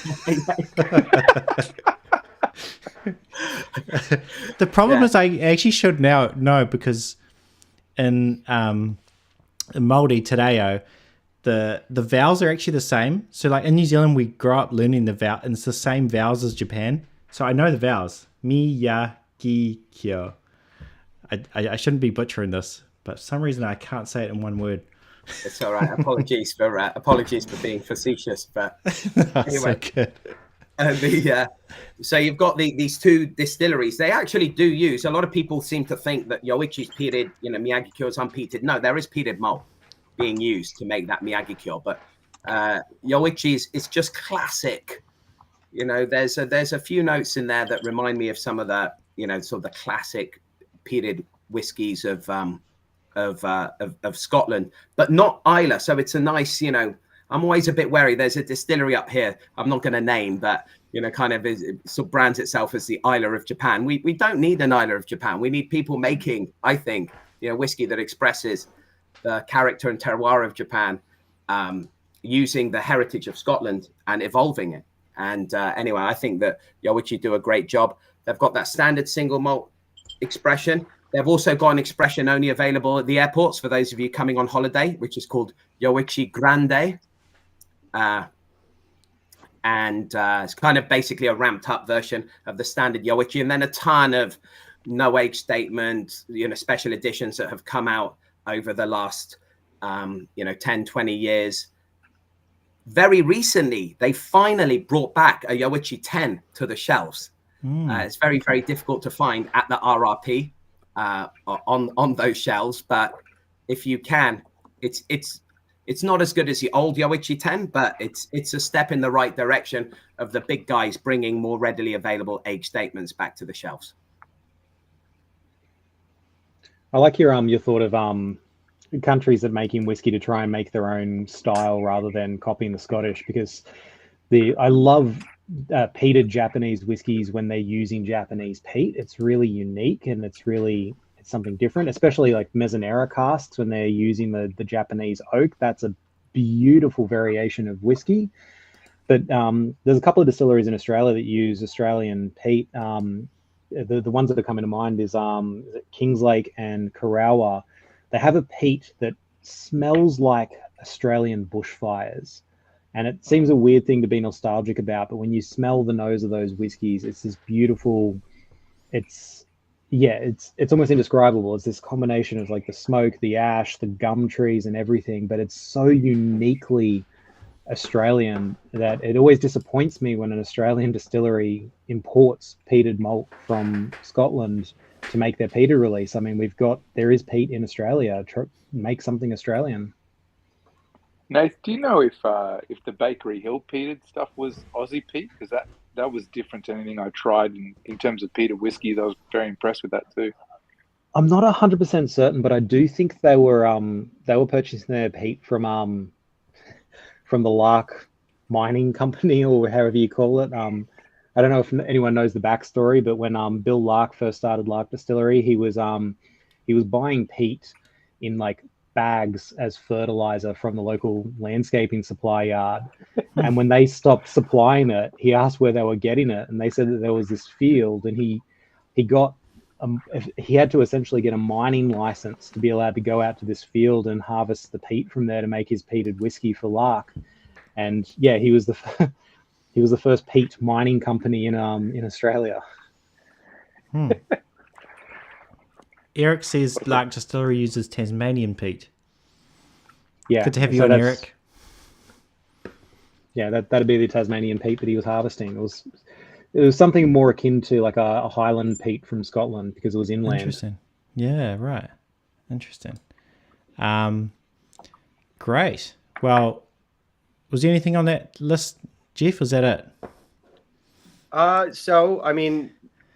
The problem is I actually should now know, because in Māori Te Reo, the vowels are actually the same. So like in New Zealand, we grow up learning the vowel, and it's the same vowels as Japan. So I know the vowels. Miyagi-Kyo. I shouldn't be butchering this, but for some reason I can't say it in one word. It's all right. Apologies for being facetious, but anyway. So you've got these two distilleries. They actually do use, a lot of people seem to think that Yoichi's peated, Miyagi-Kyo's unpeated. No, there is peated malt being used to make that Miyagi-Kyo, but Yoichi's is just classic. There's a few notes in there that remind me of some of the, sort of the classic peated whiskies of Scotland, but not Islay. So it's a nice, I'm always a bit wary. There's a distillery up here I'm not going to name, but kind of sort of brands itself as the Islay of Japan. We don't need an Islay of Japan. We need people making, I think, whiskey that expresses the character and terroir of Japan, using the heritage of Scotland and evolving it. And anyway, I think that Yoichi do a great job. They've got that standard single malt expression, They've also got an expression only available at the airports for those of you coming on holiday, which is called Yoichi Grande. It's kind of basically a ramped up version of the standard Yoichi, and then a ton of no age statement, special editions that have come out over the last 10, 20 years. Very recently, they finally brought back a Yoichi 10 to the shelves. It's very, very difficult to find at the RRP on those shelves, but if you can, it's not as good as the old Yoichi 10, but it's a step in the right direction of the big guys bringing more readily available age statements back to the shelves. I like your thought of countries that make in whiskey to try and make their own style rather than copying the Scottish, because I love peated Japanese whiskeys when they're using Japanese peat. It's really unique and it's something different, especially like Mezzanera casks when they're using the Japanese oak. That's a beautiful variation of whiskey. But there's a couple of distilleries in Australia that use Australian peat. The ones that are coming to mind is Kingslake and Carawa. They have a peat that smells like Australian bushfires. And it seems a weird thing to be nostalgic about, but when you smell the nose of those whiskeys, it's this beautiful, it's almost indescribable. It's this combination of like the smoke, the ash, the gum trees and everything, but it's so uniquely Australian that it always disappoints me when an Australian distillery imports peated malt from Scotland to make their peated release. I mean, there is peat in Australia. Make something Australian. Nath, do you know if the Bakery Hill peated stuff was Aussie peat? Because that was different to anything I tried in terms of peated whiskey. I was very impressed with that too. I'm not 100% certain, but I do think they were purchasing their peat from the Lark Mining Company, or however you call it. I don't know if anyone knows the backstory, but when Bill Lark first started Lark Distillery, he was buying peat in like bags as fertilizer from the local landscaping supply yard. And when they stopped supplying it, he asked where they were getting it, and they said that there was this field, and he had to essentially get a mining license to be allowed to go out to this field and harvest the peat from there to make his peated whiskey for Lark. And yeah, he was the first peat mining company in Australia. Eric says Lark Distillery uses Tasmanian peat. Yeah, good to have you on, Eric. Yeah, that'd be the Tasmanian peat that he was harvesting. It was something more akin to like a Highland peat from Scotland because it was inland. Interesting. Yeah, right. Interesting. Great. Well, was there anything on that list, Jeff? Was that it? So, I mean,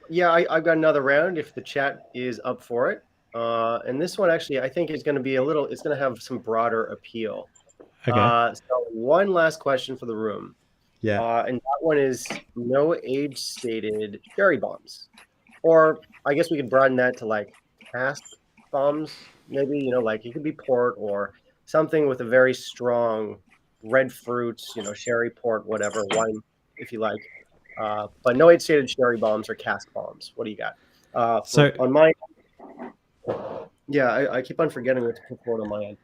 yeah, I've got another round if the chat is up for it. And this one actually, I think is going to be it's going to have some broader appeal. Okay. So one last question for the room. Yeah. And that one is no age stated sherry bombs. Or I guess we could broaden that to like cask bombs, maybe, like it could be port or something with a very strong red fruits, sherry, port, whatever, wine, if you like. But no age stated sherry bombs or cask bombs. What do you got? So on my, yeah, I keep on forgetting what to put forward on my end.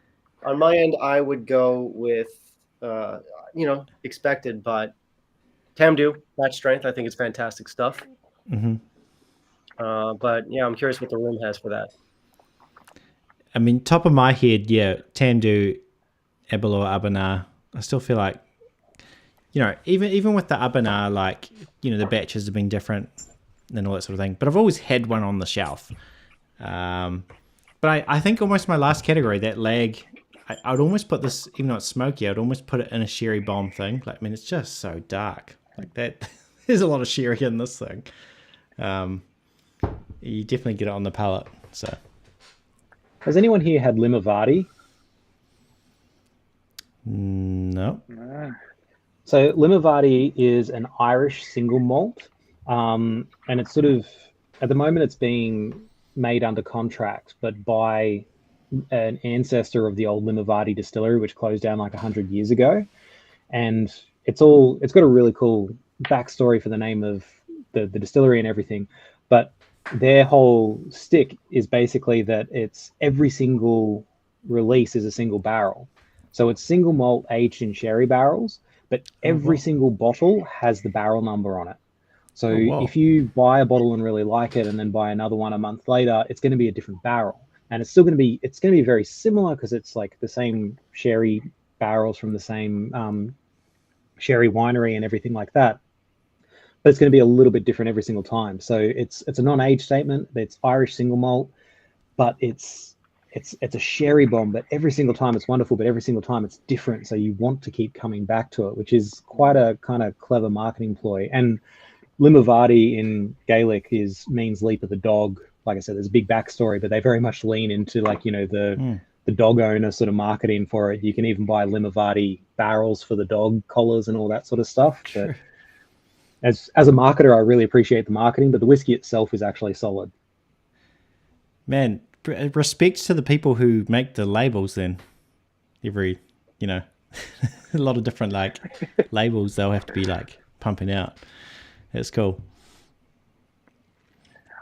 On my end, I would go with, expected, but Tamdu, batch strength. I think it's fantastic stuff. Mm-hmm. But yeah, I'm curious what the room has for that. I mean, top of my head, yeah, Tamdu, Aberlour, Abanar. I still feel like, even with the Abanar, like, the batches have been different and all that sort of thing. But I've always had one on the shelf. But I think almost my last category, that lag, I would almost put this, even though it's smoky, I'd almost put it in a sherry bomb thing. Like, I mean, it's just so dark. Like that, there's a lot of sherry in this thing. You definitely get it on the palate. So, has anyone here had Limavady? No. So Limavady is an Irish single malt, and it's sort of, at the moment it's being made under contract, but by an ancestor of the old Limavady distillery, which closed down like 100 years ago. And it's got a really cool backstory for the name of the distillery and everything. But their whole stick is basically that it's every single release is a single barrel. So it's single malt aged in sherry barrels, but every single bottle has the barrel number on it. So if you buy a bottle and really like it and then buy another one a month later, it's going to be a different barrel. And it's going to be very similar because it's like the same sherry barrels from the same sherry winery and everything like that. But it's going to be a little bit different every single time. So it's a non-age statement. It's Irish single malt, but it's a sherry bomb. But every single time it's wonderful, but every single time it's different. So you want to keep coming back to it, which is quite a kind of clever marketing ploy. And Limavady in Gaelic means leap of the dog. Like I said, there's a big backstory, but they very much lean into like, the dog owner sort of marketing for it. You can even buy Limavady barrels for the dog collars and all that sort of stuff. But as a marketer, I really appreciate the marketing, but the whiskey itself is actually solid. Man, respect to the people who make the labels then. Every, a lot of different like labels they'll have to be like pumping out. That's cool.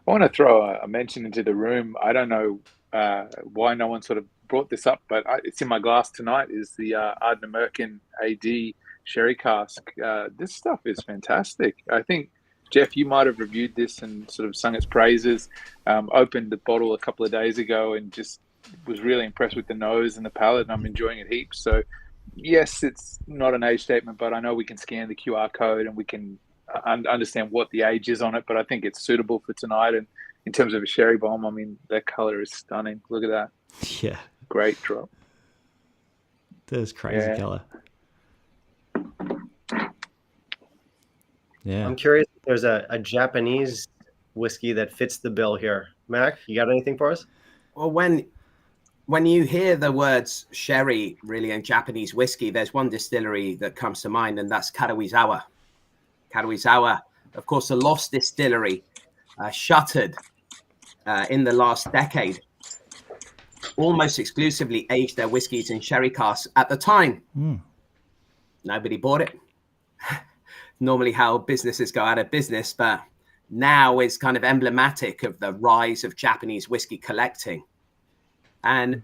I want to throw a mention into the room. I don't know why no one sort of brought this up, but it's in my glass tonight, is the Ardnamurchan AD sherry cask. This stuff is fantastic. I think, Jeff, you might have reviewed this and sort of sung its praises. Opened the bottle a couple of days ago and just was really impressed with the nose and the palate, and I'm enjoying it heaps. So yes, it's not an age statement, but I know we can scan the QR code and we can understand what the age is on it, but I think it's suitable for tonight. And in terms of a sherry bomb, I mean, that color is stunning. Look at that. Yeah. Great drop. That is crazy color. Yeah. I'm curious if there's a Japanese whiskey that fits the bill here. Mac, you got anything for us? Well, when you hear the words sherry really and Japanese whiskey, there's one distillery that comes to mind, and that's Kadoizawa. Kadoizawa, of course, a lost distillery, shuttered in the last decade, almost exclusively aged their whiskies in sherry casks. At the time, nobody bought it. Normally how businesses go out of business, but now is kind of emblematic of the rise of Japanese whiskey collecting. And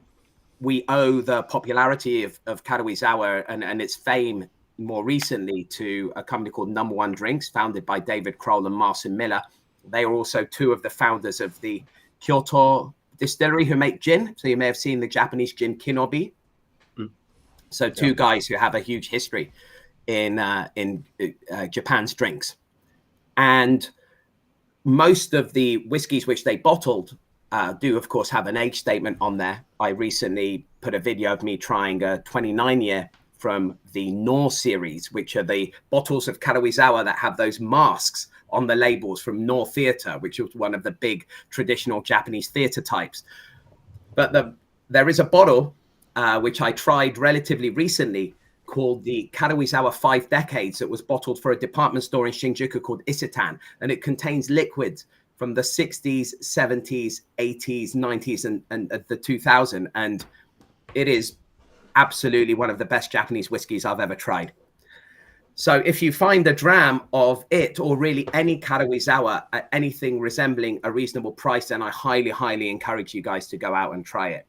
we owe the popularity of Kadoizawa and its fame more recently to a company called Number One Drinks, founded by David Kroll and Marcin Miller. They are also two of the founders of the Kyoto distillery who make gin. So you may have seen the Japanese gin Kinobi. So two guys who have a huge history in Japan's drinks. And most of the whiskeys which they bottled do, of course, have an age statement on there. I recently put a video of me trying a 29-year from the Knorr series, which are the bottles of Kadoizawa that have those masks on the labels from Knorr Theatre, which was one of the big traditional Japanese theatre types. But there is a bottle which I tried relatively recently called the Kadoizawa 5 Decades that was bottled for a department store in Shinjuku called Isetan. And it contains liquids from the 60s, 70s, 80s, 90s, and the 2000s. And it is absolutely one of the best Japanese whiskeys I've ever tried. So if you find a dram of it, or really any Kadoizawa at anything resembling a reasonable price, then I highly, highly encourage you guys to go out and try it.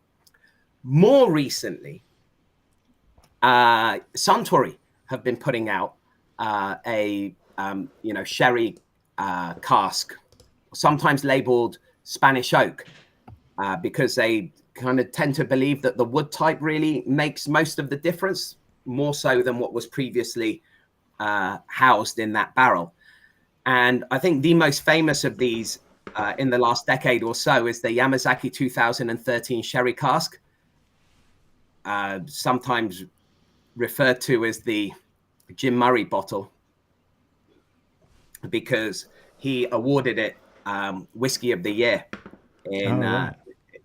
More recently, Suntory have been putting out a sherry cask, sometimes labeled Spanish oak, because they kind of tend to believe that the wood type really makes most of the difference, more so than what was previously housed in that barrel. And I think the most famous of these in the last decade or so is the Yamazaki 2013 sherry cask, sometimes referred to as the Jim Murray bottle, because he awarded it Whiskey of the Year in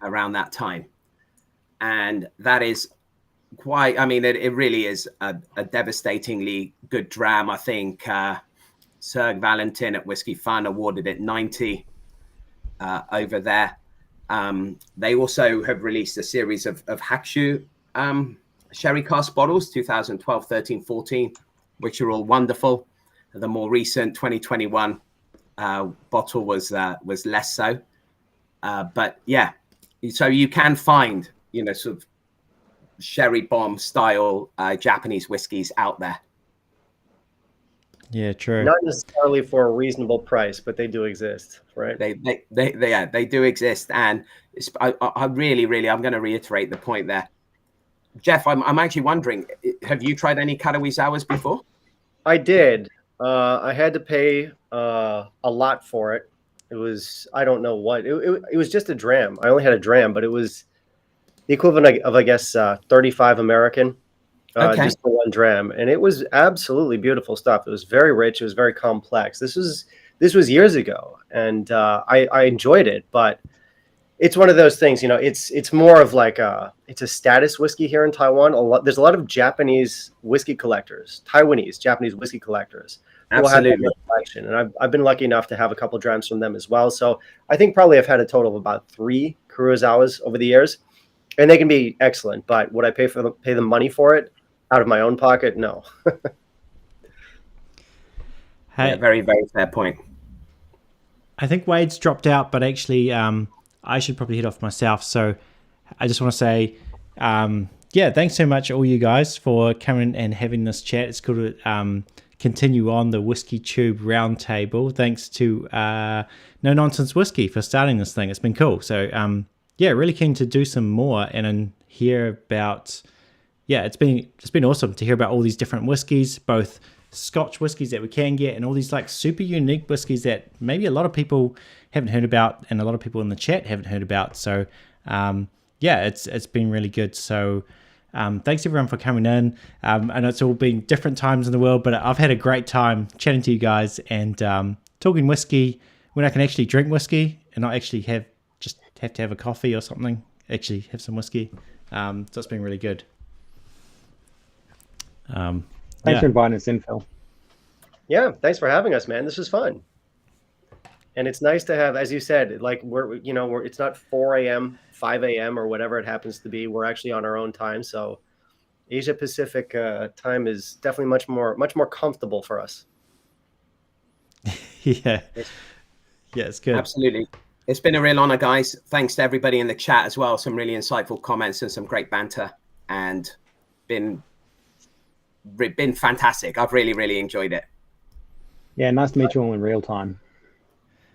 around that time. And that is quite, I mean, it really is a devastatingly good dram. I think Sir Valentin at Whiskey Fun awarded it 90 over there. They also have released a series of Hakushu sherry cask bottles, 2012, 13, 14, which are all wonderful. The more recent 2021 bottle was less so. But yeah, so you can find, sort of sherry bomb style Japanese whiskeys out there. Yeah, true. Not necessarily for a reasonable price, but they do exist, right? They do exist, and I really, I'm going to reiterate the point there. Jeff, I'm actually wondering, have you tried any Karawizawas before? I did. I had to pay a lot for it. It was, I don't know what, it was just a dram. I only had a dram, but it was the equivalent of I guess, 35 American, Okay. just for one dram. And it was absolutely beautiful stuff. It was very rich. It was very complex. This was years ago, and I enjoyed it, but it's one of those things, it's more of like it's a status whiskey here in Taiwan. There's a lot of Japanese whiskey collectors, Taiwanese Japanese whiskey collectors. Absolutely. Collection, and I've been lucky enough to have a couple drams from them as well. So I think probably I've had a total of about 3 Kurosawas over the years, and they can be excellent. But would I pay the money for it out of my own pocket? No. Hey, Yeah, very, very fair point. I think Wade's dropped out, but actually, I should probably head off myself. So I just want to say, yeah, thanks so much, all you guys, for coming and having this chat. It's cool to continue on the WhiskyTube Roundtable. Thanks to No Nonsense Whiskey for starting this thing. It's been cool. So yeah, really keen to do some more and hear about. Yeah, it's been awesome to hear about all these different whiskies, both Scotch whiskies that we can get and all these like super unique whiskies that maybe a lot of people haven't heard about and a lot of people in the chat haven't heard about. So yeah, it's been really good. So thanks everyone for coming in. I know it's all been different times in the world, but I've had a great time chatting to you guys and talking whiskey when I can actually drink whiskey and not actually have to have a coffee or something, actually have some whiskey. So it's been really good. Thanks for inviting us in, Phil. Yeah, thanks for having us, man. This was fun. And it's nice to have, as you said, like it's not 4 a.m., 5 a.m. or whatever it happens to be. We're actually on our own time. So Asia Pacific time is definitely much more comfortable for us. Yeah, it's good. Absolutely. It's been a real honor, guys. Thanks to everybody in the chat as well. Some really insightful comments and some great banter, and been fantastic. I've really enjoyed it. Yeah, nice to meet you all in real time.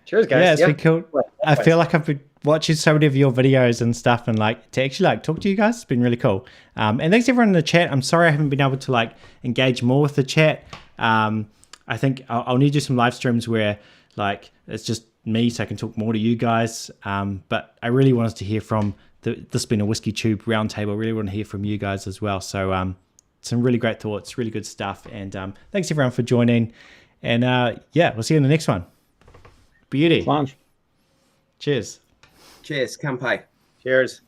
Cheers, guys. Yeah, it's been cool. I feel like I've been watching so many of your videos and stuff, and like to actually like talk to you guys, it's been really cool. And thanks everyone in the chat. I'm sorry I haven't been able to like engage more with the chat. I think I'll need to do some live streams where like it's just me, so I can talk more to you guys. But I really wanted to hear from this has been a WhiskyTube Roundtable. I really want to hear from you guys as well. So some really great thoughts, really good stuff. And thanks everyone for joining. And yeah, we'll see you in the next one. Beauty. Lunch. Cheers. Cheers. Kanpai. Cheers.